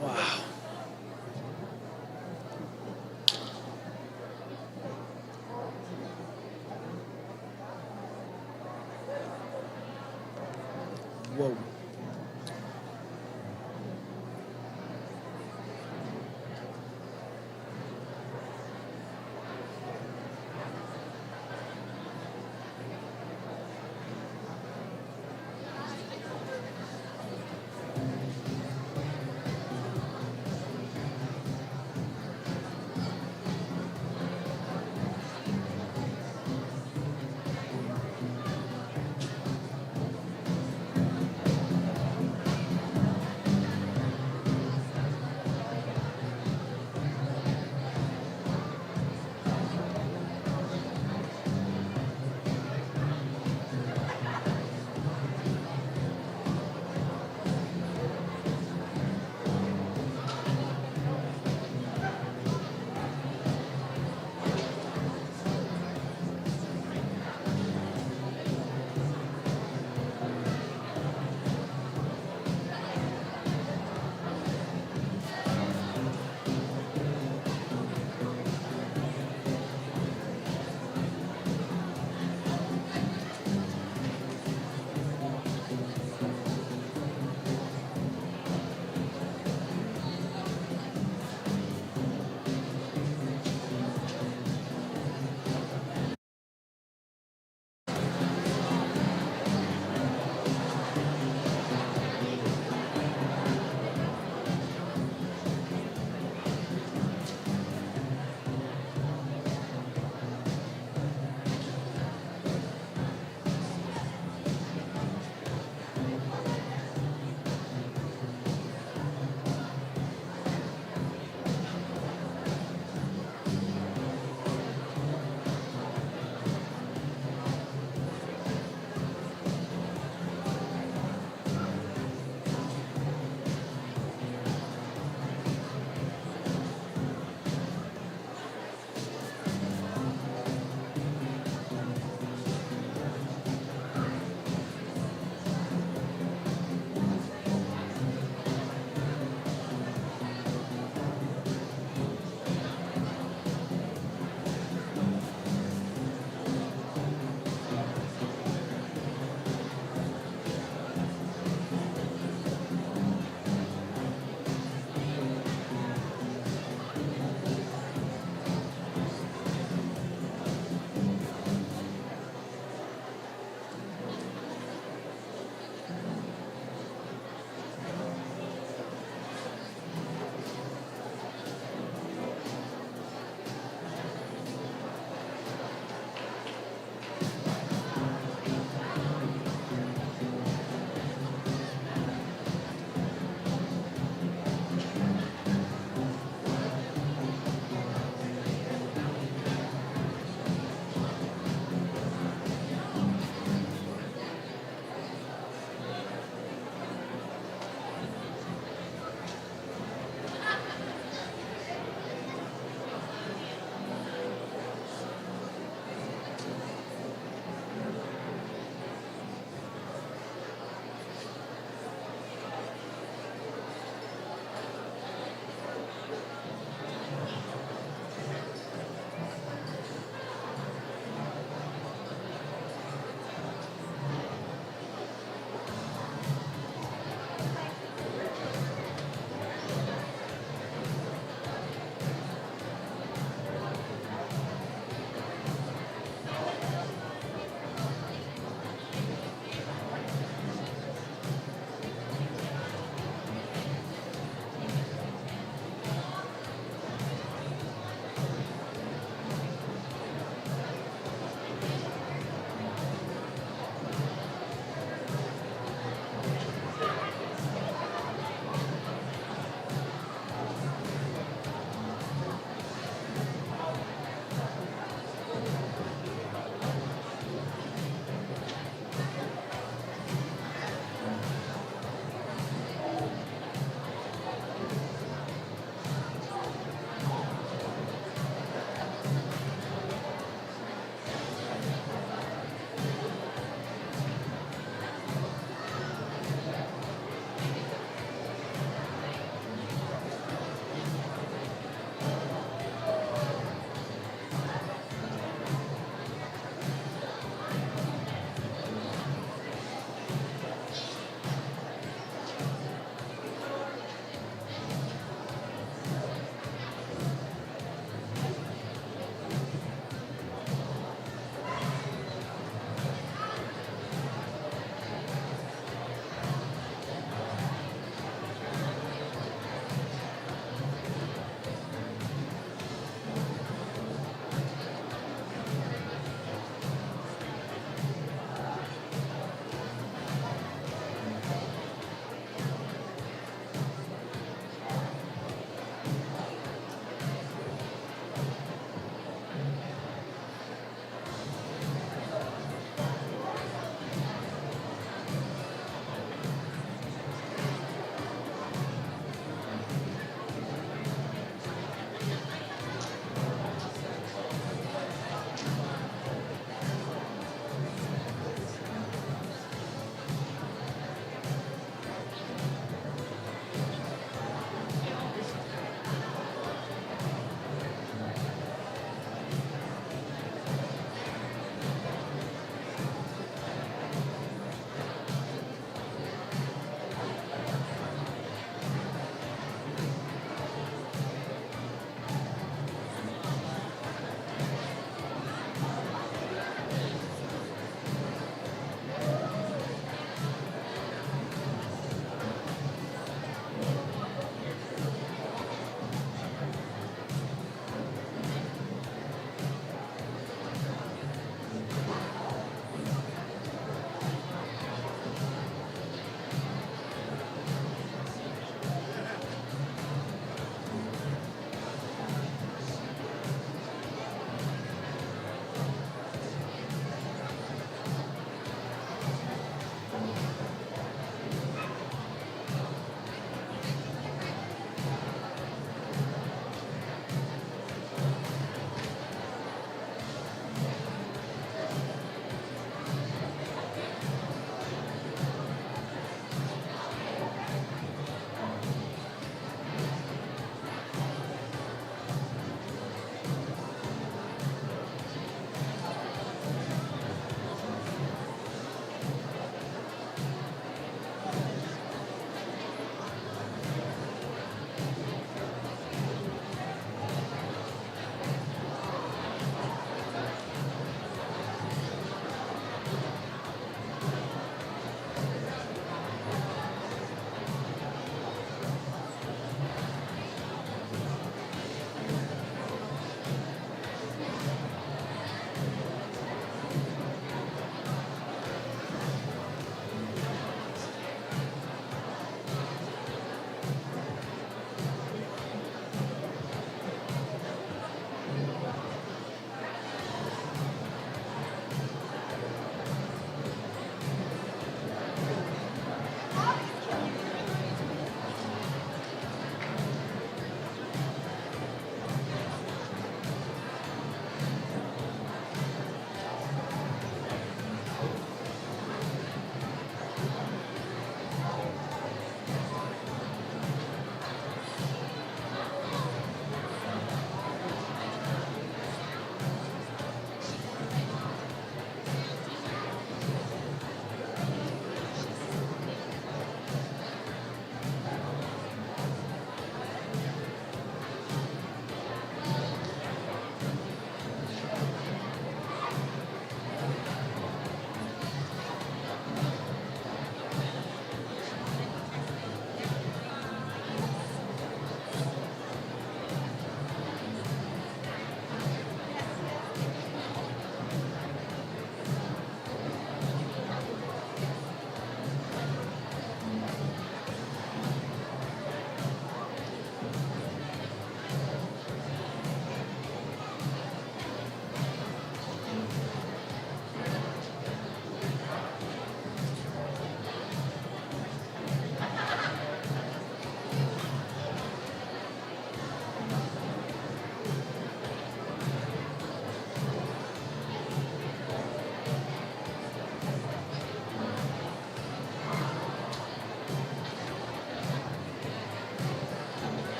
Wow. Whoa.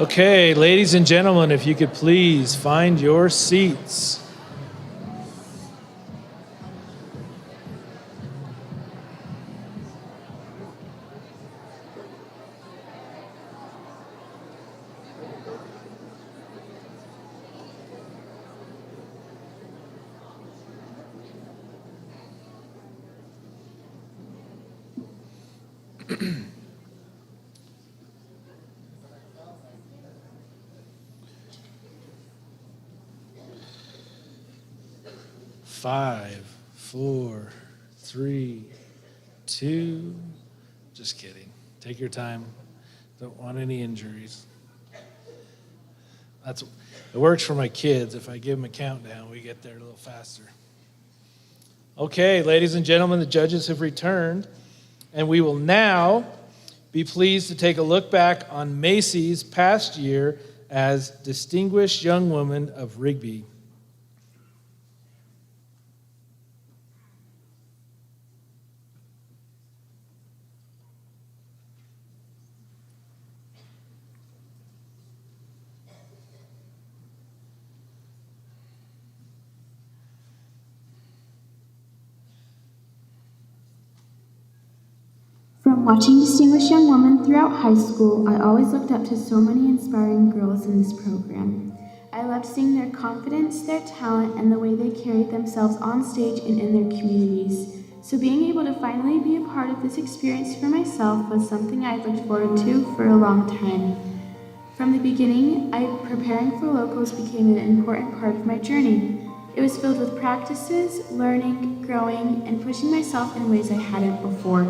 Okay, ladies and gentlemen, if you could please find your seats. Five, four, three, two. Just kidding. Take your time. Don't want any injuries. It works for my kids. If I give them a countdown, we get there a little faster. Okay, ladies and gentlemen, the judges have returned, and we will now be pleased to take a look back on Macy's past year as Distinguished Young Woman of Rigby. From watching Distinguished Young Women throughout high school, I always looked up to so many inspiring girls in this program. I loved seeing their confidence, their talent, and the way they carried themselves on stage and in their communities. So being able to finally be a part of this experience for myself was something I looked forward to for a long time. From the beginning, preparing for locals became an important part of my journey. It was filled with practices, learning, growing, and pushing myself in ways I hadn't before.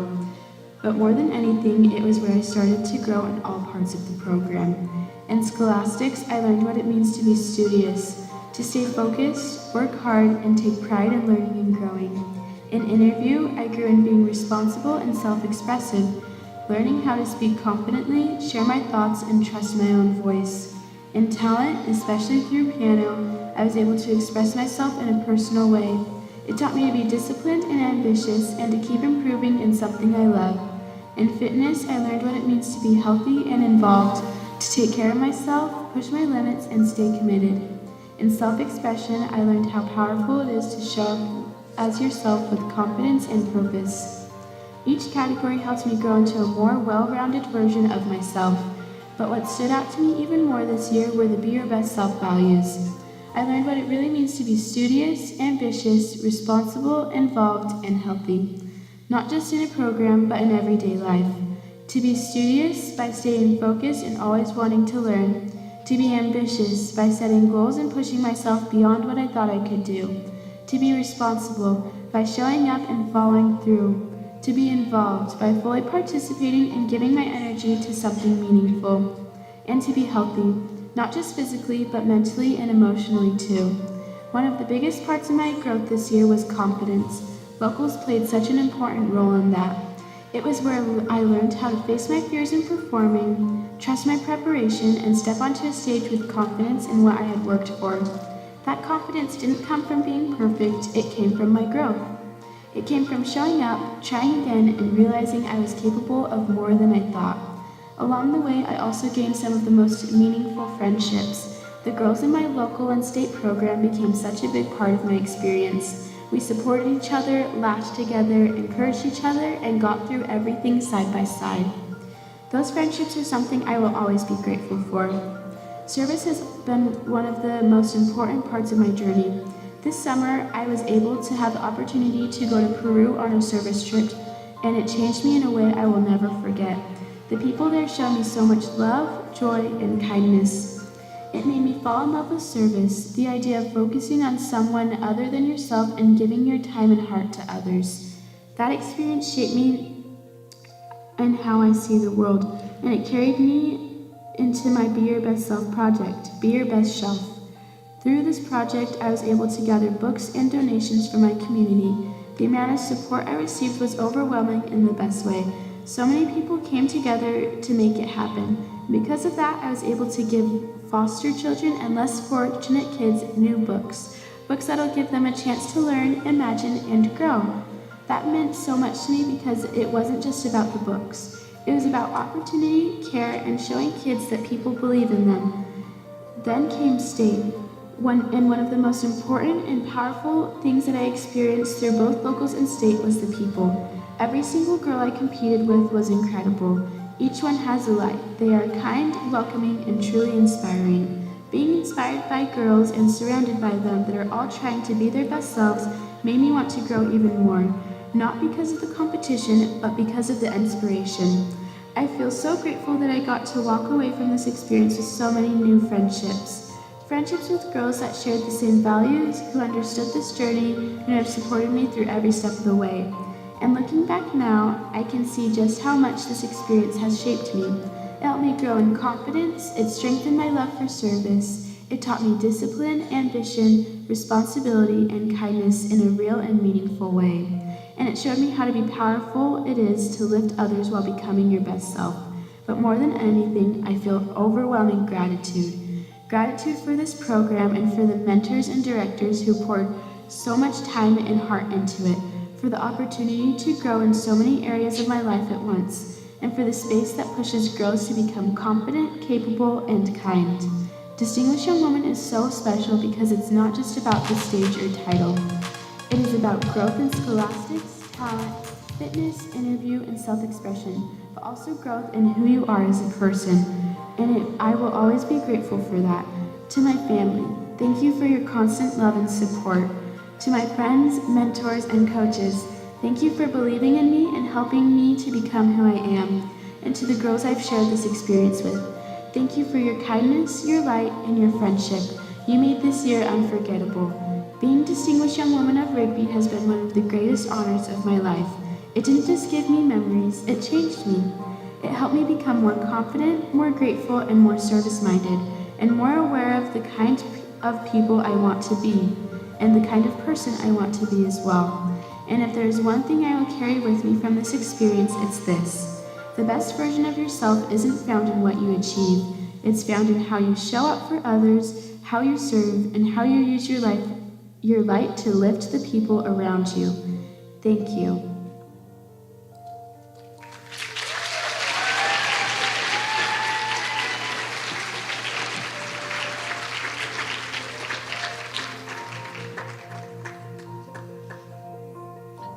But more than anything, it was where I started to grow in all parts of the program. In scholastics, I learned what it means to be studious, to stay focused, work hard, and take pride in learning and growing. In interview, I grew in being responsible and self-expressive, learning how to speak confidently, share my thoughts, and trust my own voice. In talent, especially through piano, I was able to express myself in a personal way. It taught me to be disciplined and ambitious and to keep improving in something I love. In fitness, I learned what it means to be healthy and involved, to take care of myself, push my limits, and stay committed. In self-expression, I learned how powerful it is to show up as yourself with confidence and purpose. Each category helped me grow into a more well-rounded version of myself. But what stood out to me even more this year were the Be Your Best Self values. I learned what it really means to be studious, ambitious, responsible, involved, and healthy. Not just in a program, but in everyday life. To be studious by staying focused and always wanting to learn. To be ambitious by setting goals and pushing myself beyond what I thought I could do. To be responsible by showing up and following through. To be involved by fully participating and giving my energy to something meaningful. And to be healthy, not just physically, but mentally and emotionally too. One of the biggest parts of my growth this year was confidence. Vocals played such an important role in that. It was where I learned how to face my fears in performing, trust my preparation, and step onto a stage with confidence in what I had worked for. That confidence didn't come from being perfect, it came from my growth. It came from showing up, trying again, and realizing I was capable of more than I thought. Along the way, I also gained some of the most meaningful friendships. The girls in my local and state program became such a big part of my experience. We supported each other, laughed together, encouraged each other, and got through everything side by side. Those friendships are something I will always be grateful for. Service has been one of the most important parts of my journey. This summer, I was able to have the opportunity to go to Peru on a service trip, and it changed me in a way I will never forget. The people there showed me so much love, joy, and kindness. It made me fall in love with service, the idea of focusing on someone other than yourself and giving your time and heart to others. That experience shaped me and how I see the world, and it carried me into my Be Your Best Self project, Be Your Best Shelf. Through this project, I was able to gather books and donations from my community. The amount of support I received was overwhelming in the best way. So many people came together to make it happen. Because of that, I was able to give foster children and less fortunate kids new books that'll give them a chance to learn, imagine, and grow. That meant so much to me because it wasn't just about the books. It was about opportunity, care, and showing kids that people believe in them. Then came state, and one of the most important and powerful things that I experienced through both locals and state was the people. Every single girl I competed with was incredible. Each one has a light. They are kind, welcoming, and truly inspiring. Being inspired by girls and surrounded by them that are all trying to be their best selves made me want to grow even more, not because of the competition, but because of the inspiration. I feel so grateful that I got to walk away from this experience with so many new friendships. Friendships with girls that shared the same values, who understood this journey, and have supported me through every step of the way. And looking back now, I can see just how much this experience has shaped me. It helped me grow in confidence, it strengthened my love for service, it taught me discipline, ambition, responsibility, and kindness in a real and meaningful way. And it showed me how to be powerful it is to lift others while becoming your best self. But more than anything, I feel overwhelming gratitude. Gratitude for this program and for the mentors and directors who poured so much time and heart into it, for the opportunity to grow in so many areas of my life at once, and for the space that pushes girls to become confident, capable, and kind. Distinguished Young Woman is so special because it's not just about the stage or title. It is about growth in scholastics, talent, fitness, interview, and self-expression, but also growth in who you are as a person. And I will always be grateful for that. To my family, thank you for your constant love and support. To my friends, mentors, and coaches, thank you for believing in me and helping me to become who I am. And to the girls I've shared this experience with, thank you for your kindness, your light, and your friendship. You made this year unforgettable. Being Distinguished Young Woman of Rigby has been one of the greatest honors of my life. It didn't just give me memories, it changed me. It helped me become more confident, more grateful, and more service-minded, and more aware of the kind of people I want to be, and the kind of person I want to be as well. And if there is one thing I will carry with me from this experience, it's this. The best version of yourself isn't found in what you achieve. It's found in how you show up for others, how you serve, and how you use your light to lift the people around you. Thank you.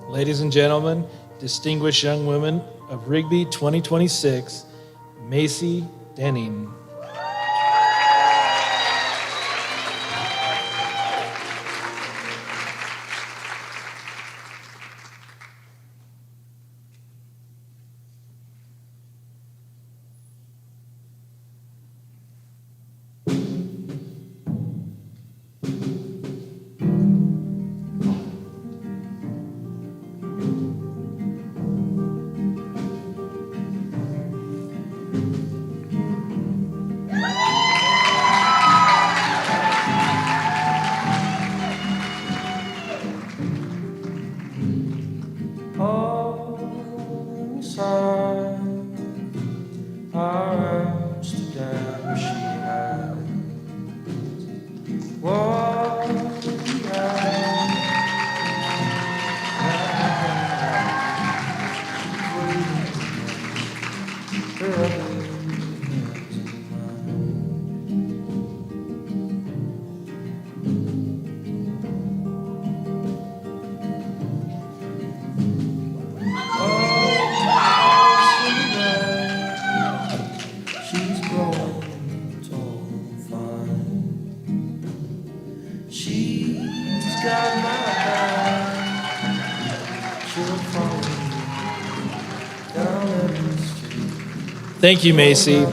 Ladies and gentlemen, Distinguished Young Women of Rigby 2026, Macy Denning. Thank you, Macy.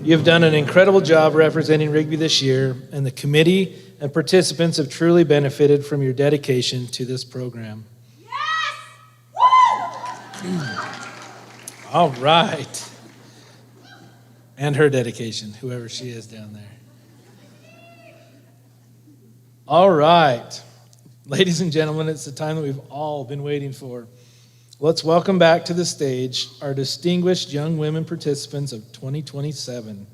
You have done an incredible job representing Rigby this year, and the committee and participants have truly benefited from your dedication to this program. All right. And her dedication, whoever she is down there. All right. Ladies and gentlemen, it's the time that we've all been waiting for. Let's welcome back to the stage our distinguished young women participants of 2027.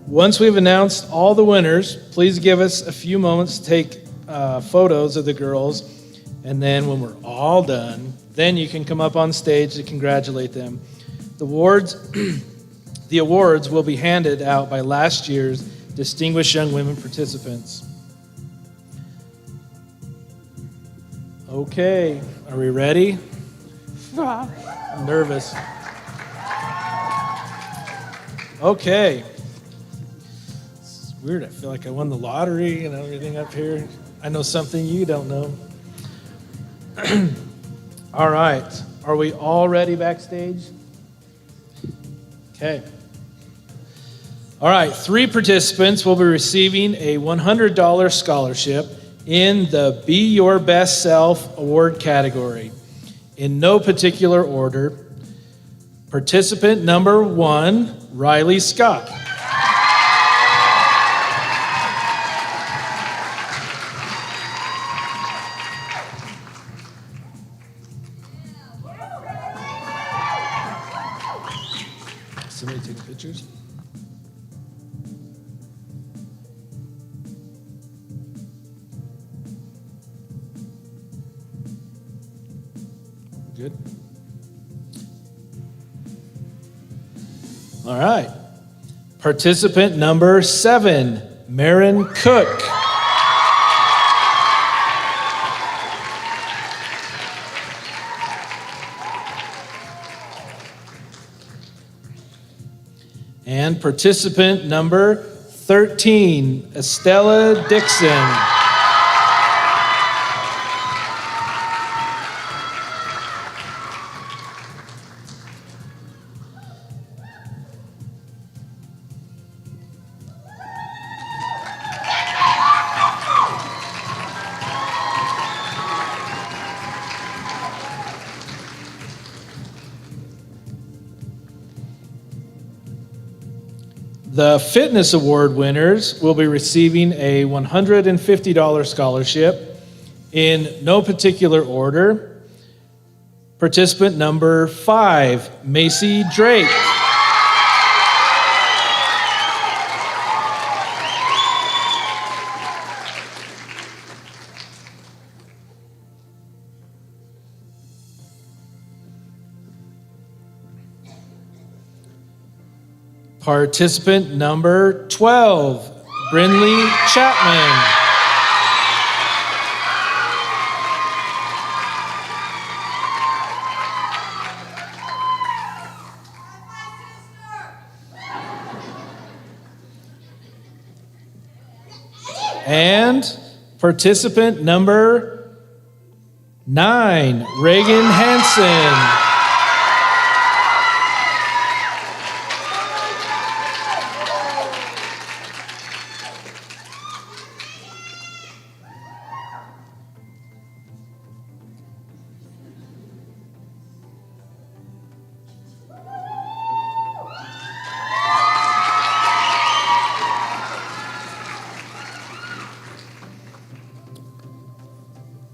Once we've announced all the winners, please give us a few moments to take photos of the girls, and then when we're all done, then you can come up on stage to congratulate them. The awards will be handed out by last year's Distinguished Young Women participants. Okay, are we ready? I'm nervous. Okay. It's weird, I feel like I won the lottery and everything up here. I know something you don't know. All right, are we all ready backstage? Okay. All right, 3 participants will be receiving a $100 scholarship in the Be Your Best Self award category. In no particular order, participant number 1, Riley Scott. Somebody taking pictures? Good. All right. Participant number 7, Marin Cook. And participant number 13, Estella Dixon. The Fitness Award winners will be receiving a $150 scholarship in no particular order. Participant number 5, Macy Drake. Participant number 12, Brindley Chapman. And participant number 9, Reagan Hansen.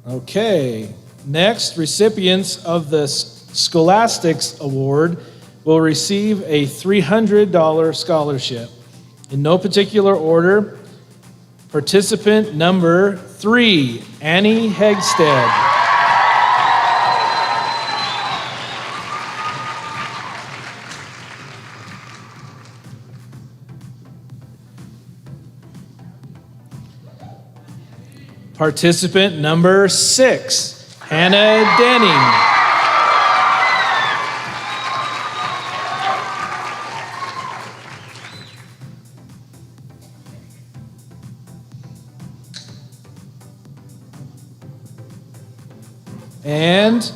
Okay, next, recipients of the Scholastics Award will receive a $300 scholarship. In no particular order, participant number 3, Annie Hegstead. Participant number 6, Hannah Denning. And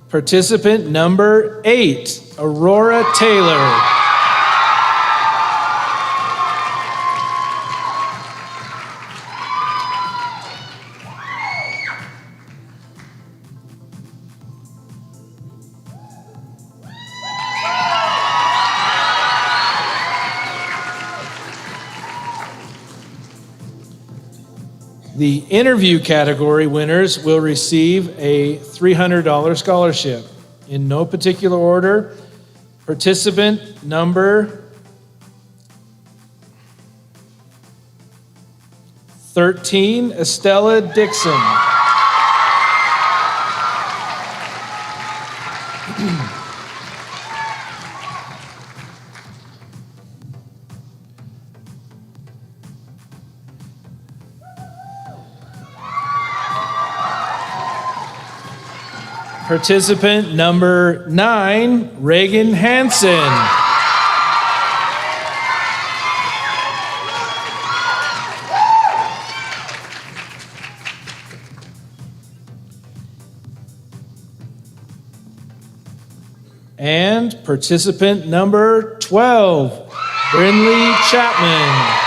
participant number 8, Aurora Taylor. The interview category winners will receive a $300 scholarship. In no particular order, participant number 13, Estella Dixon. Participant number 9, Reagan Hansen. And participant number 12, Brinley Chapman.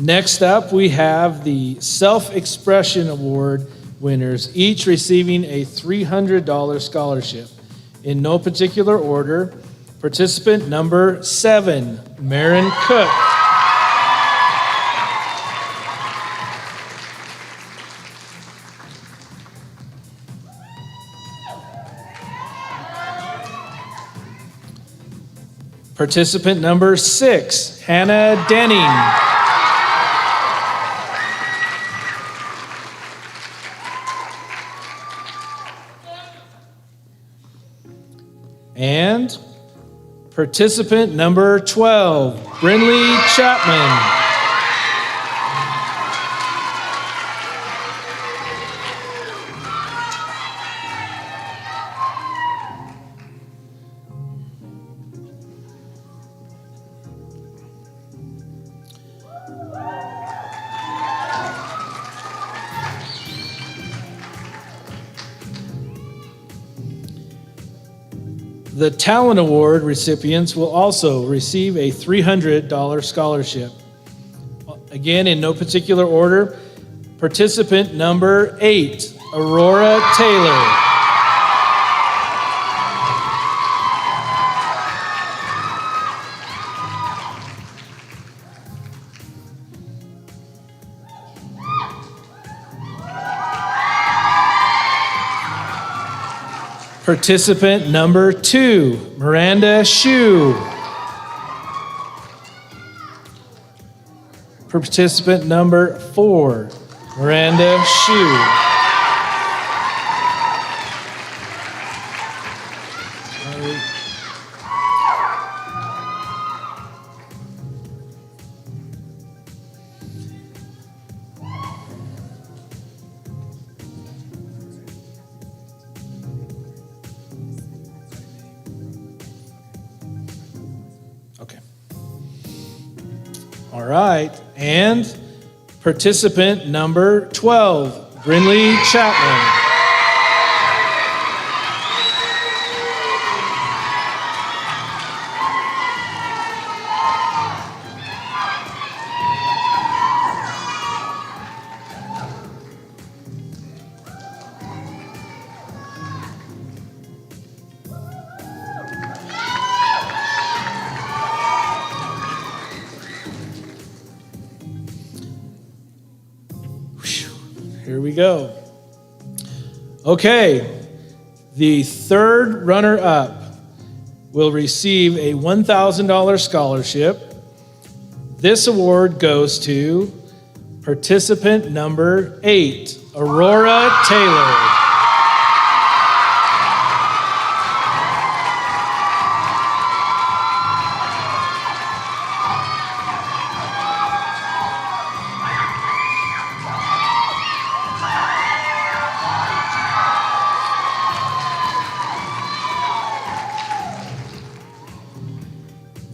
Next up, we have the Self-Expression Award winners, each receiving a $300 scholarship. In no particular order, participant number 7, Marin Cook. Participant number 6, Hannah Denning. And participant number 12, Brinley Chapman. The Talent Award recipients will also receive a $300 scholarship. Again, in no particular order, participant number 8, Aurora Taylor. Participant number 2, Miranda Shue. Participant number 4, Miranda Shue. All right, and participant number 12, Brinley Chapman. Here we go. Okay, the third runner-up will receive a $1,000 scholarship. This award goes to participant number 8, Aurora Taylor.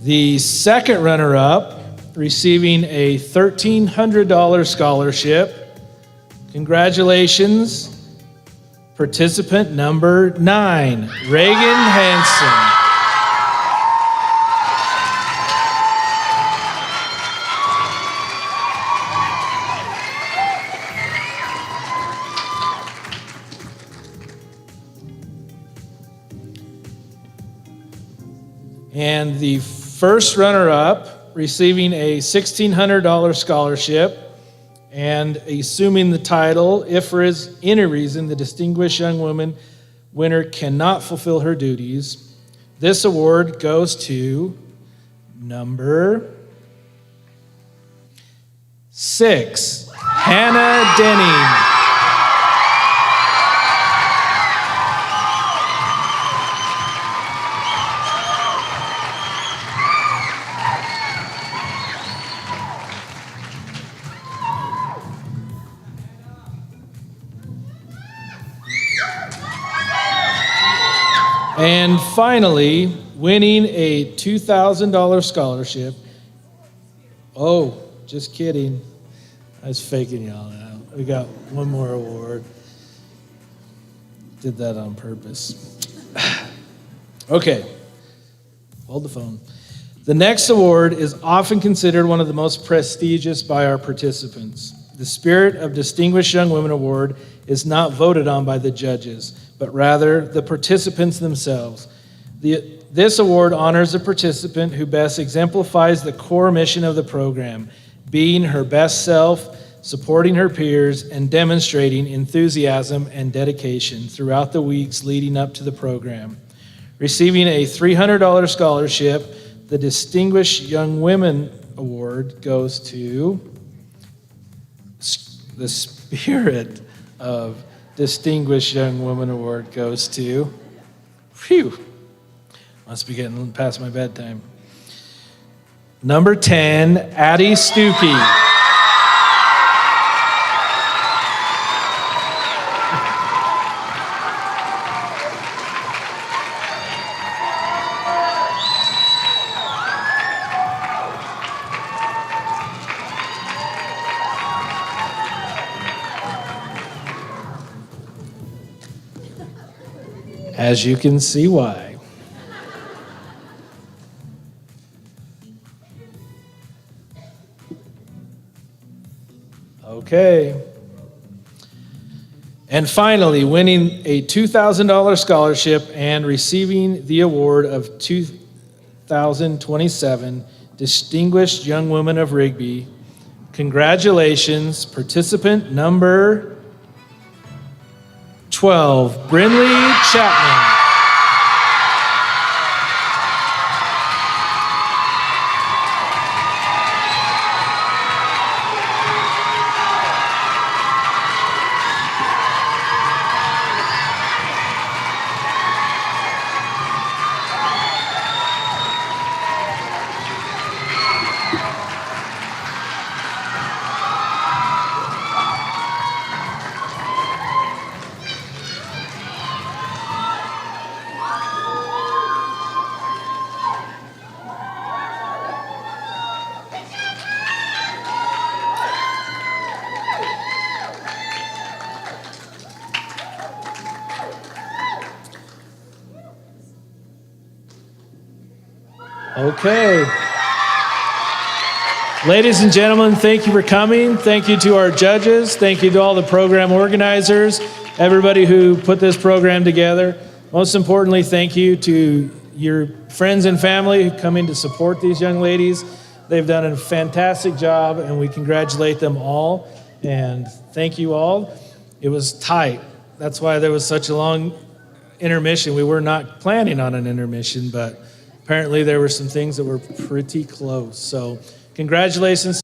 The second runner-up, receiving a $1,300 scholarship. Congratulations, participant number 9, Reagan Hansen. And the first runner-up, receiving a $1,600 scholarship and assuming the title, if for any reason the Distinguished Young Woman winner cannot fulfill her duties, this award goes to number 6, Hannah Denning. And finally, winning a $2,000 scholarship. Oh, just kidding. I was faking y'all out. We got one more award. Did that on purpose. Okay, hold the phone. The next award is often considered one of the most prestigious by our participants. The Spirit of Distinguished Young Women Award is not voted on by the judges, but rather the participants themselves. This award honors the participant who best exemplifies the core mission of the program, being her best self, supporting her peers, and demonstrating enthusiasm and dedication throughout the weeks leading up to the program. Receiving a $300 scholarship, the Distinguished Young Women Award goes to the Spirit of Distinguished Young Woman Award goes to, must be getting past my bedtime. Number 10, Addie Stuckey. As you can see why. Okay. And finally, winning a $2,000 scholarship and receiving the award of 2027 Distinguished Young Woman of Rigby. Congratulations, participant number 12, Brinley Chapman. Okay. Ladies and gentlemen, thank you for coming. Thank you to our judges. Thank you to all the program organizers, everybody who put this program together. Most importantly, thank you to your friends and family who come in to support these young ladies. They've done a fantastic job, and we congratulate them all. And thank you all. It was tight. That's why there was such a long intermission. We were not planning on an intermission, but apparently there were some things that were pretty close. So congratulations.